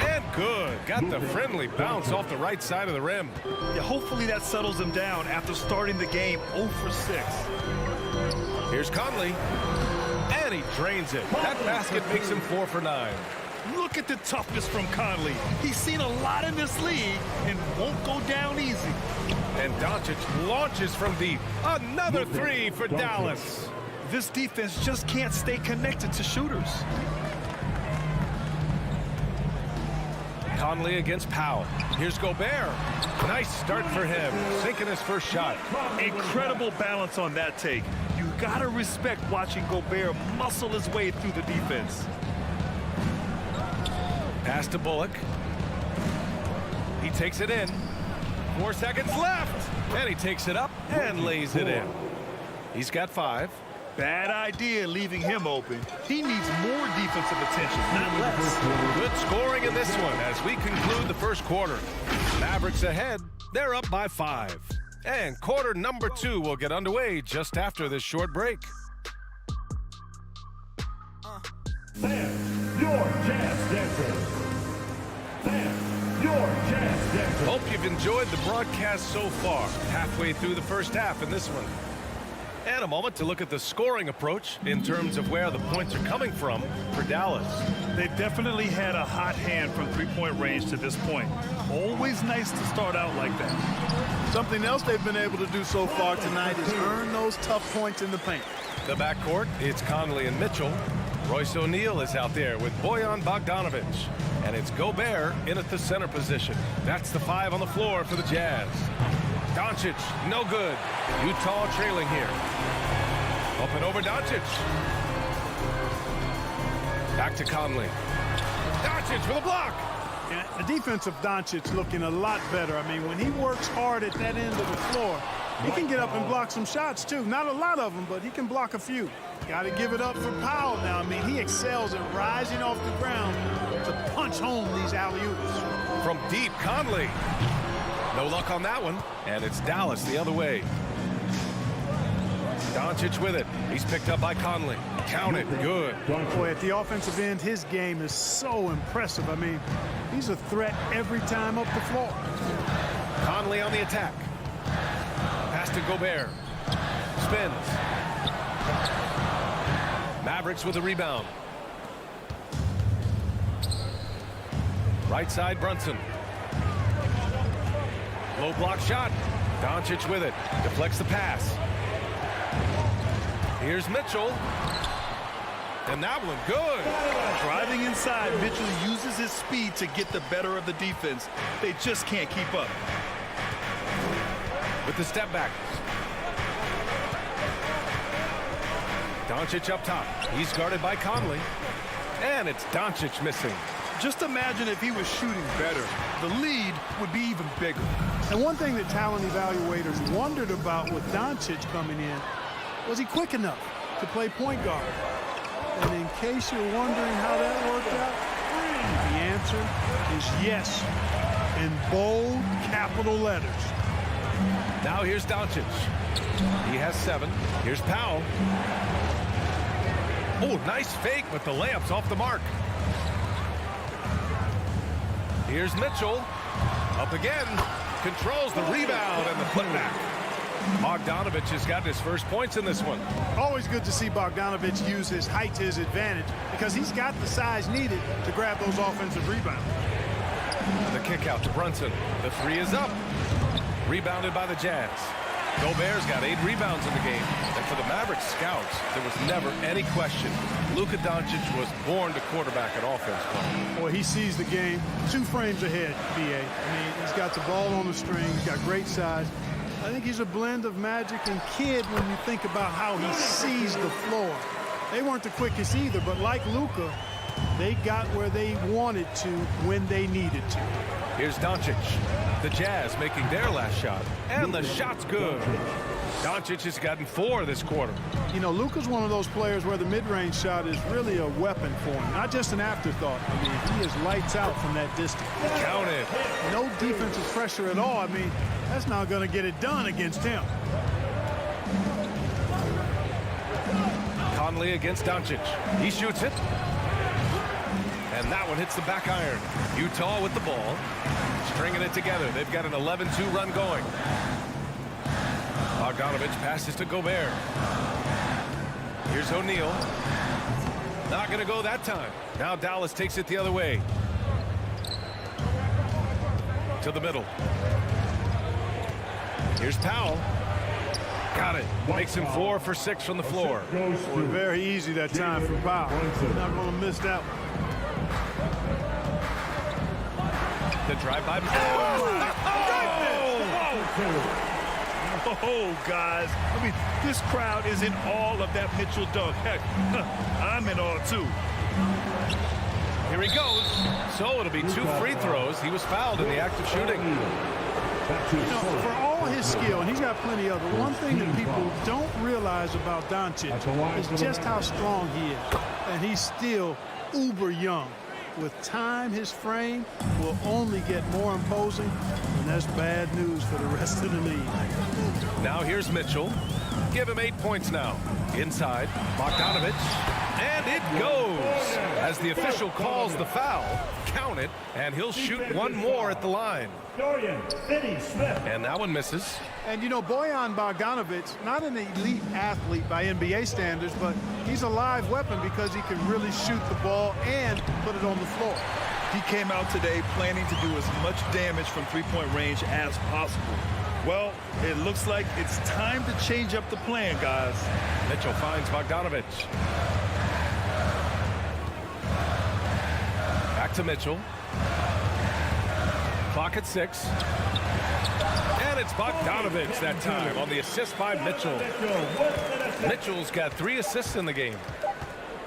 And good. Got the friendly bounce off the right side of the rim. Yeah, hopefully that settles him down after starting the game 0 for 6. Here's Conley. And he drains it. That basket makes him 4 for 9. Look at the toughness from Conley. He's seen a lot in this league and won't go down easy. And Doncic launches from deep. Another three for Dallas. This defense just can't stay connected to shooters. Conley against Powell. Here's Gobert. Nice start for him. Sinking his first shot. Incredible balance on that take. You gotta respect watching Gobert muscle his way through the defense. Pass to Bullock. He takes it in. 4 seconds left. And he takes it up and lays it in. He's got 5. Bad idea leaving him open. He needs more defensive attention, not less. Good scoring in this one as we conclude the first quarter. Mavericks ahead. They're up by 5. And quarter number 2 will get underway just after this short break. Sam, your Jazz Dancer. Sam, your Jazz Dancer. Hope you've enjoyed the broadcast so far. Halfway through the first half in this one. And a moment to look at the scoring approach in terms of where the points are coming from for Dallas. They've definitely had a hot hand from three-point range to this point. Always nice to start out like that. Something else they've been able to do so far tonight is earn those tough points in the paint. The backcourt, it's Conley and Mitchell. Royce O'Neal is out there with Bojan Bogdanovic. And it's Gobert in at the center position. That's the 5 on the floor for the Jazz. Doncic, no good. Utah trailing here. Up and over Doncic. Back to Conley. Doncic with a block. Yeah, the defense of Doncic looking a lot better. I mean, when he works hard at that end of the floor, he can get up and block some shots, too. Not a lot of them, but he can block a few. Got to give it up for Powell now. I mean, he excels at rising off the ground to punch home these alley-oops. From deep, Conley. No luck on that one. And it's Dallas the other way. Doncic with it. He's picked up by Conley. Count it. Good. Boy, at the offensive end, his game is so impressive. I mean, he's a threat every time up the floor. Conley on the attack. Pass to Gobert. Spins. Mavericks with a rebound. Right side, Brunson. Low block shot. Doncic with it. Deflects the pass. Here's Mitchell. And that one good. Driving inside, Mitchell uses his speed to get the better of the defense. They just can't keep up. With the step back. Doncic up top. He's guarded by Conley. And it's Doncic missing. Just imagine if he was shooting better. The lead would be even bigger. And one thing that talent evaluators wondered about with Doncic coming in, was he quick enough to play point guard? And in case you're wondering how that worked out, the answer is yes, in bold capital letters. Now here's Doncic. He has 7. Here's Powell. Oh, nice fake, but the layup's off the mark. Here's Mitchell. Up again. Controls the rebound and the putback. Bogdanovic has got his first points in this one. Always good to see Bogdanovic use his height to his advantage because he's got the size needed to grab those offensive rebounds. The kick out to Brunson. The 3 is up. Rebounded by the Jazz. Gobert's got 8 rebounds in the game. And for the Mavericks scouts, there was never any question. Luka Doncic was born to quarterback an offense. Boy, he sees the game 2 frames ahead, B.A. I mean, he's got the ball on the string. He's got great size. I think he's a blend of Magic and Kidd when you think about how he sees the floor. They weren't the quickest either, but like Luka, they got where they wanted to when they needed to. Here's Doncic. The Jazz making their last shot. And the shot's good. Doncic has gotten 4 this quarter. You know, Luka's one of those players where the mid-range shot is really a weapon for him, not just an afterthought. I mean, he is lights out from that distance. Count it. No defensive pressure at all. I mean, that's not going to get it done against him. Conley against Doncic. He shoots it. And that one hits the back iron. Utah with the ball. Stringing it together. They've got an 11-2 run going. Bogdanovic passes to Gobert. Here's O'Neal. Not going to go that time. Now Dallas takes it the other way. To the middle. Here's Powell. Got it. Makes him 4 for 6 from the floor. Boy, very easy that time for Powell. Not going to miss that one. The drive by. Oh, guys. I mean, this crowd is in awe of that Mitchell dunk. Heck, I'm in awe, too. Here he goes. So it'll be 2 free throws. He was fouled in the act of shooting. You know, for all his skill, and he's got plenty of it, one thing that people don't realize about Doncic is just how strong he is. And he's still uber young. With time, his frame will only get more imposing, and that's bad news for the rest of the league. Now here's Mitchell. Give him 8 points now. Inside, Bogdanovic. And it goes. As the official calls the foul, count it, and he'll shoot one more at the line. Dorian Finney-Smith. And that one misses. And, you know, Bojan Bogdanovic, not an elite athlete by NBA standards, but he's a live weapon because he can really shoot the ball and put it on the floor. He came out today planning to do as much damage from three-point range as possible. Well, it looks like it's time to change up the plan, guys. Mitchell finds Bogdanovic. Back to Mitchell. Clock at 6. And it's Bogdanovic that time on the assist by Mitchell. Mitchell's got 3 assists in the game.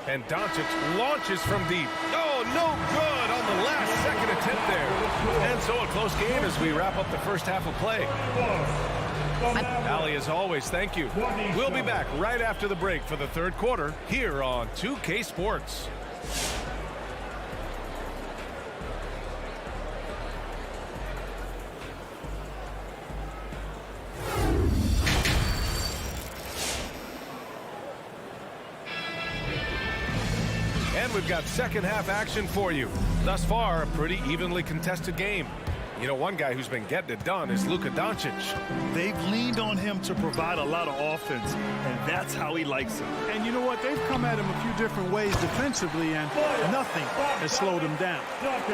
And Doncic launches from deep. Oh, no good on the last second attempt there. And so a close game as we wrap up the first half of play. Allie, as always, thank you. We'll be back right after the break for the third quarter here on 2K Sports. We've got second half action for you. Thus far, a pretty evenly contested game. You know, one guy who's been getting it done is Luka Doncic. They've leaned on him to provide a lot of offense, and that's how he likes it. And you know what? They've come at him a few different ways defensively, and nothing has slowed him down.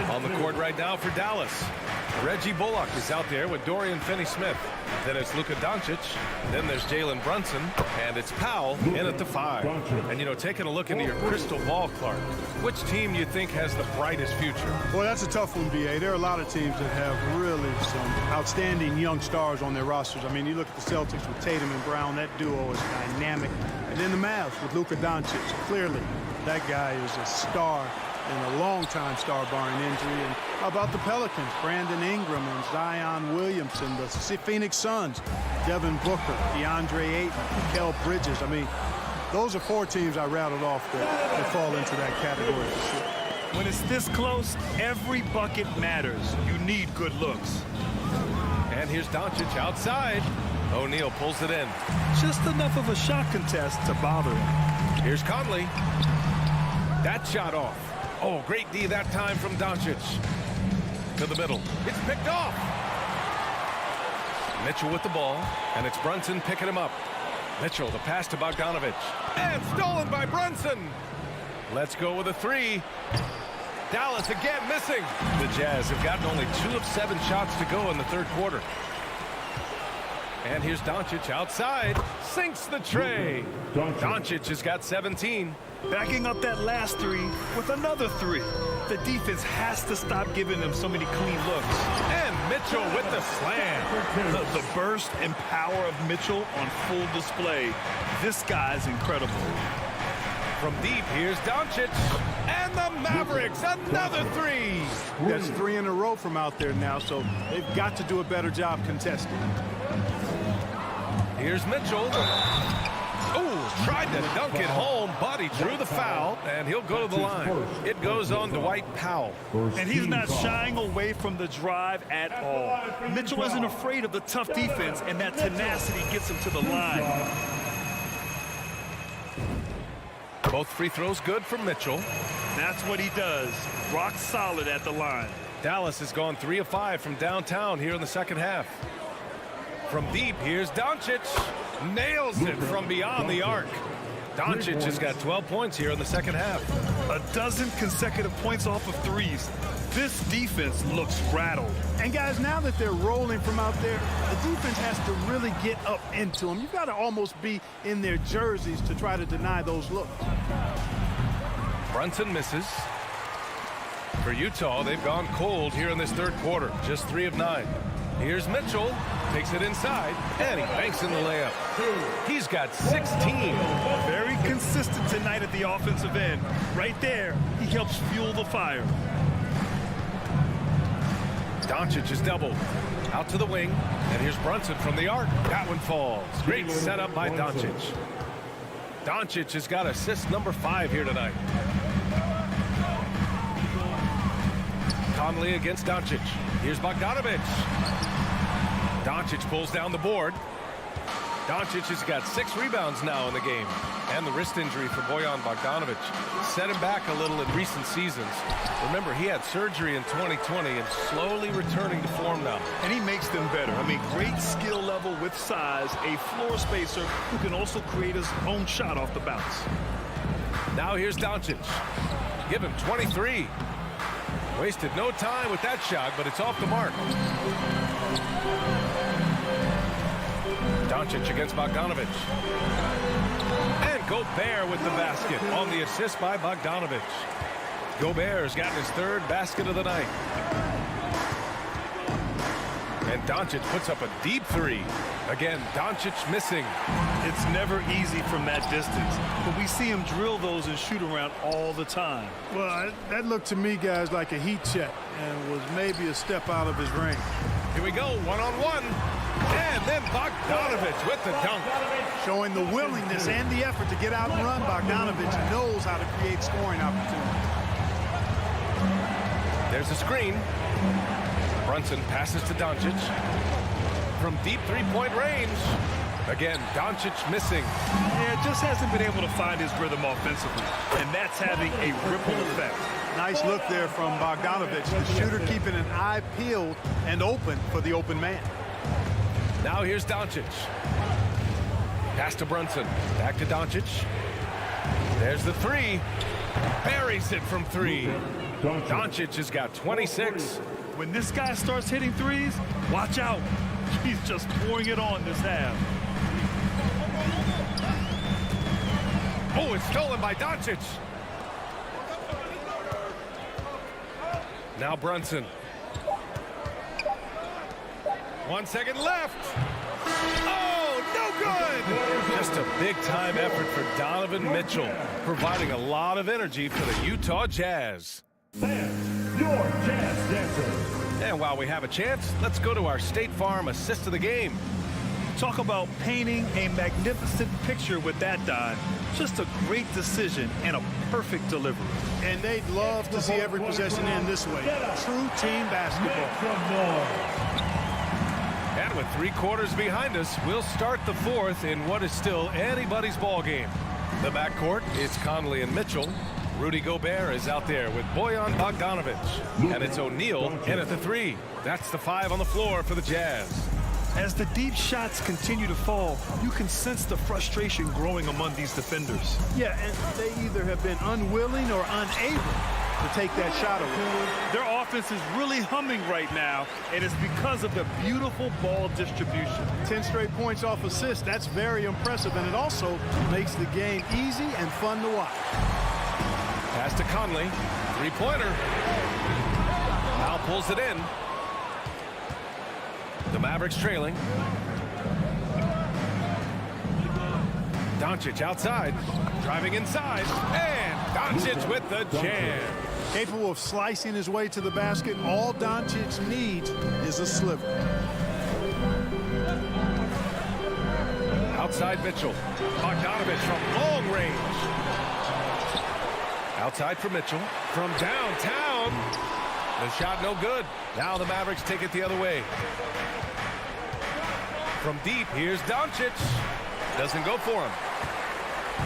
On the court right now for Dallas, Reggie Bullock is out there with Dorian Finney-Smith. Then it's Luka Doncic. Then there's Jalen Brunson. And it's Powell in at the 5. And, you know, taking a look into your crystal ball, Clark, which team you think has the brightest future? Boy, that's a tough one, B.A. There are a lot of teams that have really some outstanding young stars on their rosters. I mean, you look at the Celtics with Tatum and Brown. That duo is dynamic. And then the Mavs with Luka Doncic. Clearly, that guy is a star and a long-time star barring injury. And how about the Pelicans? Brandon Ingram and Zion Williamson. The Phoenix Suns, Devin Booker, DeAndre Ayton, Mikal Bridges. I mean, those are 4 teams I rattled off that fall into that category for sure. When it's this close, every bucket matters. You need good looks. And here's Doncic outside. O'Neal pulls it in. Just enough of a shot contest to bother him. Here's Conley. That shot off. Oh, great D that time from Doncic. To the middle. It's picked off. Mitchell with the ball, and it's Brunson picking him up. Mitchell, the pass to Bogdanovic. And stolen by Brunson. Let's go with a 3. Dallas again missing. The Jazz have gotten only 2 of 7 shots to go in the third quarter. And here's Doncic outside. Sinks the tray. Doncic has got 17. Backing up that last 3 with another 3. The defense has to stop giving them so many clean looks. And Mitchell with the slam. The burst and power of Mitchell on full display. This guy's incredible. From deep, here's Doncic. And the Mavericks, another 3. That's 3 in a row from out there now, so they've got to do a better job contesting. Here's Mitchell. Oh, tried to dunk it home, but he drew the foul, and he'll go to the line. It goes on Dwight Powell. And he's not shying away from the drive at all. Mitchell isn't afraid of the tough defense, and that tenacity gets him to the line. Both free throws good for Mitchell. That's what he does. Rock solid at the line. Dallas has gone 3 of 5 from downtown here in the second half. From deep, here's Doncic. Nails it from beyond the arc. Doncic has got 12 points here in the second half. A dozen consecutive points off of threes. This defense looks rattled. And guys, now that they're rolling from out there, the defense has to really get up into them. You've got to almost be in their jerseys to try to deny those looks. Brunson misses. For Utah, they've gone cold here in this third quarter. Just 3 of 9. Here's Mitchell. Takes it inside, and he banks in the layup. He's got 16. Very consistent tonight at the offensive end. Right there, he helps fuel the fire. Doncic is doubled. Out to the wing, and here's Brunson from the arc. That one falls. Great setup by Doncic. Doncic has got assist number 5 here tonight. Conley against Doncic. Here's Bogdanovic. Doncic pulls down the board. Doncic has got 6 rebounds now in the game. And the wrist injury for Bojan Bogdanovic set him back a little in recent seasons. Remember, he had surgery in 2020 and slowly returning to form now. And he makes them better. I mean, great skill level with size, a floor spacer who can also create his own shot off the bounce. Now here's Doncic. Give him 23. Wasted no time with that shot, but it's off the mark. Doncic against Bogdanovic. And Gobert with the basket on the assist by Bogdanovic. Gobert's gotten his 3rd basket of the night. And Doncic puts up a deep 3. Again, Doncic missing. It's never easy from that distance, but we see him drill those and shoot around all the time. Well, that looked to me, guys, like a heat check and was maybe a step out of his range. Here we go, one-on-one. And then Bogdanovic with the dunk. Showing the willingness and the effort to get out and run, Bogdanovic knows how to create scoring opportunities. There's a screen. Brunson passes to Doncic. From deep 3-point range. Again, Doncic missing. Yeah, just hasn't been able to find his rhythm offensively. And that's having a ripple effect. Nice look there from Bogdanovic. The shooter keeping an eye peeled and open for the open man. Now here's Doncic. Pass to Brunson. Back to Doncic. There's the 3. Buries it from 3. Doncic has got 26. When this guy starts hitting threes, watch out. He's just pouring it on this half. Oh, it's stolen by Doncic. Now Brunson. 1 second left. Oh, no good. Just a big-time effort for Donovan Mitchell, providing a lot of energy for the Utah Jazz. Your Jazz Dancer. And while we have a chance, let's go to our State Farm assist of the game. Talk about painting a magnificent picture with that dive. Just a great decision and a perfect delivery. And they'd love to see every possession end this way. True team basketball. And with 3 quarters behind us, we'll start the 4th in what is still anybody's ball game. The backcourt is Conley and Mitchell. Rudy Gobert is out there with Bojan Bogdanovic. And it's O'Neal in at the 3. That's the 5 on the floor for the Jazz. As the deep shots continue to fall, you can sense the frustration growing among these defenders. Yeah, and they either have been unwilling or unable to take that shot away. Their offense is really humming right now, and it's because of the beautiful ball distribution. 10 straight points off assists. That's very impressive, and it also makes the game easy and fun to watch. Pass to Conley. 3-pointer. Now pulls it in. The Mavericks trailing. Doncic outside. Driving inside. And Doncic with the jam. Capable of slicing his way to the basket. All Doncic needs is a sliver. Outside Mitchell. Bogdanovic from long range. Outside for Mitchell. From downtown. The shot no good. Now the Mavericks take it the other way. From deep, here's Doncic. Doesn't go for him.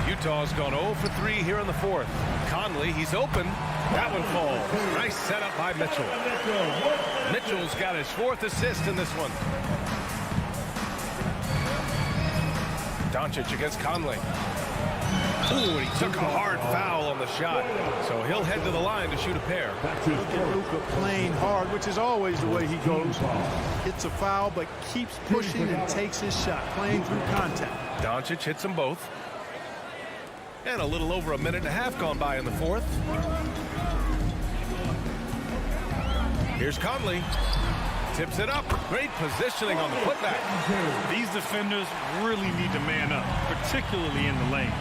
Utah's gone 0 for 3 here in the 4th. Conley, he's open. That one falls. Nice setup by Mitchell. Mitchell's got his 4th assist in this one. Doncic against Conley. Ooh, and he took a hard foul on the shot. So he'll head to the line to shoot a pair. Look at Luka playing hard, which is always the way he goes. Hits a foul, but keeps pushing and takes his shot, playing through contact. Doncic hits them both. And a little over a minute and a half gone by in the fourth. Here's Conley. Tips it up. Great positioning on the putback. These defenders really need to man up, particularly in the lane.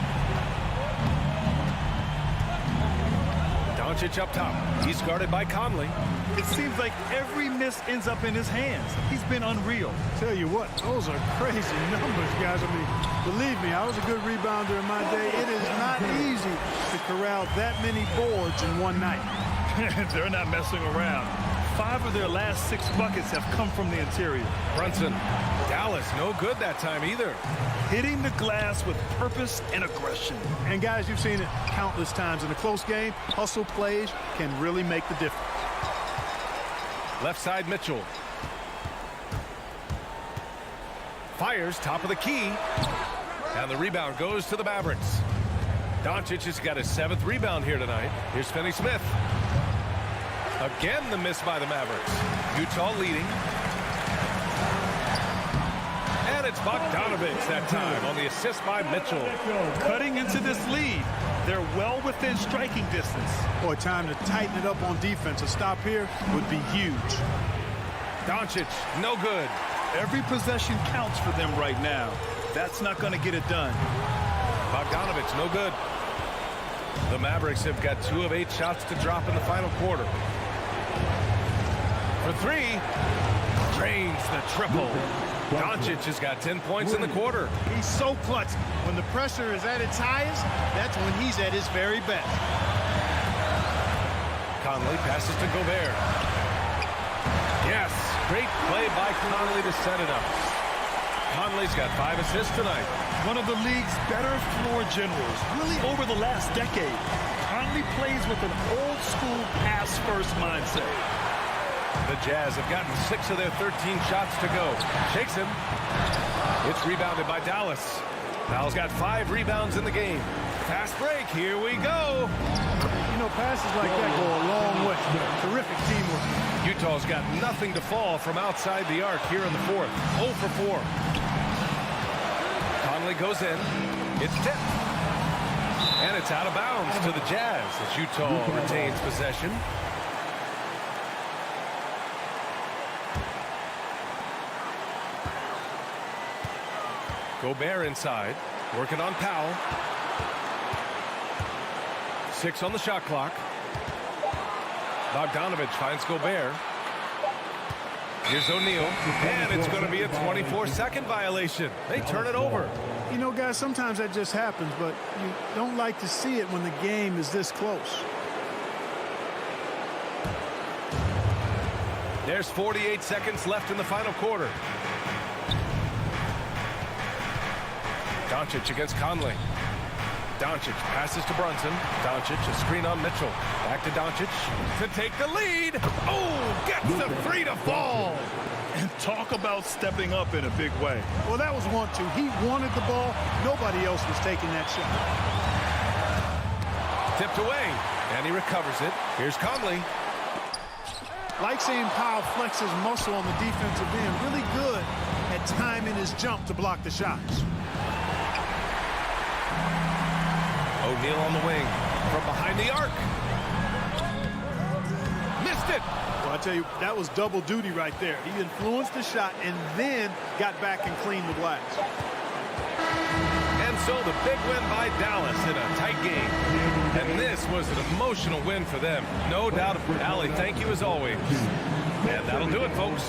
Doncic up top. He's guarded by Conley. It seems like every miss ends up in his hands. He's been unreal. Tell you what, those are crazy numbers, guys. I mean, believe me, I was a good rebounder in my day. It is not easy to corral that many boards in one night. They're not messing around. 5 of their last 6 buckets have come from the interior. Brunson. Dallas, no good that time either. Hitting the glass with purpose and aggression. And guys, you've seen it countless times in a close game. Hustle plays can really make the difference. Left side, Mitchell. Fires, top of the key. And the rebound goes to the Mavericks. Doncic has got his 7th rebound here tonight. Here's Finney-Smith. Again, the miss by the Mavericks. Utah leading. And it's Bogdanovich that time on the assist by Mitchell. Cutting into this lead. They're well within striking distance. Boy, time to tighten it up on defense. A stop here would be huge. Doncic, no good. Every possession counts for them right now. That's not going to get it done. Bogdanovich, no good. The Mavericks have got 2 of 8 shots to drop in the final quarter. For 3, drains the triple. Doncic has got 10 points in the quarter. He's so clutch. When the pressure is at its highest, that's when he's at his very best. Conley passes to Gobert. Yes, great play by Conley to set it up. Conley's got 5 assists tonight. One of the league's better floor generals, really over the last decade. Conley plays with an old-school pass-first mindset. The Jazz have gotten 6 of their 13 shots to go. Shakes him. It's rebounded by Dallas. Dallas got 5 rebounds in the game. Fast break. Here we go. You know, passes like that go a long way. Terrific teamwork. Utah's got nothing to fall from outside the arc here in the fourth. 0 for 4. Conley goes in. It's tipped. And it's out of bounds to the Jazz as Utah retains possession. Gobert inside, working on Powell. 6 on the shot clock. Bogdanovich finds Gobert. Here's O'Neal, and it's going to be a 24-second violation. They turn it over. You know, guys, sometimes that just happens, but you don't like to see it when the game is this close. There's 48 seconds left in the final quarter. Doncic against Conley. Doncic passes to Brunson. Doncic, a screen on Mitchell. Back to Doncic to take the lead. Oh, gets the 3 to fall. And talk about stepping up in a big way. Well, that was 1-2. He wanted the ball. Nobody else was taking that shot. Tipped away, and he recovers it. Here's Conley. Like seeing Powell flex his muscle on the defensive end. Really good at timing his jump to block the shots. O'Neal on the wing from behind the arc. Missed it. Well, I tell you, that was double duty right there. He influenced the shot and then got back and cleaned the glass. And so the big win by Dallas in a tight game. And this was an emotional win for them. No doubt about it. Allie, thank you as always. And that'll do it, folks.